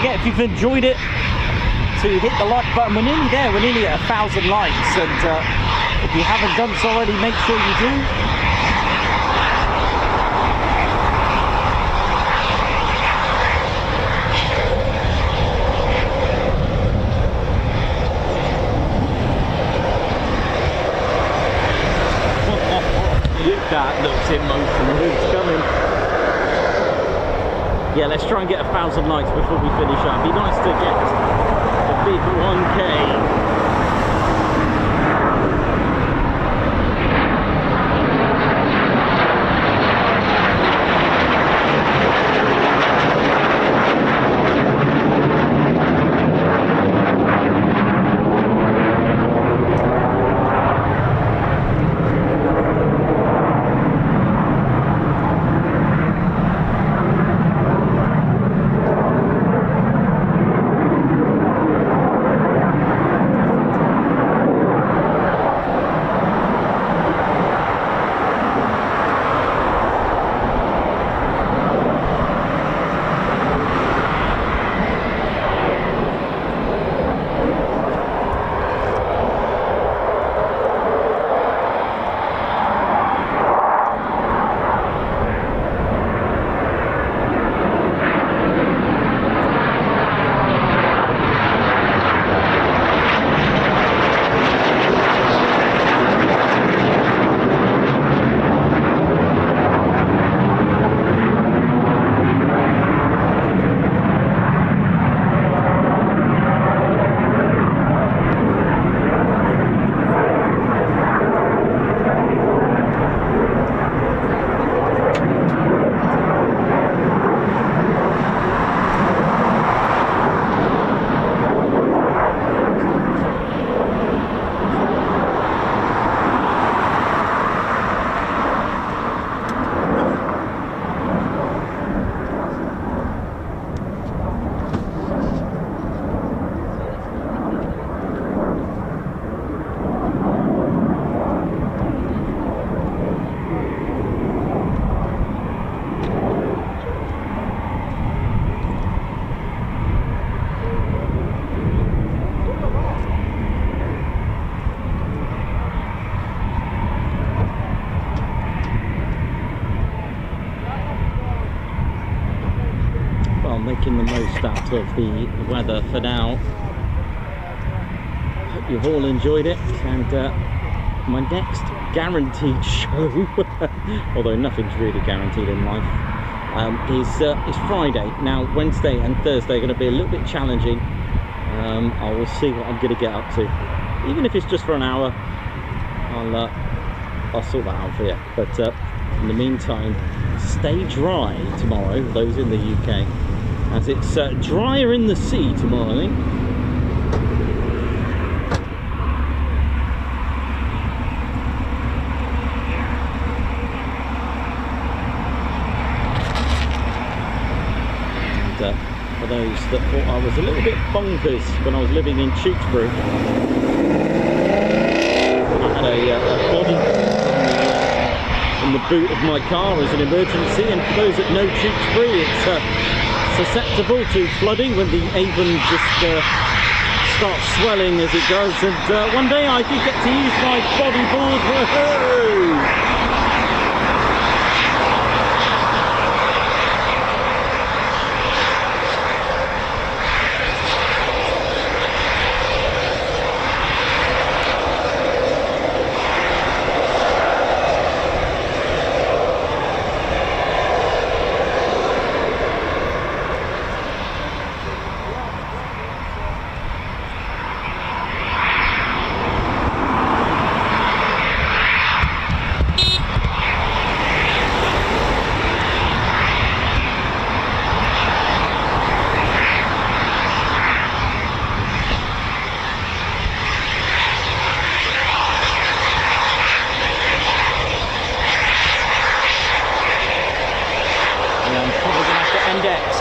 If you've enjoyed it, to hit the like button. We're nearly there, we're nearly at 1,000 likes, and if you haven't done so already, make sure you do. That looks emotional. It's coming. Yeah, let's try and get 1,000 likes before we finish up. It'd be nice to get a big 1K. most out of the weather for now. Hope you've all enjoyed it, and my next guaranteed show, although nothing's really guaranteed in life, is Friday. Now Wednesday and Thursday are going to be a little bit challenging. I will see what I'm going to get up to, even if it's just for an hour. I'll sort that out for you, but in the meantime, stay dry tomorrow, those in the UK, as it's drier in the sea tomorrow, I think. And for those that thought I was a little bit bonkers when I was living in Tewkesbury, I had a body in the boot of my car as an emergency, and for those that know Tewkesbury, it's susceptible to flooding when the Avon just starts swelling as it does, and one day I did get to use my bodyboard. Woohoo!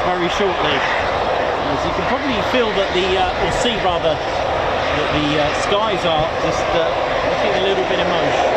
Very shortly, as you can probably feel that or see rather, that the skies are just looking a little bit emotional.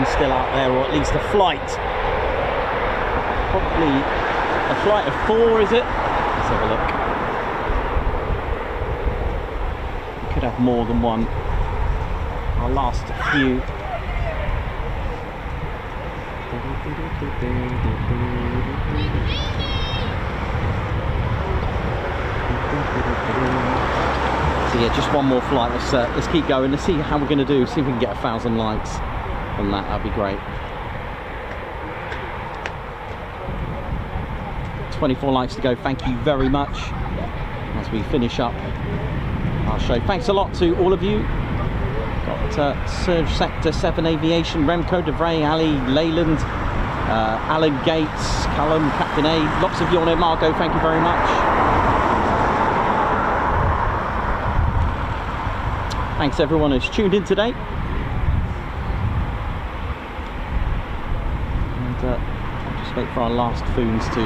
Still out there, or at least a flight, probably a flight of 4, is it? Let's have a look. We could have more than one. Our last few. So yeah, just one more flight. Let's keep going. Let's see how we're going to do. See if we can get 1,000 likes on that. That'd be great. 24 likes to go. Thank you very much as we finish up our show. Thanks a lot to all of you. Got Surge Sector 7 Aviation, Remco, DeVray, Ali, Leyland, Alan Gates, Callum, Captain A, lots of you on there. Margot, thank you very much. Thanks everyone who's tuned in today. Wait for our last foons to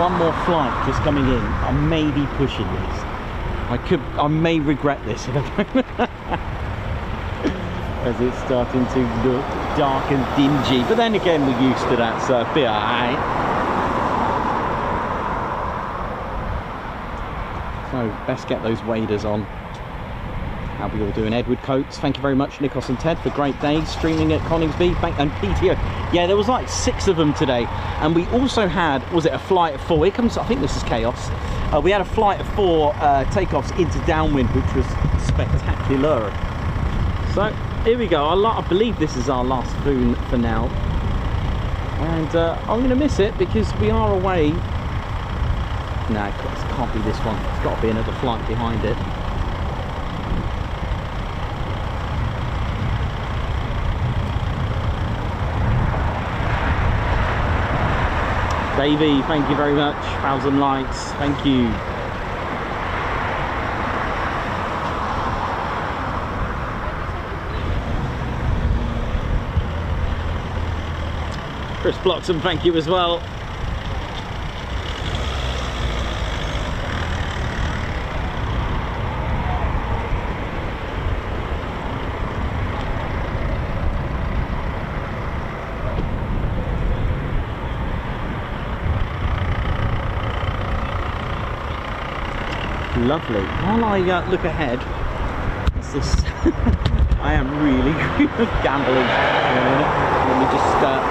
one more flight just coming in. I may be pushing this. I may regret this in a moment as it's starting to look dark and dingy, but then again we're used to that, so it'll be alright. So best get those waders on. How we all doing? Edward Coates, thank you very much. Nikos and Ted for great days streaming at Coningsby. And PTO, yeah, there was like 6 of them today, and we also had, was it a flight of 4? Here comes, I think this is chaos. We had a flight of 4 takeoffs into downwind, which was spectacular. So here we go. I believe this is our last foon for now, and I'm going to miss it because we are away No, it can't be this one. It's got to be another flight behind it. Davey, thank you very much. 1,000 likes, thank you. Chris Bloxham, thank you as well. Lovely. While I look ahead, what's this? I am really gambling. Let me just,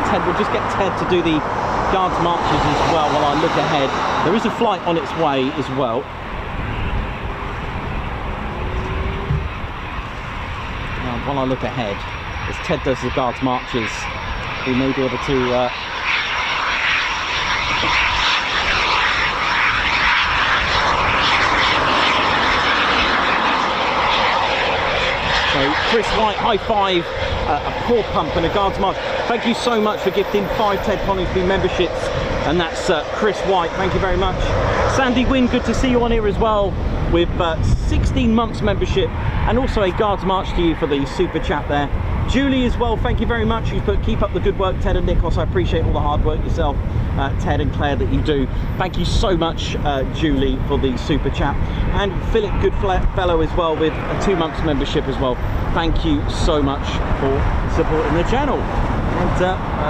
Ted, we'll just get Ted to do the guards marches as well while I look ahead. There is a flight on its way as well. Now, while I look ahead, as Ted does the guards marches, we may be able to so Chris White, high five, a paw pump and a guards march. Thank you so much for gifting 5 Ted Coningsby memberships, and that's Chris White, thank you very much. Sandy Wynn, good to see you on here as well, with 16 months membership, and also a guards march to you for the super chat there. Julie as well, thank you very much. You put keep up the good work, Ted and Nikos. I appreciate all the hard work yourself, Ted and Claire, that you do. Thank you so much, Julie, for the super chat. And Philip Goodfellow as well, with a 2 months membership as well. Thank you so much for supporting the channel. And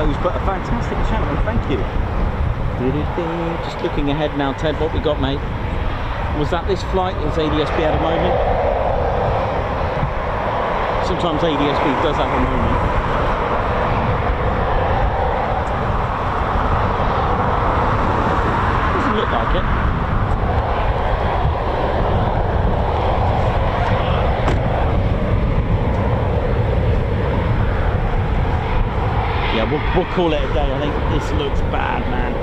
who's put a fantastic channel, and thank you. Just looking ahead now, Ted, what we got, mate? Was that this flight? Is ADSB at a moment? Sometimes ADSB does have a moment. Doesn't look like it. Yeah, we'll call it a day. I think this looks bad, man.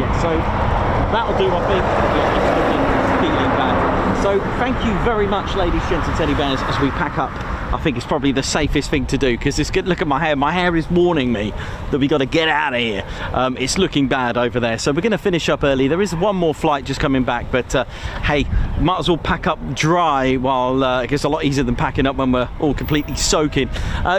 Yeah, so that'll do, I think. Yeah, it's feeling bad. So thank you very much, ladies, gents and teddy bears, as we pack up. I think it's probably the safest thing to do, because it's good. Look at my hair. My hair is warning me that we got to get out of here. It's looking bad over there, so we're going to finish up early. There is one more flight just coming back, but hey, might as well pack up dry while it gets a lot easier than packing up when we're all completely soaking.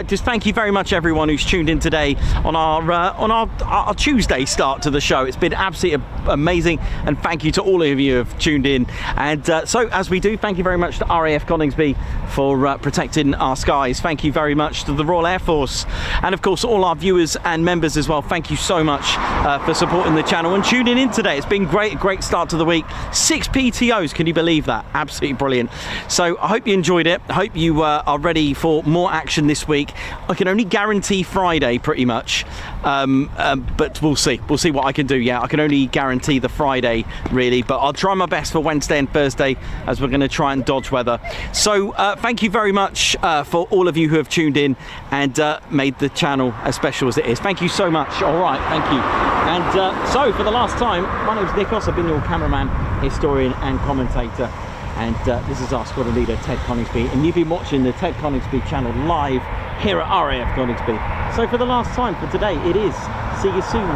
Just thank you very much, everyone who's tuned in today on our Tuesday start to the show. It's been absolutely amazing, and thank you to all of you who have tuned in. And so as we do, thank you very much to RAF Coningsby for protecting our skies. Thank you very much to the Royal Air Force, and of course all our viewers and members as well. Thank you so much for supporting the channel and tuning in today. It's been great, a great start to the week. 6 PTOs, can you believe that? Absolutely brilliant. So I hope you enjoyed it. I hope you are ready for more action this week. I can only guarantee Friday pretty much, but we'll see what I can do. Yeah, I can only guarantee the Friday really, but I'll try my best for Wednesday and Thursday, as we're going to try and dodge weather. So thank you very much for all of you who have tuned in and made the channel as special as it is. Thank you so much. All right, thank you. And so for the last time, my name's Nikos. I've been your cameraman, historian and commentator, and this is our squadron leader, Ted Coningsby, and you've been watching the Ted Coningsby channel live here at RAF Coningsby. So for the last time for today, it is see you soon,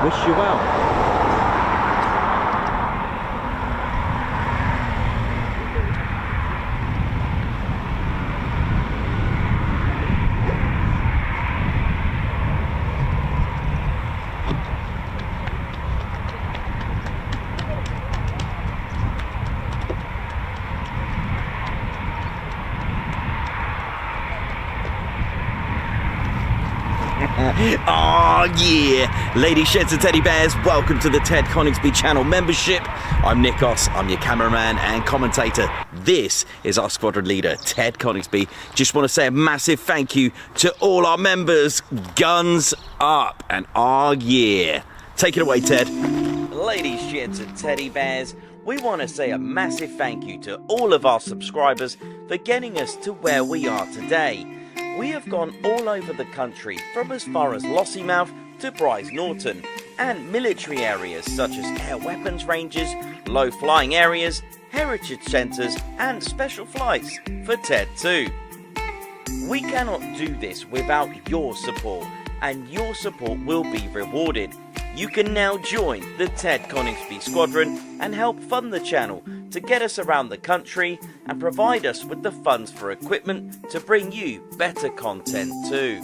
wish you well. Oh yeah, ladies, gents and teddy bears, welcome to the Ted Coningsby channel membership. I'm Nikos, I'm your cameraman and commentator. This is our squadron leader, Ted Coningsby. Just want to say a massive thank you to all our members. Guns up, and oh yeah. Take it away, Ted. Ladies, gents and teddy bears, we want to say a massive thank you to all of our subscribers for getting us to where we are today. We have gone all over the country, from as far as Lossiemouth to Bryce Norton, and military areas such as air weapons ranges, low flying areas, heritage centres and special flights for TED 2. We cannot do this without your support, and your support will be rewarded. You can now join the TED Coningsby Squadron and help fund the channel to get us around the country and provide us with the funds for equipment to bring you better content too.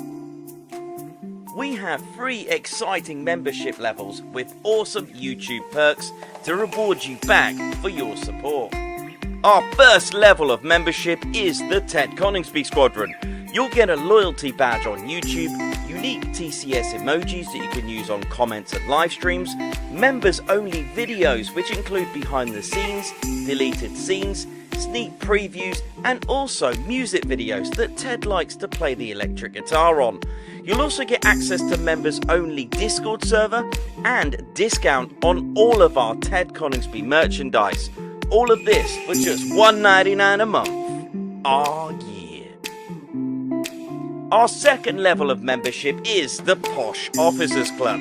We have 3 exciting membership levels with awesome YouTube perks to reward you back for your support. Our first level of membership is the TED Coningsby Squadron. You'll get a loyalty badge on YouTube, unique TCS emojis that you can use on comments and live streams, members only videos which include behind the scenes, deleted scenes, sneak previews and also music videos that Ted likes to play the electric guitar on. You'll also get access to members only Discord server and discount on all of our Ted Coningsby merchandise. All of this for just $1.99 a month. Oh yeah. Our second level of membership is the Posh Officers Club.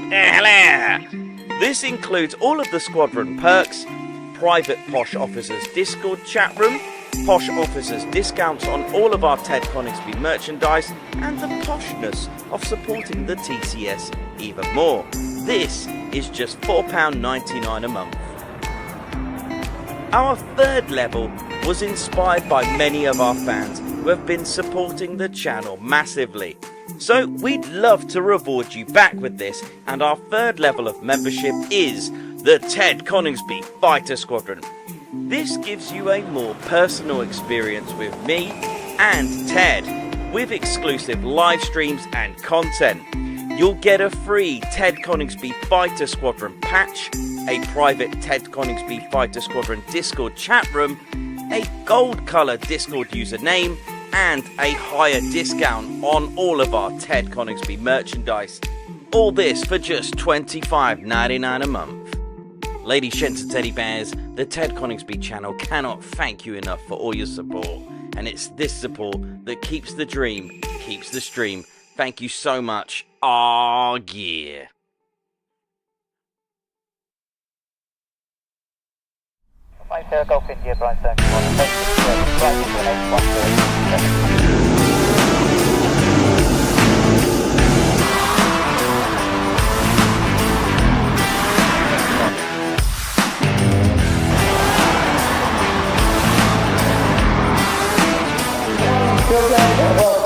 This includes all of the squadron perks, private Posh Officers Discord chat room, Posh Officers discounts on all of our Ted Coningsby merchandise, and the poshness of supporting the TCS even more. This is just £4.99 a month. Our third level was inspired by many of our fans who have been supporting the channel massively. So we'd love to reward you back with this, and our third level of membership is the Ted Coningsby Fighter Squadron. This gives you a more personal experience with me and Ted, with exclusive live streams and content. You'll get a free Ted Coningsby Fighter Squadron patch, a private Ted Coningsby Fighter Squadron Discord chat room, a gold colour Discord username, and a higher discount on all of our Ted Coningsby merchandise. All this for just $25.99 a month. Ladies, gents and teddy bears, the Ted Coningsby channel cannot thank you enough for all your support. And it's this support that keeps the dream, keeps the stream. Thank you so much. Oh yeah. Golf India, Bryce Well